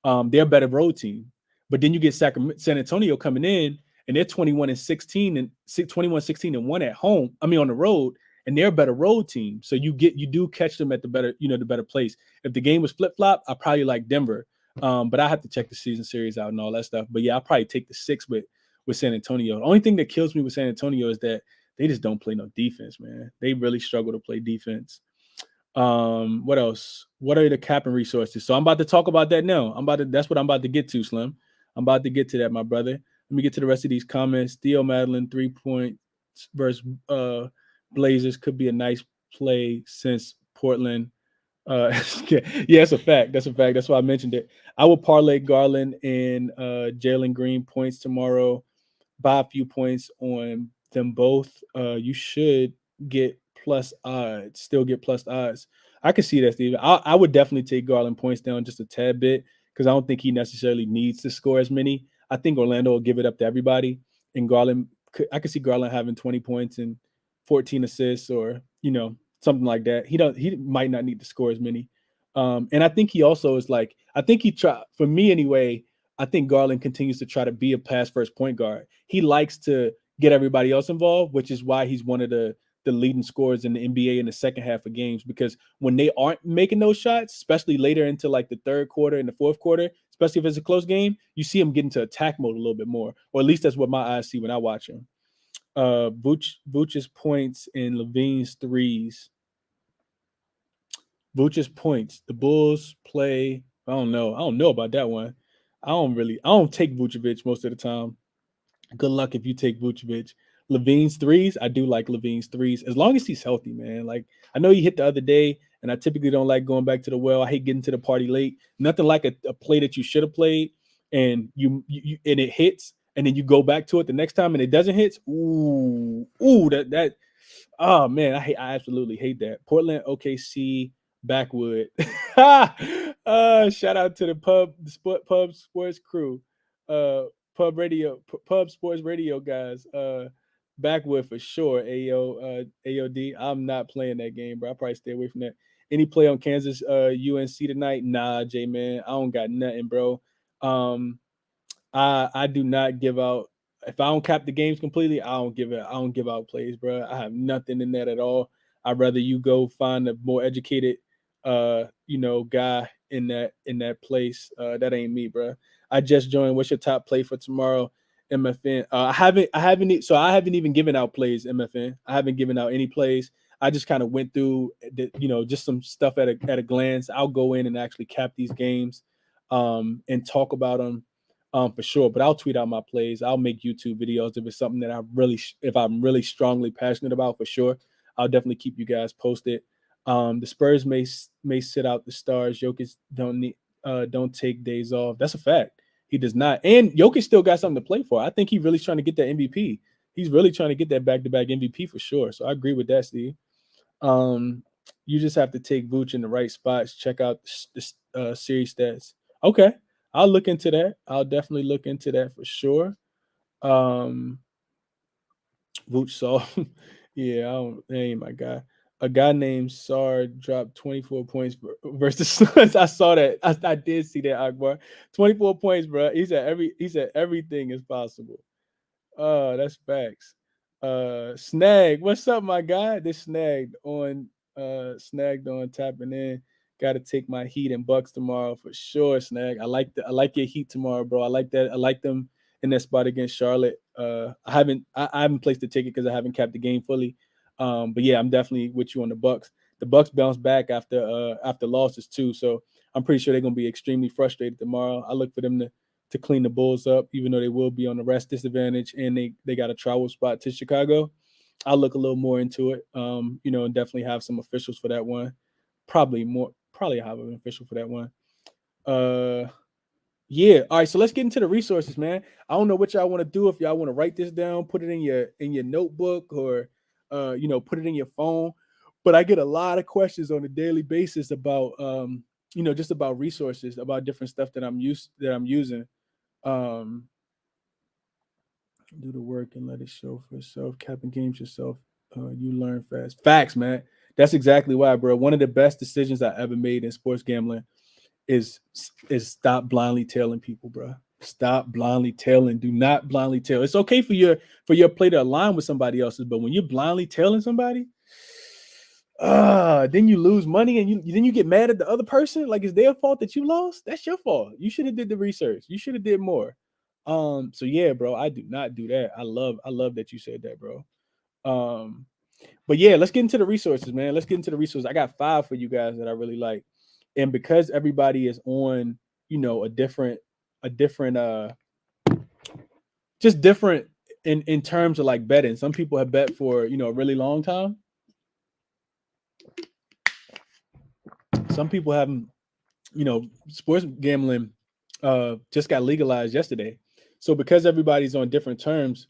They're a better road team, but then you get San Antonio coming in, and they're 21 and 16 and 21, 16 and 1 at home. I mean on the road, and they're a better road team. So you do catch them at the better place. If the game was flip flop, I probably like Denver. But I have to check the season series out and all that stuff. But yeah, I'll probably take the 6 with San Antonio. The only thing that kills me with San Antonio is that they just don't play no defense, man. They really struggle to play defense. What else? What are the capping resources? So I'm about to talk about that now. That's what I'm about to get to, Slim. I'm about to get to that, my brother. Let me get to the rest of these comments. Theo Madeline, 3 points versus Blazers could be a nice play since Portland. Yeah, it's a fact. That's a fact. That's why I mentioned it. I will parlay Garland and Jalen Green points tomorrow. Buy a few points on them both. You should get plus odds. Still get plus odds. I could see that, Steve. I would definitely take Garland points down just a tad bit because I don't think he necessarily needs to score as many. I think Orlando will give it up to everybody, and Garland. I could see Garland having 20 points and 14 assists, or something like that. He might not need to score as many. And I think he also is like, I think he for me anyway, I think Garland continues to try to be a pass first point guard. He likes to get everybody else involved, which is why he's one of the leading scorers in the NBA in the second half of games, because when they aren't making those shots, especially later into like the third quarter and the fourth quarter, especially if it's a close game, you see him get into attack mode a little bit more, or at least that's what my eyes see when I watch him. Vooch's points and Levine's threes. Vooch's points. The Bulls play. I don't know about that one. I don't take Vucevic most of the time. Good luck if you take Vucevic. Levine's threes. I do like Levine's threes as long as he's healthy, man. Like, I know he hit the other day, and I typically don't like going back to the well. I hate getting to the party late. Nothing like a play that you should have played, and you and it hits, and then you go back to it the next time and it doesn't hit. Ooh, that. Oh man, I absolutely hate that. Portland, OKC, Backwood. Shout out to the pub sports crew, uh, pub sports radio guys. Backwood for sure. AOD. I'm not playing that game, bro. I'll probably stay away from that. Any play on Kansas UNC tonight? Nah, J man. I don't got nothing, bro. Um, I do not give out. If I don't cap the games completely, I don't give it. I don't give out plays, bro. I have nothing in that at all. I'd rather you go find a more educated, guy in that place. That ain't me, bro. I just joined. What's your top play for tomorrow? MFN. I haven't even given out plays. MFN. I haven't given out any plays. I just kind of went through, just some stuff at a glance. I'll go in and actually cap these games, and talk about them, for sure. But I'll tweet out my plays. I'll make YouTube videos if it's something that if I'm really strongly passionate about, for sure. I'll definitely keep you guys posted. The Spurs may sit out the stars. Jokic don't take days off. That's a fact. He does not. And Jokic still got something to play for. I think he's really trying to get that MVP. He's really trying to get that back-to-back MVP for sure. So I agree with that, Steve. You just have to take Vooch in the right spots. Check out the series stats. Okay, I'll look into that. I'll definitely look into that for sure. Vooch saw, yeah, that ain't my guy. A guy named Sar dropped 24 points versus Suns. I saw that. I did see that, Akbar. 24 points, bro. He said everything is possible. That's facts. Snag, what's up, my guy? This snagged on tapping in. Got to take my Heat and Bucks tomorrow for sure. Snag, I like your Heat tomorrow, bro. I like that. I like them in that spot against Charlotte. I haven't placed the ticket because I haven't capped the game fully. But yeah, I'm definitely with you on the Bucks. The Bucks bounce back after losses too, so I'm pretty sure they're gonna be extremely frustrated tomorrow. I look for them to clean the Bulls up, even though they will be on the rest disadvantage and they got a travel spot to Chicago. I'll look a little more into it, and definitely have some officials for that one. Probably have an official for that one. Yeah. All right. So let's get into the resources, man. I don't know what y'all want to do. If y'all want to write this down, put it in your notebook, or put it in your phone. But I get a lot of questions on a daily basis about just about resources, about different stuff that I'm using. Do the work and let it show for yourself. Capping games yourself. You learn fast. Facts, man. That's exactly why, bro. One of the best decisions I ever made in sports gambling is stop blindly tailing people, bro. Stop blindly tailing. Do not blindly tail. It's okay for your play to align with somebody else's, but when you're blindly tailing somebody, then you lose money and then you get mad at the other person. Like, it's their fault that you lost. That's your fault. You should have did the research. You should have did more. So yeah, bro, I do not do that. I love that you said that, bro. But yeah, let's get into the resources, man. Let's get into the resources. I got 5 for you guys that I really like. And because everybody is on, a different just different in terms of like betting. Some people have bet for, a really long time. Some people haven't, sports gambling just got legalized yesterday. So because everybody's on different terms,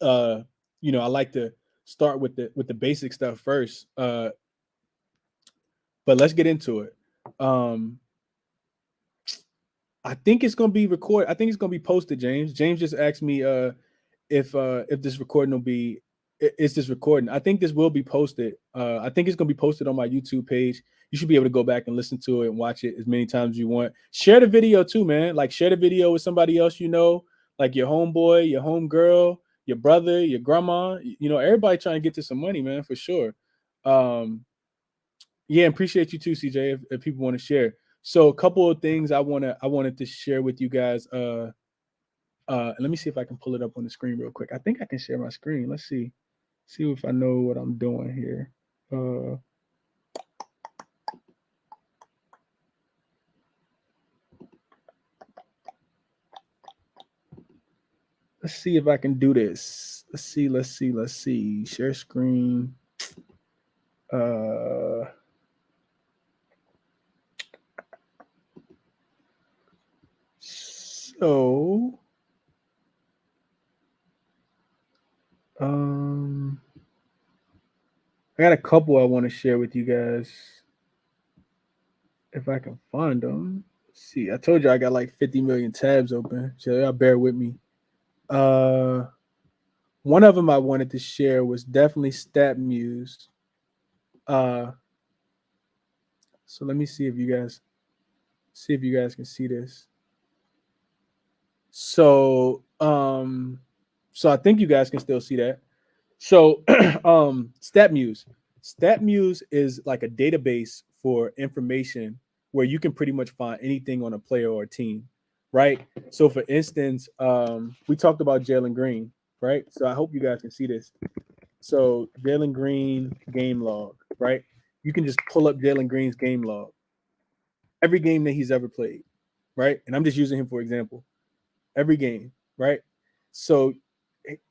I like to start with the basic stuff first. But let's get into it. I think it's gonna be recorded. I think it's gonna be posted. James just asked me if this recording will be. Is this recording? I think this will be posted. I think it's gonna be posted on my YouTube page. You should be able to go back and listen to it and watch it as many times as you want. Share the video too, man. Like, share the video with somebody else, like your homeboy, your homegirl, your brother, your grandma. Everybody trying to get to some money, man, for sure. Yeah, appreciate you too, CJ. If people want to share. So a couple of things I wanted to share with you guys. Let me see if I can pull it up on the screen real quick. I think I can share my screen. Let's see if I know what I'm doing here. Let's see if I can do this. Let's see. Share screen. So I got a couple I want to share with you guys. if I can find them. Let's see, I told you I got like 50 million tabs open, so y'all bear with me. One of them I wanted to share was definitely StatMuse. So let me see if you guys can see this. So so I think you guys can still see that. So StatMuse. StatMuse is like a database for information where you can pretty much find anything on a player or a team, right? So for instance, we talked about Jalen Green, right? So I hope you guys can see this. So Jalen Green game log, right? You can just pull up Jalen Green's game log, every game that he's ever played, right? And I'm just using him for example. Every game, right? So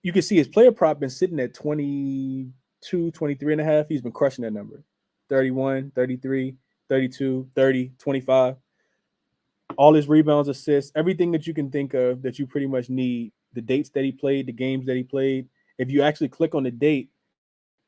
you can see his player prop been sitting at 22, 23 and a half. He's been crushing that number. 31, 33, 32, 30, 25. All his rebounds, assists, everything that you can think of that you pretty much need, the dates that he played, the games that he played. If you actually click on the date,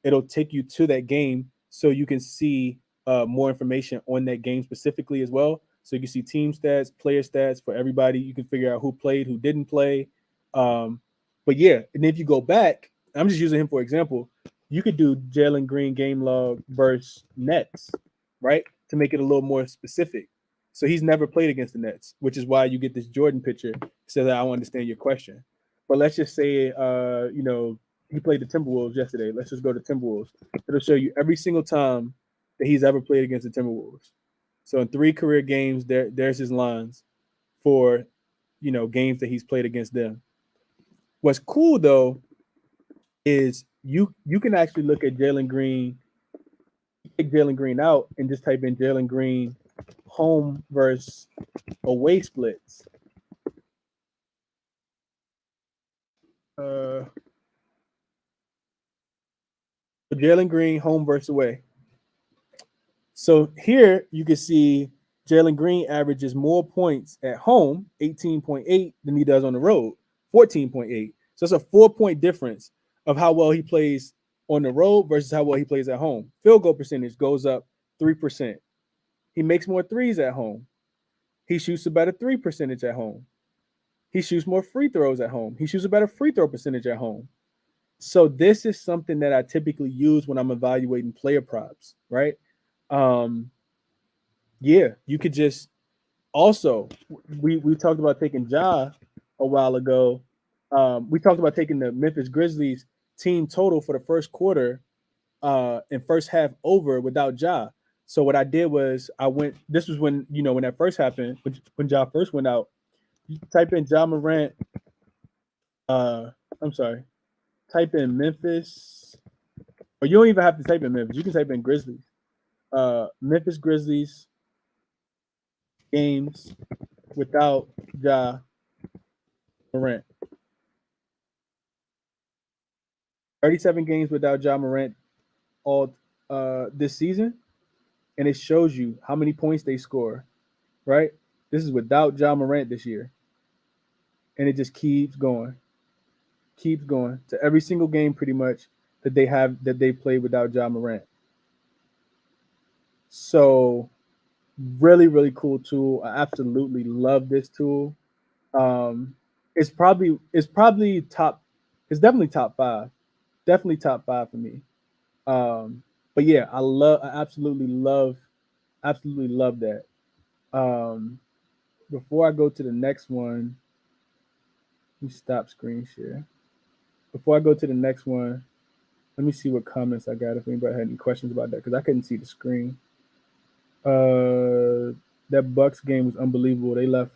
it'll take you to that game so you can see more information on that game specifically as well. So you can see team stats, player stats for everybody. You can figure out who played, who didn't play. But yeah, and if you go back, I'm just using him for example. You could do Jalen Green game log versus Nets, right? To make it a little more specific. So he's never played against the Nets, which is why you get this Jordan picture. So that I don't understand your question. But let's just say, he played the Timberwolves yesterday. Let's just go to Timberwolves. It'll show you every single time that he's ever played against the Timberwolves. So in 3 career games, there's his lines for games that he's played against them. What's cool though is you can actually look at Jalen Green, take Jalen Green out, and just type in Jalen Green home versus away splits. Jalen Green home versus away. So here you can see Jalen Green averages more points at home, 18.8, than he does on the road, 14.8. So it's a 4-point difference of how well he plays on the road versus how well he plays at home. Field goal percentage goes up 3%. He makes more threes at home. He shoots a better 3 percentage at home. He shoots more free throws at home. He shoots a better free throw percentage at home. So this is something that I typically use when I'm evaluating player props, right? Yeah, you could just also we talked about taking Ja a while ago. We talked about taking the Memphis Grizzlies team total for the first quarter and first half over without Ja. So what I did was I went. This was when when that first happened, when Ja first went out. You type in Ja Morant. I'm sorry. Type in Memphis, or you don't even have to type in Memphis. You can type in Grizzlies. Memphis Grizzlies games without Ja Morant. 37 games without Ja Morant all this season, and it shows you how many points they score. Right, this is without Ja Morant this year, and it just keeps going to every single game pretty much that they play without Ja Morant. So really, really cool tool. I absolutely love this tool. It's probably top. It's definitely top 5. Definitely top 5 for me. But yeah, I absolutely love that. Before I go to the next one, let me stop screen share. Before I go to the next one, let me see what comments I got. If anybody had any questions about that, because I couldn't see the screen. That Bucks game was unbelievable. They left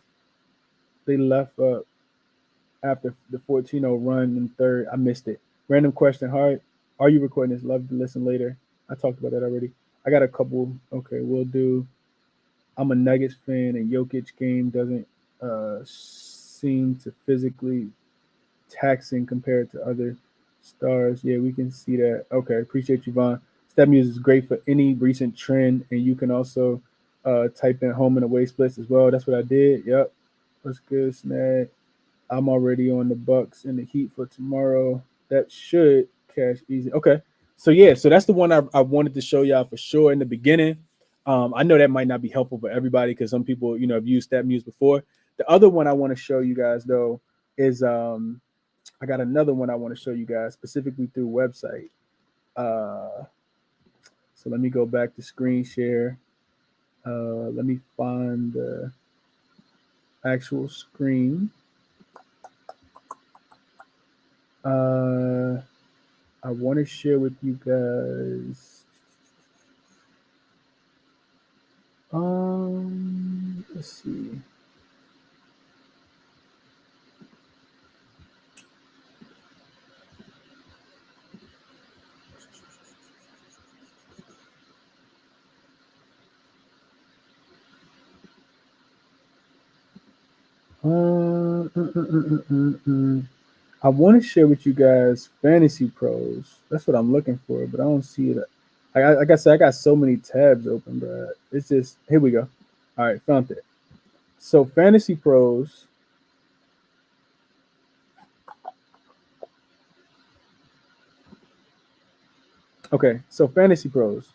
after the 14-0 run in third. I missed it. Random question: are you recording this? Love to listen later. I talked about that already. I got a couple. Okay, we'll do. I'm a Nuggets fan, and Jokic game doesn't seem to physically taxing compared to other stars. Yeah, we can see that. Okay, appreciate you, Vaughn. StatMuse is great for any recent trend, and you can also type in home and away splits as well. That's what I did. Yep. What's good, Snag? I'm already on the Bucks and the Heat for tomorrow. That should cash easy. Okay. So yeah, so that's the one I wanted to show y'all for sure in the beginning. I know that might not be helpful for everybody because some people, have used StatMuse before. The other one I want to show you guys though is I got another one I want to show you guys specifically through website. So let me go back to screen share. Let me find the actual screen. I want to share with you guys. Let's see. I want to share with you guys Fantasy Pros. That's what I'm looking for, but I don't see it. Like I said, I got so many tabs open, but it's just, here we go. All right, found it. So Fantasy Pros. Okay, so Fantasy Pros.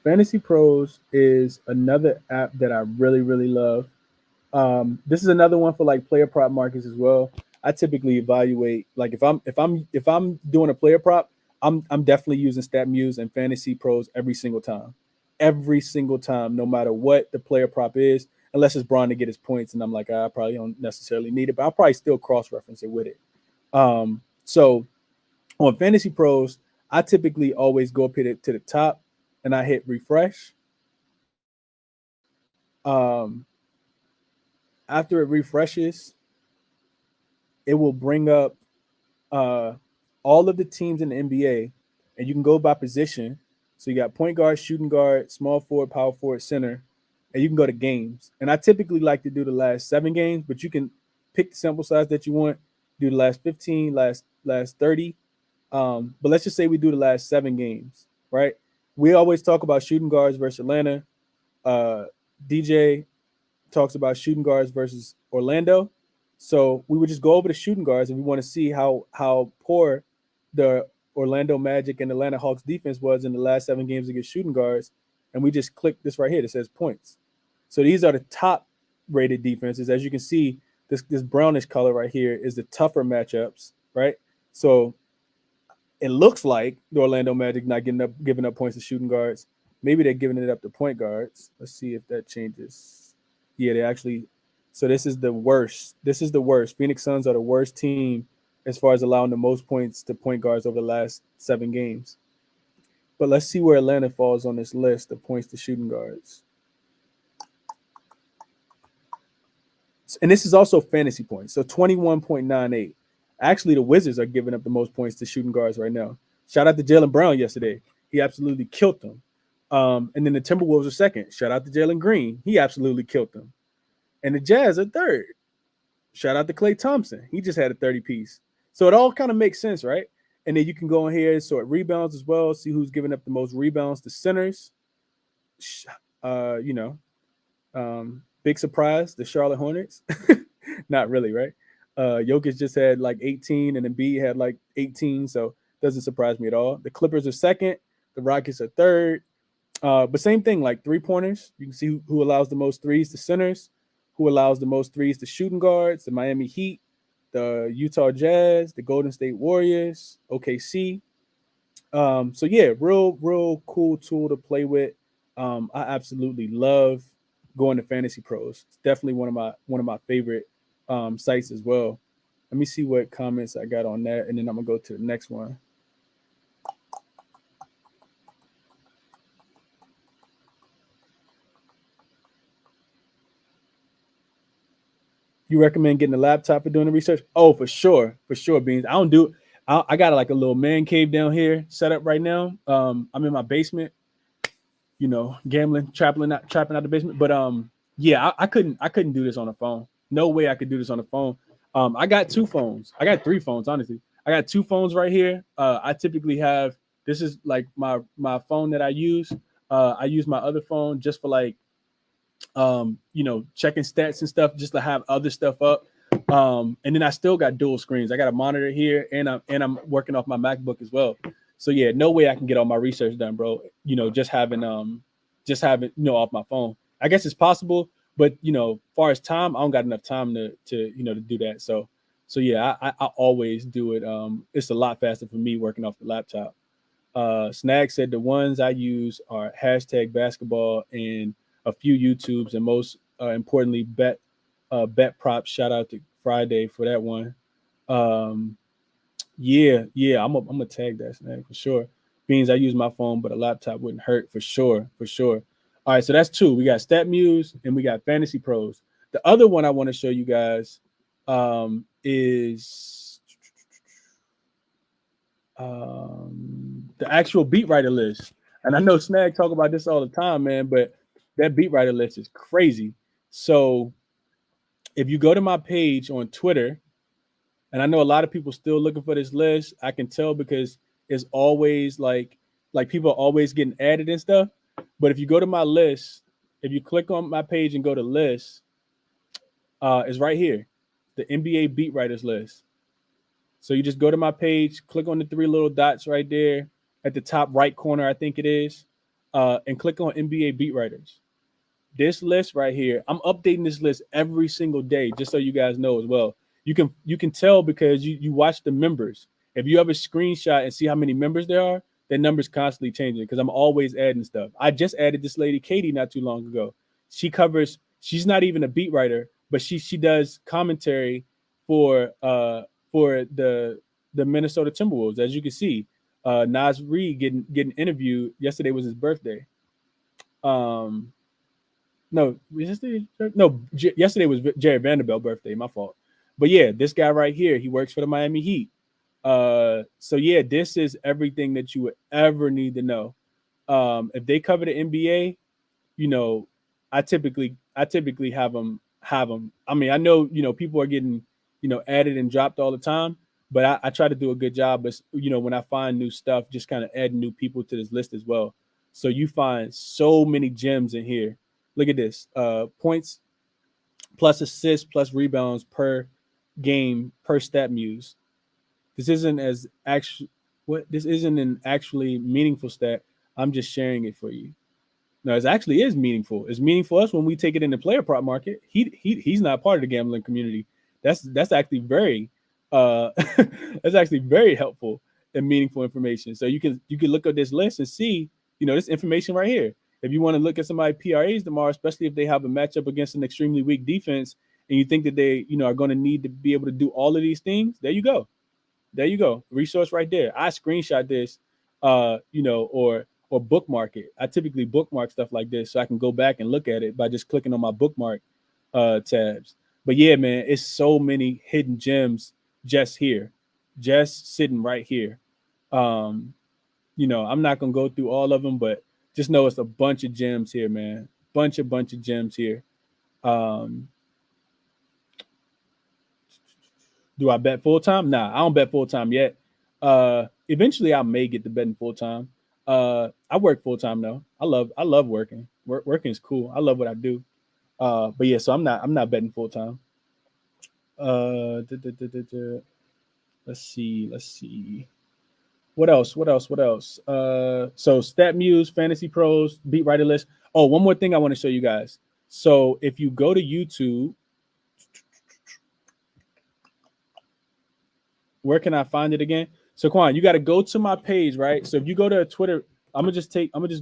Fantasy Pros is another app that I really, really love. This is another one for like player prop markets as well. I typically evaluate like if I'm doing a player prop, I'm definitely using StatMuse and Fantasy Pros every single time, no matter what the player prop is, unless it's Braun to get his points, and I'm like, I probably don't necessarily need it, but I'll probably still cross reference it with it. So on Fantasy Pros, I typically always go up here to the top and I hit refresh. After it refreshes, it will bring up all of the teams in the NBA, and you can go by position. So you got point guard, shooting guard, small forward, power forward, center, and you can go to games. And I typically like to do the last 7 games, but you can pick the sample size that you want. Do the last 15, last 30. But let's just say we do the last 7 games, right? We always talk about shooting guards versus Atlanta. DJ talks about shooting guards versus Orlando. So we would just go over the shooting guards, and we want to see how poor the Orlando Magic and Atlanta Hawks defense was in the last 7 games against shooting guards. And we just click this right here that says points. So these are the top rated defenses. As you can see, this brownish color right here is the tougher matchups, right? So it looks like the Orlando Magic not giving up points to shooting guards. Maybe they're giving it up to point guards. Let's see if that changes. Yeah, they actually. So this is the worst. Phoenix Suns are the worst team as far as allowing the most points to point guards over the last 7 games. But let's see where Atlanta falls on this list of points to shooting guards. And this is also fantasy points. So 21.98. Actually, the Wizards are giving up the most points to shooting guards right now. Shout out to Jaylen Brown yesterday. He absolutely killed them. And then the Timberwolves are second. Shout out to Jalen Green. He absolutely killed them. And the Jazz are third. Shout out to Klay Thompson. He just had a 30-piece. So it all kind of makes sense, right? And then you can go in here and sort rebounds as well, see who's giving up the most rebounds to centers. Big surprise, the Charlotte Hornets. Not really, right? Jokic just had like 18 and Embiid had like 18, so doesn't surprise me at all. The Clippers are second. The Rockets are third. But same thing, like 3-pointers. You can see who allows the most threes to centers, who allows the most threes to shooting guards, the Miami Heat, the Utah Jazz, the Golden State Warriors, OKC. So yeah, real cool tool to play with. I absolutely love going to Fantasy Pros. It's definitely one of my favorite sites as well. Let me see what comments I got on that, and then I'm gonna go to the next one. You recommend getting a laptop for doing the research? Oh, for sure, Beans. I got like a little man cave down here set up right now. I'm in my basement, gambling, trapping out the basement. But yeah, I couldn't do this on a phone. No way I could do this on a phone. I got 2 phones. I got 3 phones, honestly. I got 2 phones right here. I typically have, this is like my phone that I use. I use my other phone just for like, checking stats and stuff, just to have other stuff up. And then I still got dual screens. I got a monitor here, and I'm working off my MacBook as well. So yeah, no way I can get all my research done, bro. Just having just have it, off my phone. I guess it's possible, but as far as time, I don't got enough time to to do that. So yeah, I always do it. It's a lot faster for me working off the laptop. Snag said the ones I use are hashtag basketball and a few YouTubes, and most importantly, bet props. Shout out to Friday for that one. Yeah, I'm gonna tag that Snag for sure. Beans, I use my phone, but a laptop wouldn't hurt for sure. All right, so that's two. We got StatMuse and we got Fantasy Pros. The other one I want to show you guys is the actual beat writer list. And I know Snag talk about this all the time, man, but that beat writer list is crazy. So if you go to my page on Twitter, and I know a lot of people still looking for this list, I can tell because it's always like people are always getting added and stuff. But if you go to my list, if you click on my page and go to list, it's right here, the NBA beat writers list. So you just go to my page, click on the three little dots right there at the top right corner, I think it is, and click on NBA beat writers. This list right here, I'm updating this list every single day, just so you guys know as well. You can tell because you watch the members. If you have a screenshot and see how many members there are, that number's constantly changing because I'm always adding stuff. I just added this lady Katie not too long ago. She's not even a beat writer, but she does commentary for the Minnesota Timberwolves. As you can see, Nas Reed getting interviewed. Yesterday was his birthday. Yesterday was Jared Vanderbilt's birthday. My fault. But yeah, this guy right here, he works for the Miami Heat. So yeah, this is everything that you would ever need to know. If they cover the NBA, I typically have them. I mean, I know people are getting added and dropped all the time, but I try to do a good job. But when I find new stuff, just kind of adding new people to this list as well. So you find so many gems in here. Look at this: points plus assists plus rebounds per game per StatMuse. This isn't an actually meaningful stat. I'm just sharing it for you. No, it actually is meaningful. It's meaningful for us when we take it in the player prop market. He's not part of the gambling community. That's actually very that's actually very helpful and meaningful information. So you can look at this list and see this information right here. If you want to look at somebody PRAs tomorrow, especially if they have a matchup against an extremely weak defense, and you think that they are going to need to be able to do all of these things, there you go. Resource right there. I screenshot this, or bookmark it. I typically bookmark stuff like this so I can go back and look at it by just clicking on my bookmark tabs. But yeah, man, it's so many hidden gems just here, just sitting right here. I'm not gonna go through all of them, but just know it's a bunch of gems here, man. Bunch of gems here. Do I bet full time? Nah, I don't bet full time yet. Eventually I may get to betting full time. I work full time though. I love working. Working is cool. I love what I do. But yeah, so I'm not betting full time. Let's see. What else? So StatMuse, Fantasy Pros, Beat Writer List. Oh, one more thing I want to show you guys. So if you go to YouTube, where can I find it again? So Quan, you got to go to my page, right? So if you go to Twitter, I'm gonna just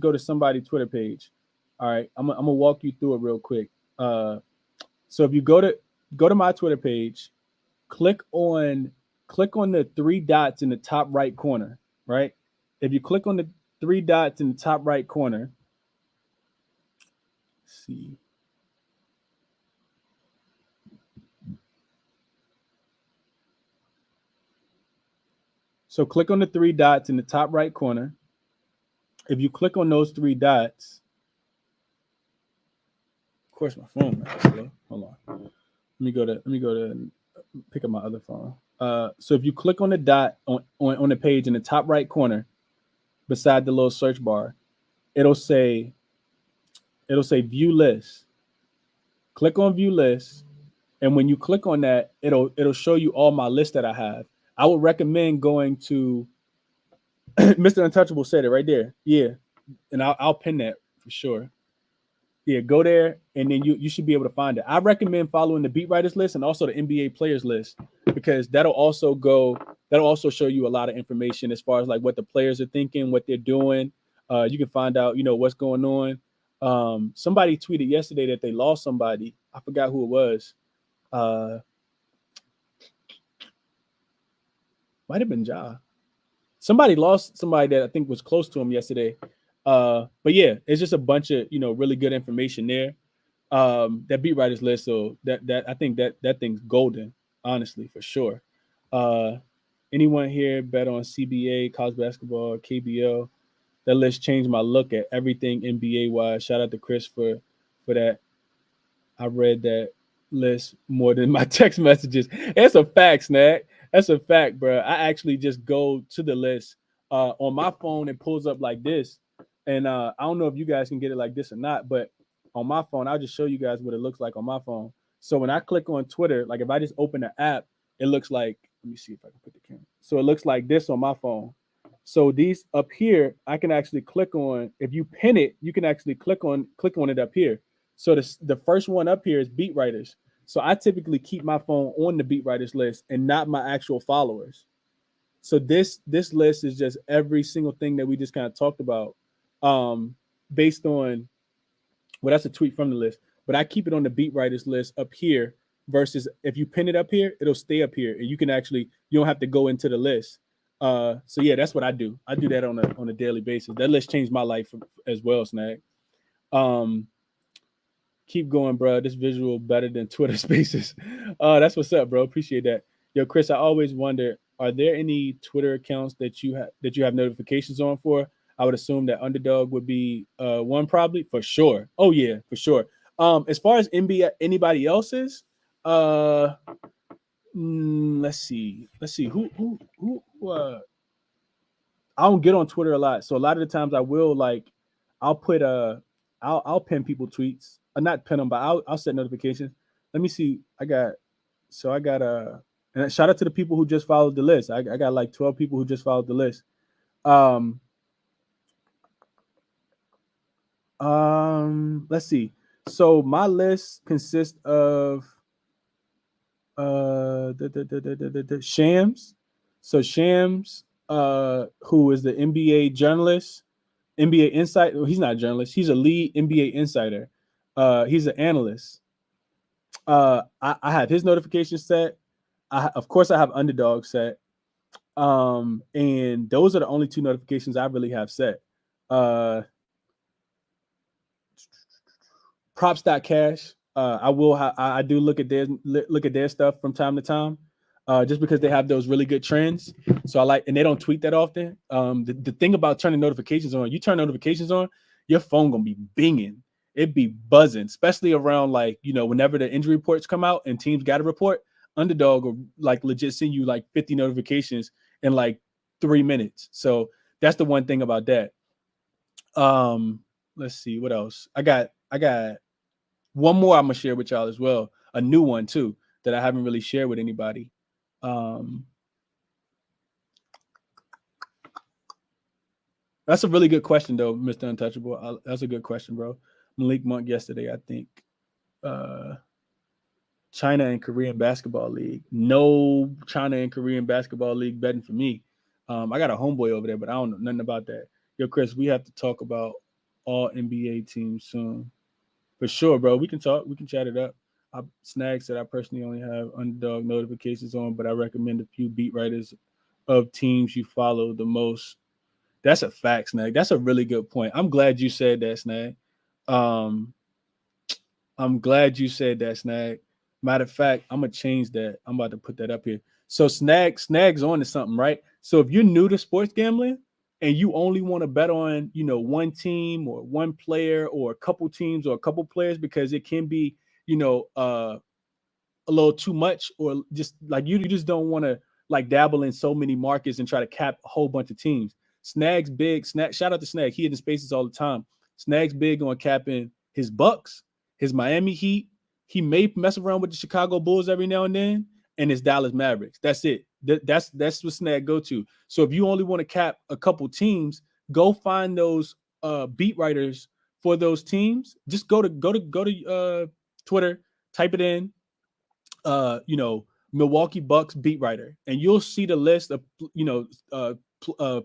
go to somebody's Twitter page. All right, I'm gonna walk you through it real quick. So if you go to my Twitter page, click on the three dots in the top right corner, right? If you click on the three dots in the top right corner, let's see. So click on the three dots in the top right corner. If you click on those three dots, of course my phone is slow. Hold on. Let me go to pick up my other phone. So if you click on the dot on the page in the top right corner, beside the little search bar, it'll say view list. Click on view list, and when you click on that, it'll show you all my lists that I have. I would recommend going to Mr. Untouchable said it right there. Yeah, and I'll pin that for sure. Yeah, go there and then you should be able to find it. I recommend following the beat writers list and also the NBA players list because that'll also show you a lot of information as far as like what the players are thinking, what they're doing. You can find out, what's going on. Somebody tweeted yesterday that they lost somebody. I forgot who it was. Might have been Ja. Somebody lost somebody that I think was close to him yesterday. But yeah, it's just a bunch of really good information there. That beat writers list. So that I think that thing's golden, honestly, for sure. Anyone here bet on CBA, college basketball, KBO? That list changed my look at everything NBA wise. Shout out to Chris for that. I read that list more than my text messages. That's a fact, Snack. That's a fact, bro. I actually just go to the list on my phone. It pulls up like this, and I don't know if you guys can get it like this or not, but on my phone, I'll just show you guys what it looks like on my phone. So when I click on Twitter, like if I just open the app, it looks like. Let me see if I can put the camera. So it looks like this on my phone. So these up here, I can actually click on. If you pin it, you can actually click on it up here. So the first one up here is beat writers. So I typically keep my phone on the beat writers list and not my actual followers. So this list is just every single thing that we just kind of talked about, based on. Well, that's a tweet from the list, but I keep it on the beat writers list up here. Versus if you pin it up here, it'll stay up here, and you don't have to go into the list. So yeah, that's what I do. I do that on a daily basis. That list changed my life as well, Snag. Keep going, bro. This visual better than Twitter Spaces. That's what's up, bro. Appreciate that. Yo, Chris, I always wonder, are there any Twitter accounts that you have notifications on for? I would assume that Underdog would be one, probably, for sure. Oh yeah, for sure. As far as NBA, anybody else's, let's see who I don't get on Twitter a lot, so a lot of the times I will I'll put I'll pin people tweets, not pin them, but I'll set notifications. Let me see. I got and shout out to the people who just followed the list. I got like 12 people who just followed the list. Let's see. So my list consists of Shams. So Shams, who is the NBA journalist, NBA insider. Well, he's not a journalist. He's a lead NBA insider. He's an analyst. I have his notification set. Of course, I have Underdog set. And those are the only two notifications I really have set. Props.cash. I do look at their stuff from time to time, just because they have those really good trends. So and they don't tweet that often. The thing about turning notifications on, you turn notifications on, your phone gonna be binging. It'd be buzzing, especially around whenever the injury reports come out and teams got a report. Underdog will legit send you 50 notifications in 3 minutes. So that's the one thing about that. Let's see what else. I got one more I'm gonna share with y'all as well. A new one too that I haven't really shared with anybody. That's a really good question though, Mr. Untouchable. That's a good question, bro. Malik Monk yesterday, I think. China and Korean basketball league. No China and Korean basketball league betting for me. I got a homeboy over there, but I don't know nothing about that. Yo, Chris, we have to talk about all NBA teams soon. For sure, bro. We can talk. We can chat it up. Snag said I personally only have Underdog notifications on, but I recommend a few beat writers of teams you follow the most. That's a fact, Snag. That's a really good point. I'm glad you said that, Snag. I'm glad you said that, Snag. Matter of fact, I'm gonna change that. I'm about to put that up here. So Snag's on to something, right? So if you're new to sports gambling and you only want to bet on, one team or one player or a couple teams or a couple players, because it can be, a little too much, or just you just don't want to dabble in so many markets and try to cap a whole bunch of teams. Snag's big. Shout out to Snag. He in the spaces all the time. Snag's big on capping his Bucks, his Miami Heat. He may mess around with the Chicago Bulls every now and then, and his Dallas Mavericks. That's it. That's what Snag go to. So if you only want to cap a couple teams, go find those beat writers for those teams, just go to Twitter, type it in, Milwaukee Bucks beat writer, and you'll see the list of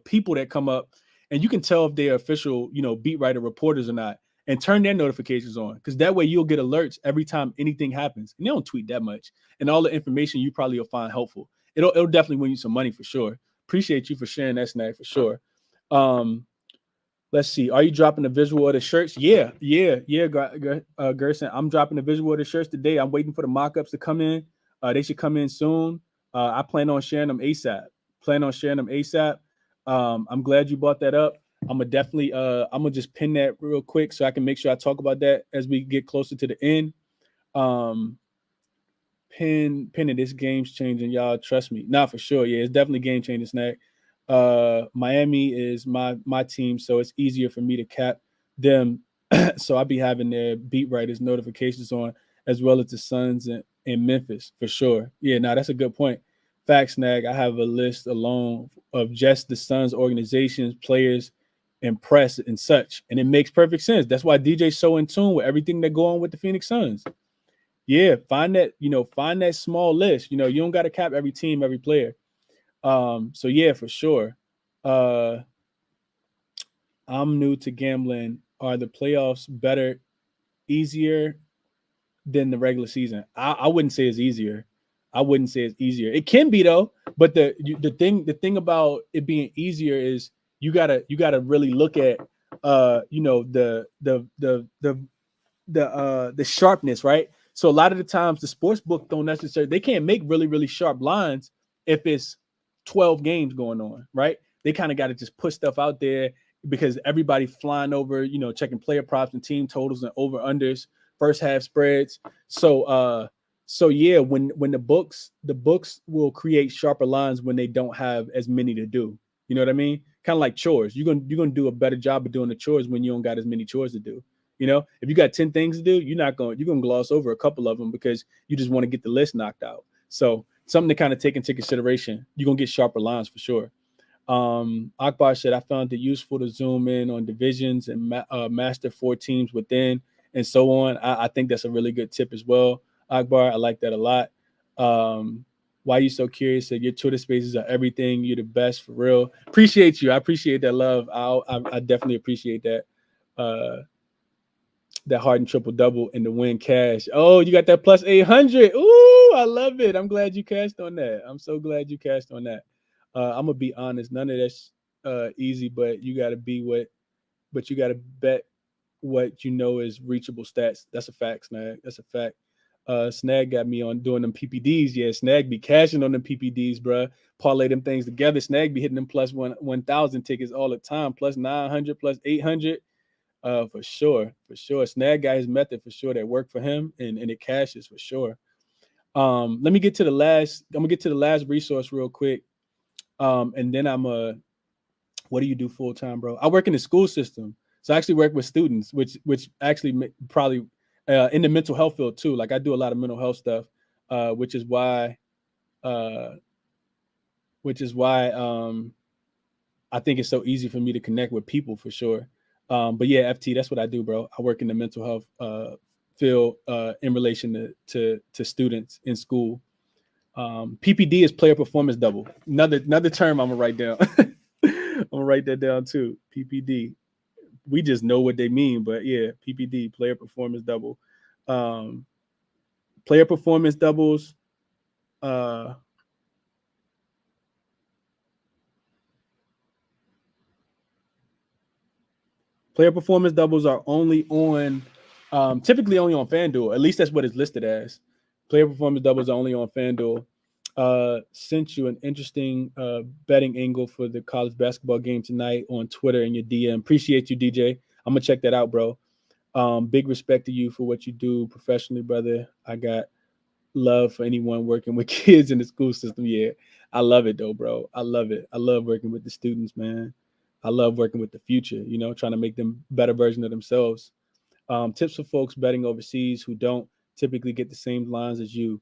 people that come up, and you can tell if they're official beat writer reporters or not, and turn their notifications on, because that way you'll get alerts every time anything happens. And they don't tweet that much, and all the information you probably will find helpful. It'll definitely win you some money for sure. Appreciate you for sharing that, Snag, for sure. Let's see. Are you dropping a visual of the shirts? Yeah, Gerson. I'm dropping a visual of the shirts today. I'm waiting for the mock-ups to come in. They should come in soon. I plan on sharing them ASAP. I'm glad you brought that up. I'm gonna just pin that real quick so I can make sure I talk about that as we get closer to the end. Pinning this game's changing, y'all. Trust me. Not for sure. Yeah, it's definitely game changing, Snack. Miami is my team, so it's easier for me to cap them. So I'll be having their beat writers notifications on, as well as the Suns and Memphis for sure. Yeah, that's a good point. Fact, Snag. I have a list alone of just the Suns organizations, players, and press and such, and it makes perfect sense. That's why DJ's so in tune with everything that go on with the Phoenix Suns. Yeah, find that small list. You don't got to cap every team, every player. So yeah, for sure. I'm new to gambling. Are the playoffs better, easier than the regular season? I wouldn't say it's easier. It can be though, but the thing about it being easier is you gotta really look at the sharpness, right? So a lot of the times the sports book don't necessarily, they can't make really, really sharp lines if it's 12 games going on, right? They kind of got to just put stuff out there because everybody flying over, checking player props and team totals and over unders, first half spreads. So yeah, when the books will create sharper lines when they don't have as many to do. You know what I mean? Kind of like chores. You're gonna do a better job of doing the chores when you don't got as many chores to do. If you got 10 things to do, you're going to gloss over a couple of them because you just want to get the list knocked out. So something to kind of take into consideration. You're going to get sharper lines for sure. Akbar said, I found it useful to zoom in on divisions and master 4 teams within and so on. I think that's a really good tip as well. Akbar, I like that a lot. Why are you so curious? Said your Twitter spaces are everything. You're the best for real. Appreciate you. I appreciate that love. I definitely appreciate that. That Harden triple double and the win cash. Oh, you got that plus 800. Ooh, I love it. I'm glad you cashed on that. I'm so glad you cashed on that. I'm gonna be honest. None of that's easy, but you got to you got to bet what is reachable stats. That's a fact, Snag. That's a fact. Snag got me on doing them PPDs. Yeah, Snag be cashing on them PPDs, bro. Parlay them things together. Snag be hitting them plus 1,000 tickets all the time. Plus 900, plus 800. For sure. Snag got his method for sure that worked for him, and it cashes for sure. I'm gonna get to the last resource real quick. And then what do you do full time, bro? I work in the school system. So I actually work with students, which actually probably in the mental health field too. Like I do a lot of mental health stuff, which is why I think it's so easy for me to connect with people for sure. But yeah, FT, that's what I do, bro. I work in the mental health field in relation to students in school. PPD is player performance double. Another term I'm gonna write down. I'm gonna write that down too. PPD. We just know what they mean, but yeah, PPD, player performance double. Player performance doubles. Player performance doubles are only on, typically only on FanDuel. At least that's what it's listed as. Player performance doubles are only on FanDuel. Sent you an interesting betting angle for the college basketball game tonight on Twitter in your DM. Appreciate you, DJ. I'm gonna check that out, bro. Big respect to you for what you do professionally, brother. I got love for anyone working with kids in the school system. Yeah, I love it though, bro. I love it. I love working with the students, man. I love working with the future, trying to make them better version of themselves. Tips for folks betting overseas who don't typically get the same lines as you.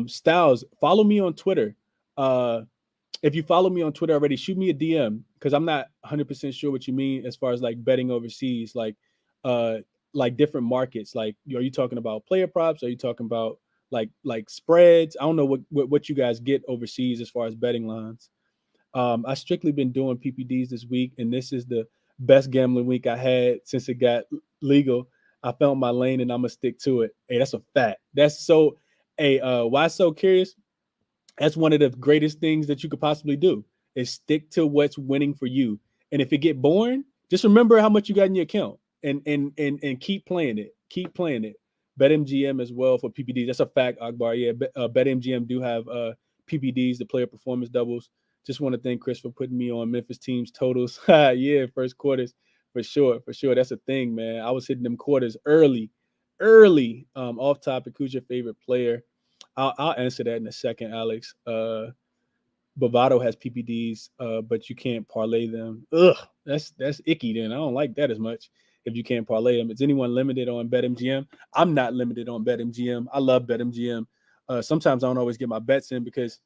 Styles, follow me on Twitter. If you follow me on Twitter already, shoot me a DM because I'm not 100% sure what you mean as far as like betting overseas. Like, like different markets. Like, are you talking about player props? Are you talking about like spreads? I don't know what you guys get overseas as far as betting lines. I strictly been doing PPDs this week, and this is the best gambling week I had since it got legal. I found my lane, and I'm gonna stick to it. Hey, that's a fact. That's so. Hey, why so curious? That's one of the greatest things that you could possibly do is stick to what's winning for you. And if it get boring, just remember how much you got in your account and keep playing it. Keep playing it. BetMGM as well for PPDs. That's a fact, Akbar. Yeah, BetMGM do have PPDs, the player performance doubles. Just want to thank Chris for putting me on Memphis teams totals. Yeah, first quarters for sure. For sure. That's a thing, man. I was hitting them quarters early. Off topic, who's your favorite player? I'll answer that in a second, Alex. Bovado has PPDs, but you can't parlay them. Ugh, that's icky. Then I don't like that as much. If you can't parlay them, is anyone limited on BetMGM? I'm not limited on BetMGM. I love BetMGM. Sometimes I don't always get my bets in because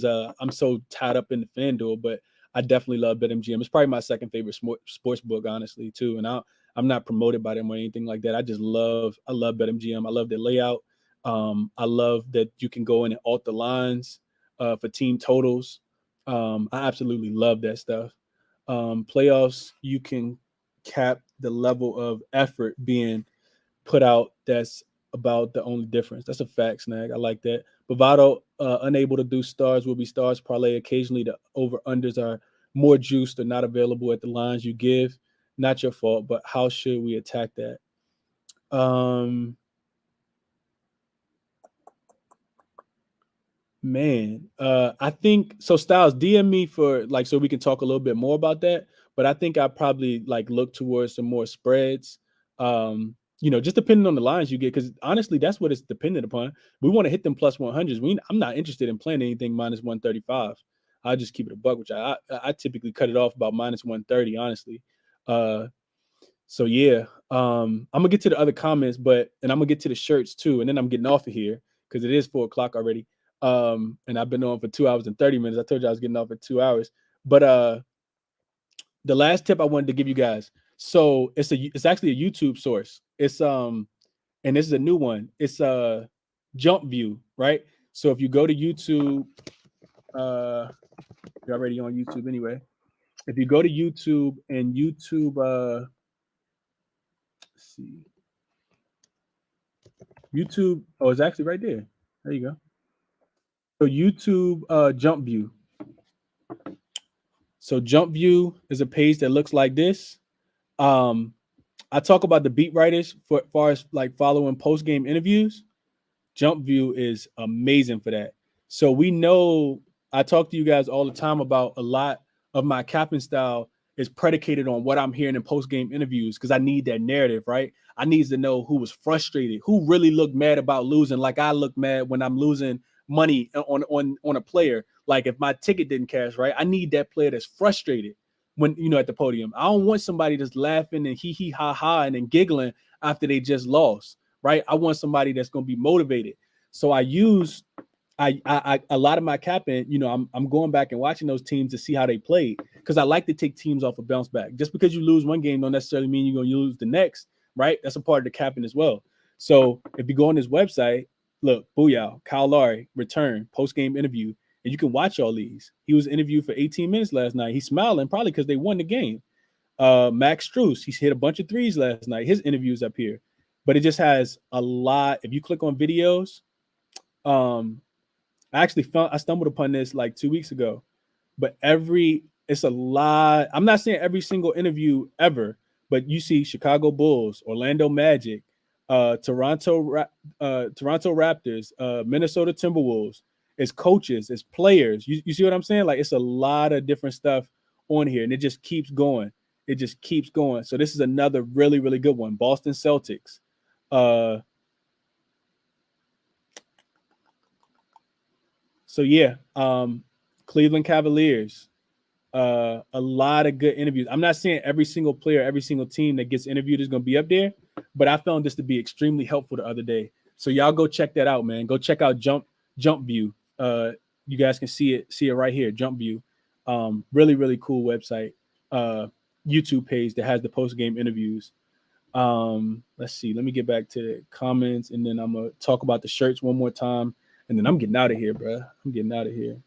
I'm so tied up in the FanDuel, but I definitely love BetMGM. It's probably my second favorite sports book, honestly, too. And I'm not promoted by them or anything like that. I love BetMGM. I love their layout. I love that you can go in and alt the lines for team totals. I absolutely love that stuff. Playoffs, you can cap the level of effort being put out. That's about the only difference. That's a fact, Snag. I like that. Bovado, unable to do stars will be stars parlay. Occasionally, the over-unders are more juiced or not available at the lines you give. Not your fault, but how should we attack that? Man, I think so. Styles, DM me for like so we can talk a little bit more about that. But I think I probably like look towards some more spreads. Just depending on the lines you get, because honestly, that's what it's dependent upon. We want to hit them plus 100s. I'm not interested in playing anything minus 135. I just keep it a buck, which I typically cut it off about minus 130, honestly. So yeah, I'm gonna get to the other comments, and I'm gonna get to the shirts too, and then I'm getting off of here because it is 4:00 already. And I've been on for 2 hours and 30 minutes. I told you I was getting off for 2 hours. But the last tip I wanted to give you guys. So it's actually a YouTube source. It's and this is a new one. It's Jump View, right? So if you go to YouTube, you're already on YouTube anyway. If you go to YouTube and YouTube, let's see. YouTube, oh, it's actually right there. There you go. So YouTube Jump View. So Jump View is a page that looks like this. I talk about the beat writers for as far as like following post game interviews. Jump View is amazing for that. So we know I talk to you guys all the time about a lot of my capping style is predicated on what I'm hearing in post game interviews because I need that narrative, right? I need to know who was frustrated, who really looked mad about losing, like I look mad when I'm losing money on a player. Like if my ticket didn't cash, right? I need that player that's frustrated when at the podium. I don't want somebody that's laughing and hee ha ha and then giggling after they just lost, right? I want somebody that's going to be motivated. So I use a lot of my capping, I'm going back and watching those teams to see how they played because I like to take teams off a bounce back. Just because you lose one game don't necessarily mean you're going to lose the next, right? That's a part of the capping as well. So if you go on this website, look, Booyah, Kyle Lowry, return, post-game interview, and you can watch all these. He was interviewed for 18 minutes last night. He's smiling probably because they won the game. Max Strus, he's hit a bunch of threes last night. His interview's up here. But it just has a lot. If you click on videos, I stumbled upon this like 2 weeks ago, but it's a lot. I'm not saying every single interview ever, but you see Chicago Bulls, Orlando Magic, Toronto Raptors, Minnesota Timberwolves. It's coaches, it's players. You see what I'm saying? Like it's a lot of different stuff on here, and it just keeps going. It just keeps going. So this is another really, really good one. Boston Celtics. So yeah, Cleveland Cavaliers, a lot of good interviews. I'm not saying every single player, every single team that gets interviewed is going to be up there, but I found this to be extremely helpful the other day. So y'all go check that out, man. Go check out Jump View. You guys can see it right here, Jump View. Really, really cool website. YouTube page that has the post game interviews. Let's see. Let me get back to the comments, and then I'm gonna talk about the shirts one more time, and then I'm getting out of here, bro. I'm getting out of here.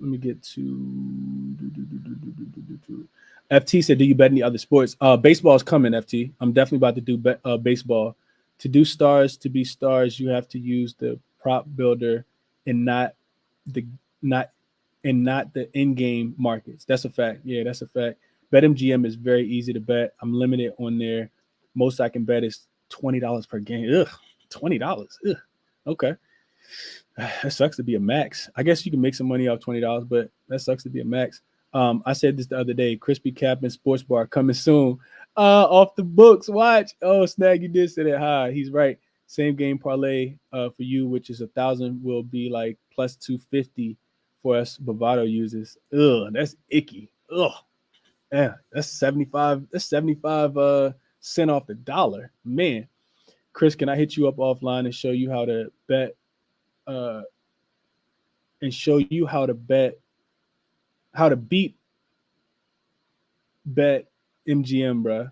Let me get to FT said, "Do you bet any other sports? Baseball is coming. FT, I'm definitely about to do baseball. To do stars, to be stars, you have to use the prop builder and the not not the in-game markets. That's a fact. Yeah, that's a fact. BetMGM is very easy to bet. I'm limited on there. Most I can bet is $20 per game. Ugh, $20. Ugh. Okay. That sucks to be a max. I guess you can make some money off $20, but that sucks to be a max. I said this the other day. ChrisBeCappin Sports Bar coming soon. Off the books. Watch. Oh, Snag, you did say that. Hi. He's right. Same game parlay for you, which is 1,000, will be like plus 250 for us Bovado users. Ugh, that's icky. Ugh. Yeah, that's 75. That's 75 cent off the dollar. Man. Chris, can I hit you up offline and show you how to bet? And show you how to beat bet MGM, bro.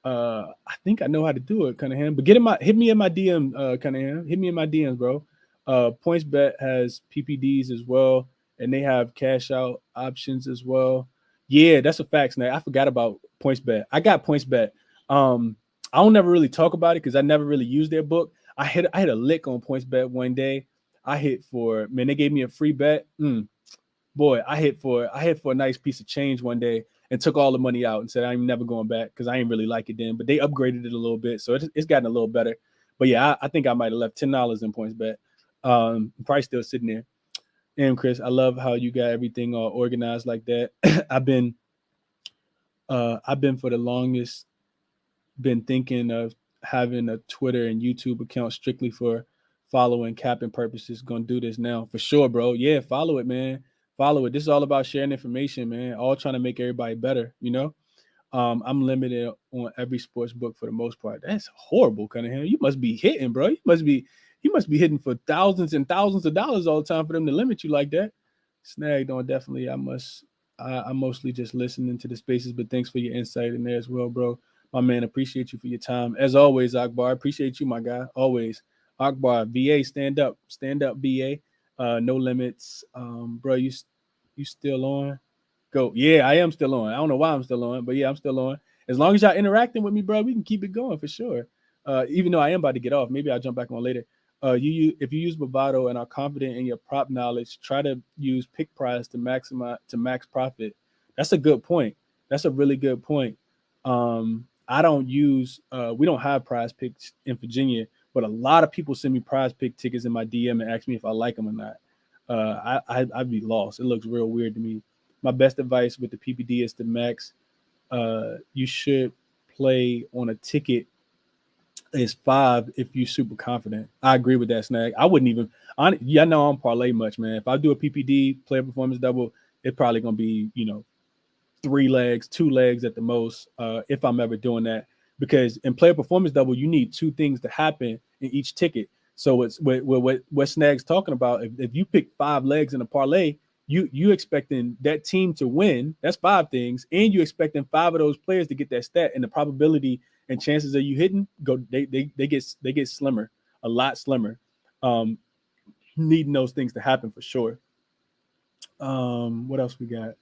I think I know how to do it, Cunningham. But hit me in my DM, Cunningham. Hit me in my DMs, bro. PointsBet has PPDs as well, and they have cash out options as well. Yeah, that's a fact, Snag. I forgot about PointsBet. I got PointsBet. I don't never really talk about it because I never really used their book. I had a lick on PointsBet one day. I hit for, man, they gave me a free bet. Boy, I hit for a nice piece of change one day and took all the money out and said I'm never going back because I ain't really like it then. But they upgraded it a little bit, so it's gotten a little better. But yeah, I think I might have left $10 in PointsBet. Probably still sitting there. And Chris, I love how you got everything all organized like that. I've been for the longest been thinking of having a Twitter and YouTube account strictly for following capping purposes. Gonna do this now for sure, bro. Yeah, follow it, man. Follow it. This is all about sharing information, man. All trying to make everybody better, you know. I'm limited on every sports book for the most part. That's horrible, Cunningham. You must be hitting, bro. You must be hitting for thousands and thousands of dollars all the time for them to limit you like that. Snag, don't definitely. I'm mostly just listening to the spaces, but thanks for your insight in there as well, bro. My man, appreciate you for your time. As always, Akbar, appreciate you, my guy. Always. Akbar, VA, stand up, VA. No limits. Bro, you still on? Go. Yeah, I am still on. I don't know why I'm still on, but yeah, I'm still on. As long as y'all interacting with me, bro, we can keep it going for sure. Even though I am about to get off, maybe I'll jump back on later. If you use Bovado and are confident in your prop knowledge, try to use pick price to max profit. That's a good point. That's a really good point. I don't use we don't have prize picks in Virginia, but a lot of people send me prize pick tickets in my DM and ask me if I like them or not. I'd be lost. It looks real weird to me. My best advice with the PPD is to max. You should play on a ticket is 5 if you're super confident. I agree with that, Snag. I wouldn't even I know I don't parlay much, man. If I do a PPD, player performance double, it's probably gonna be, 3 legs, 2 legs at the most, if I'm ever doing that. Because in player performance double, you need 2 things to happen in each ticket. So it's what Snag's talking about. If you pick 5 legs in a parlay, you expecting that team to win. That's 5 things, and you expecting 5 of those players to get that stat, and the probability and chances of you hitting they get slimmer, a lot slimmer. Needing those things to happen for sure. What else we got?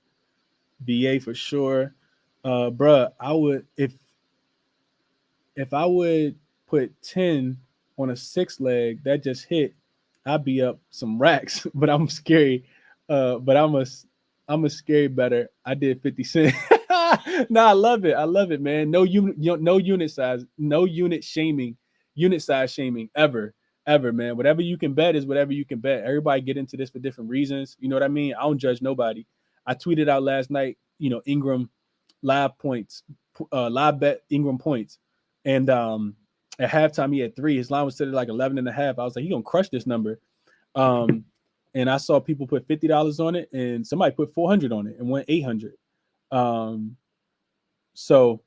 VA for sure. Bruh, I would if I would put 10 on a 6 leg that just hit, I'd be up some racks. But I'm scary. But I'm a scary better. I did 50 cents. I love it, man. No unit size, no unit size shaming ever, man. Whatever you can bet is whatever you can bet. Everybody get into this for different reasons. You know what I mean? I don't judge nobody. I tweeted out last night, Ingram live points, live bet Ingram points. And at halftime, he had 3. His line was set at like 11.5. I was like, he's going to crush this number. And I saw people put $50 on it, and somebody put 400 on it and went 800. So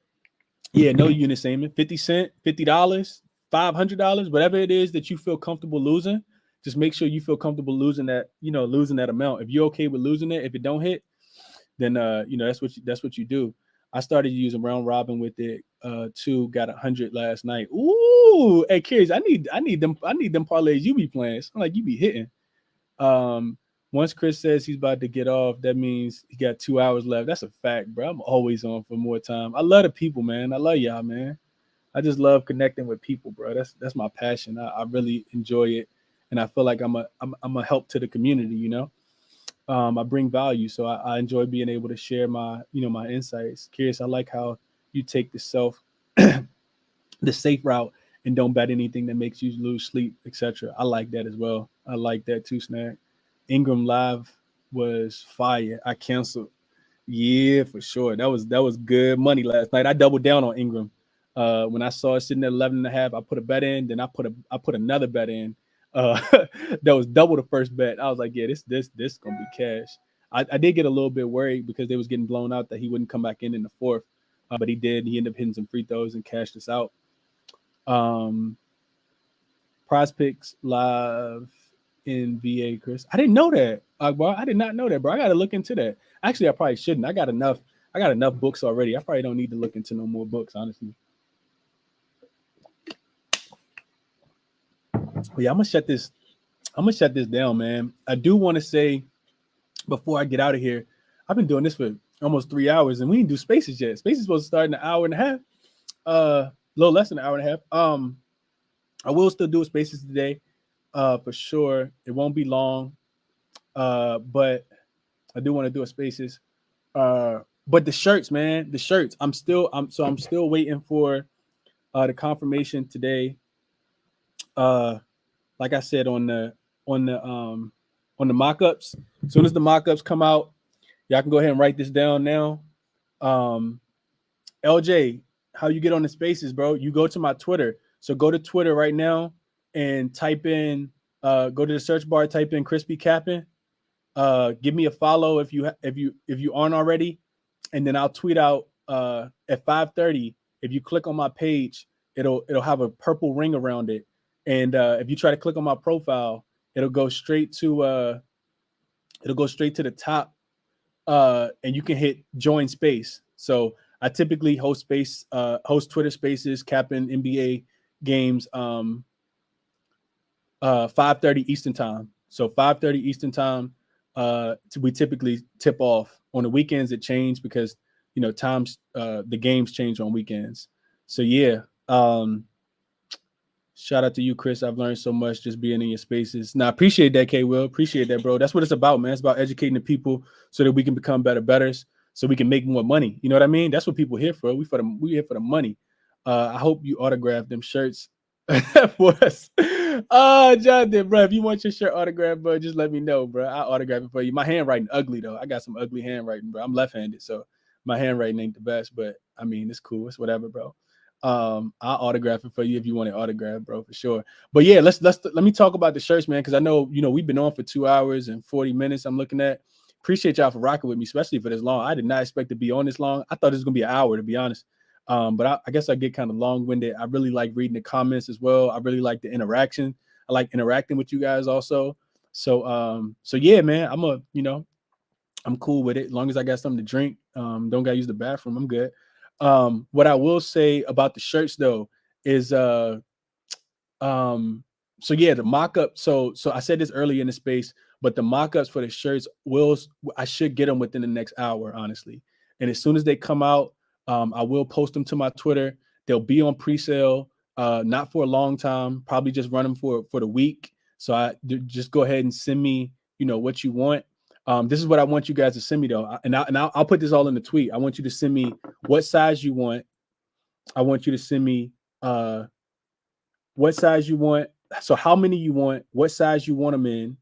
yeah, no unit shaming. 50 cents, $50, $500, whatever it is that you feel comfortable losing. Just make sure you feel comfortable losing that, losing that amount. If you're okay with losing it, if it don't hit, then that's what you do. I started using round robin with it too. Got 100 last night. Ooh, hey, Curious, I need them parlays you be playing. It's like you be hitting. Once Chris says he's about to get off, that means he got 2 hours left. That's a fact, bro. I'm always on for more time. I love the people, man. I love y'all, man. I just love connecting with people, bro. That's my passion. I really enjoy it, and I feel like I'm a help to the community. I bring value, so I enjoy being able to share my my insights. Curious, I like how you take the safe route and don't bet anything that makes you lose sleep, etc. I like that as well. I like that too, Snack. Ingram Live was fire. I canceled. Yeah, for sure. That was good money last night. I doubled down on Ingram. When I saw it sitting at 11.5, I put a bet in. Then I put another bet in. That was double the first bet. I was like, yeah, this gonna be cash. I did get a little bit worried because they was getting blown out that he wouldn't come back in the fourth, but he did. He ended up hitting some free throws and cashed us out. Prize Picks live in VA, Chris. I didn't know that. Bro, I did not know that, bro. I got to look into that. Actually, I probably shouldn't. I got enough books already. I probably don't need to look into no more books, honestly. But yeah, I'm gonna shut this down, man. I do want to say before I get out of here, I've been doing this for almost 3 hours, and we didn't do Spaces yet. Spaces supposed to start in an hour and a half, a little less than an hour and a half. I will still do Spaces today, for sure. It won't be long, but I do want to do a Spaces. But the shirts, man, I'm still waiting for the confirmation today. Like I said on the mock-ups. As soon as the mock-ups come out, y'all can go ahead and write this down now. LJ, how you get on the Spaces, bro? You go to my Twitter. So go to Twitter right now and type in, go to the search bar, type in ChrisBeCappin. Give me a follow if you aren't already, and then I'll tweet out at 5:30. If you click on my page, it'll have a purple ring around it, and if you try to click on my profile, it'll go straight to the top, and you can hit join space. So I typically host Twitter Spaces, capping NBA games, 5:30 Eastern time. So 5:30 Eastern time, we typically tip off. On the weekends it changed because times the games change on weekends. So yeah, shout out to you, Chris. I've learned so much just being in your Spaces. Now, I appreciate that, K. Will. Appreciate that, bro. That's what it's about, man. It's about educating the people so that we can become betters, so we can make more money. You know what I mean? That's what people here for. We here for the money. I hope you autograph them shirts for us. Jonathan, bro, if you want your shirt autographed, bro, just let me know, bro. I'll autograph it for you. My handwriting ugly, though. I got some ugly handwriting, bro. I'm left-handed, so my handwriting ain't the best, but I mean, it's cool. It's whatever, bro. I'll autograph it for you if you want it autographed, bro, for sure. But yeah, let me talk about the shirts, man, because I know we've been on for 2 hours and 40 minutes. I'm looking at. Appreciate y'all for rocking with me, especially for this long. I did not expect to be on this long. I thought it was gonna be an hour, to be honest. But I guess I get kind of long-winded. I really like reading the comments as well. I really like the interaction. I like interacting with you guys also. So yeah, man, I'm cool with it as long as I got something to drink. Don't gotta use the bathroom. I'm good. What I will say about the shirts though is so yeah, the mock-up. So I said this earlier in the space, but the mock-ups for the shirts I should get them within the next hour, honestly. And as soon as they come out, I will post them to my Twitter. They'll be on pre-sale, not for a long time, probably just run them for the week. So just go ahead and send me, what you want. This is what I want you guys to send me though. I'll put this all in the tweet. I want you to send me what size you want. I want you to send me what size you want. So how many you want, what size you want them in,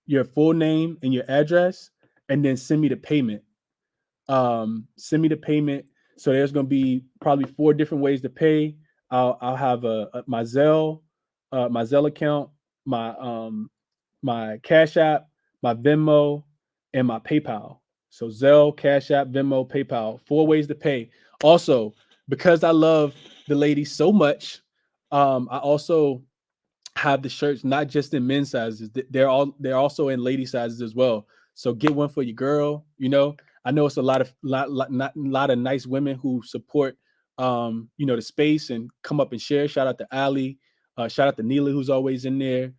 your full name and your address, and then send me the payment. Send me the payment. So there's going to be probably 4 different ways to pay. I'll have my Zelle account, my Cash App, my Venmo, and my PayPal. So Zelle, Cash App, Venmo, PayPal, 4 ways to pay. Also, because I love the ladies so much, I also have the shirts not just in men's sizes. They're also in lady sizes as well. So get one for your girl. I know it's a lot of nice women who support the space and come up and share. Shout out to Ali. Shout out to Neela, who's always in there.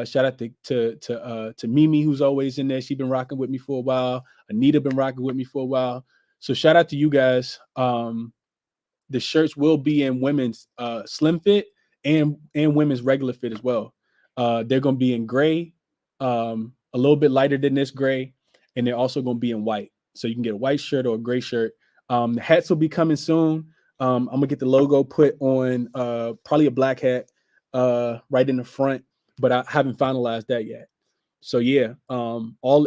Shout out to Mimi, who's always in there. She's been rocking with me for a while. Anita been rocking with me for a while. So shout out to you guys. The shirts will be in women's slim fit and women's regular fit as well. They're going to be in gray, a little bit lighter than this gray, and they're also going to be in white. So you can get a white shirt or a gray shirt. The hats will be coming soon. I'm going to get the logo put on probably a black hat right in the front, but I haven't finalized that yet. So yeah,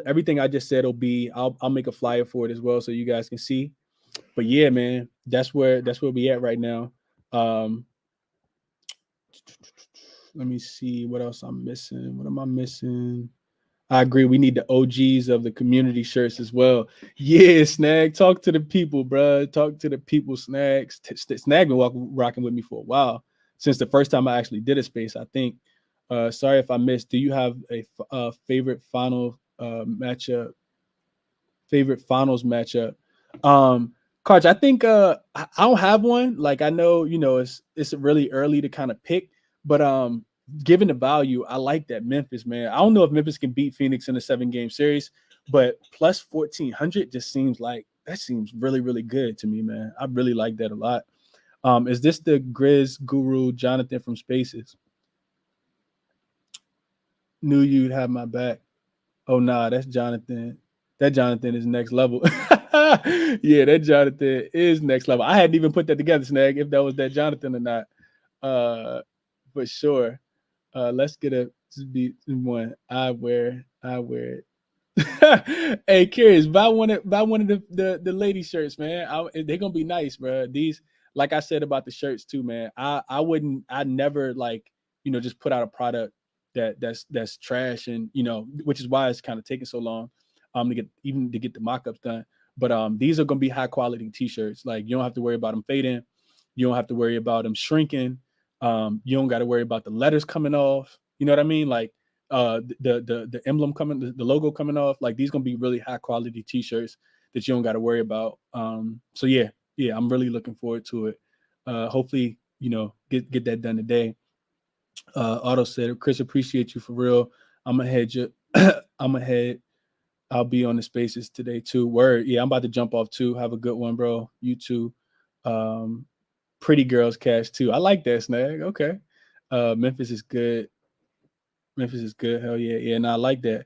everything I just said will be, I'll make a flyer for it as well so you guys can see. But yeah, man, that's where we at right now. Let me see what else I'm missing. What am I missing? I agree. We need the OGs of the community shirts as well. Yeah, Snag, talk to the people, bro. Talk to the people, Snag. Snag been rocking with me for a while, since the first time I actually did a space, I think. Sorry if I missed. Do you have a favorite finals matchup? Karch, I think I don't have one. Like, I know, it's really early to kind of pick, but given the value, I like that Memphis, man. I don't know if Memphis can beat Phoenix in a 7-game series, but plus 1,400 just seems really, really good to me, man. I really like that a lot. Is this the Grizz guru Jonathan from Spaces? Knew you'd have my back. Oh, nah, that's Jonathan. That Jonathan is next level. Yeah, that Jonathan is next level. I hadn't even put that together, Snag, if that was that Jonathan or not. For sure. Let's get a beat one. I wear it. Hey, curious, buy one of the lady shirts, man. They're gonna be nice, bro. These, like I said about the shirts too, man. I never just put out a product that's trash, and which is why it's kind of taking so long to get the mock-ups done. But these are gonna be high quality t-shirts. Like, you don't have to worry about them fading, you don't have to worry about them shrinking, you don't got to worry about the letters coming off. You know what I mean? Like the emblem coming, the logo coming off. Like, these gonna be really high quality t-shirts that you don't got to worry about. So yeah, I'm really looking forward to it. Hopefully, get that done today. Otto said, Chris, appreciate you for real. I'm ahead. I'll be on the spaces today too. Word. Yeah, I'm about to jump off too. Have a good one, bro. You too. Pretty girls cash too. I like that, Snag. Okay. Memphis is good. Hell yeah. Yeah. And I like that,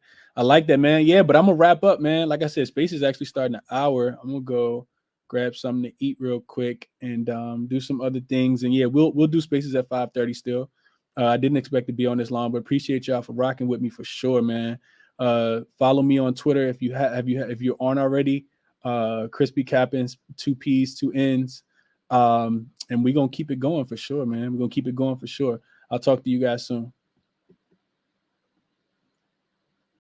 man. Yeah, but I'm gonna wrap up, man. Like I said, space is actually starting an hour. I'm gonna go grab something to eat real quick and do some other things. And yeah, we'll do spaces at 5:30 still. I didn't expect to be on this long, but appreciate y'all for rocking with me for sure, man. Follow me on Twitter if you if you aren't already. ChrisBeCappin, 2 P's, 2 N's. And we're gonna keep it going for sure, man. We're gonna keep it going for sure. I'll talk to you guys soon.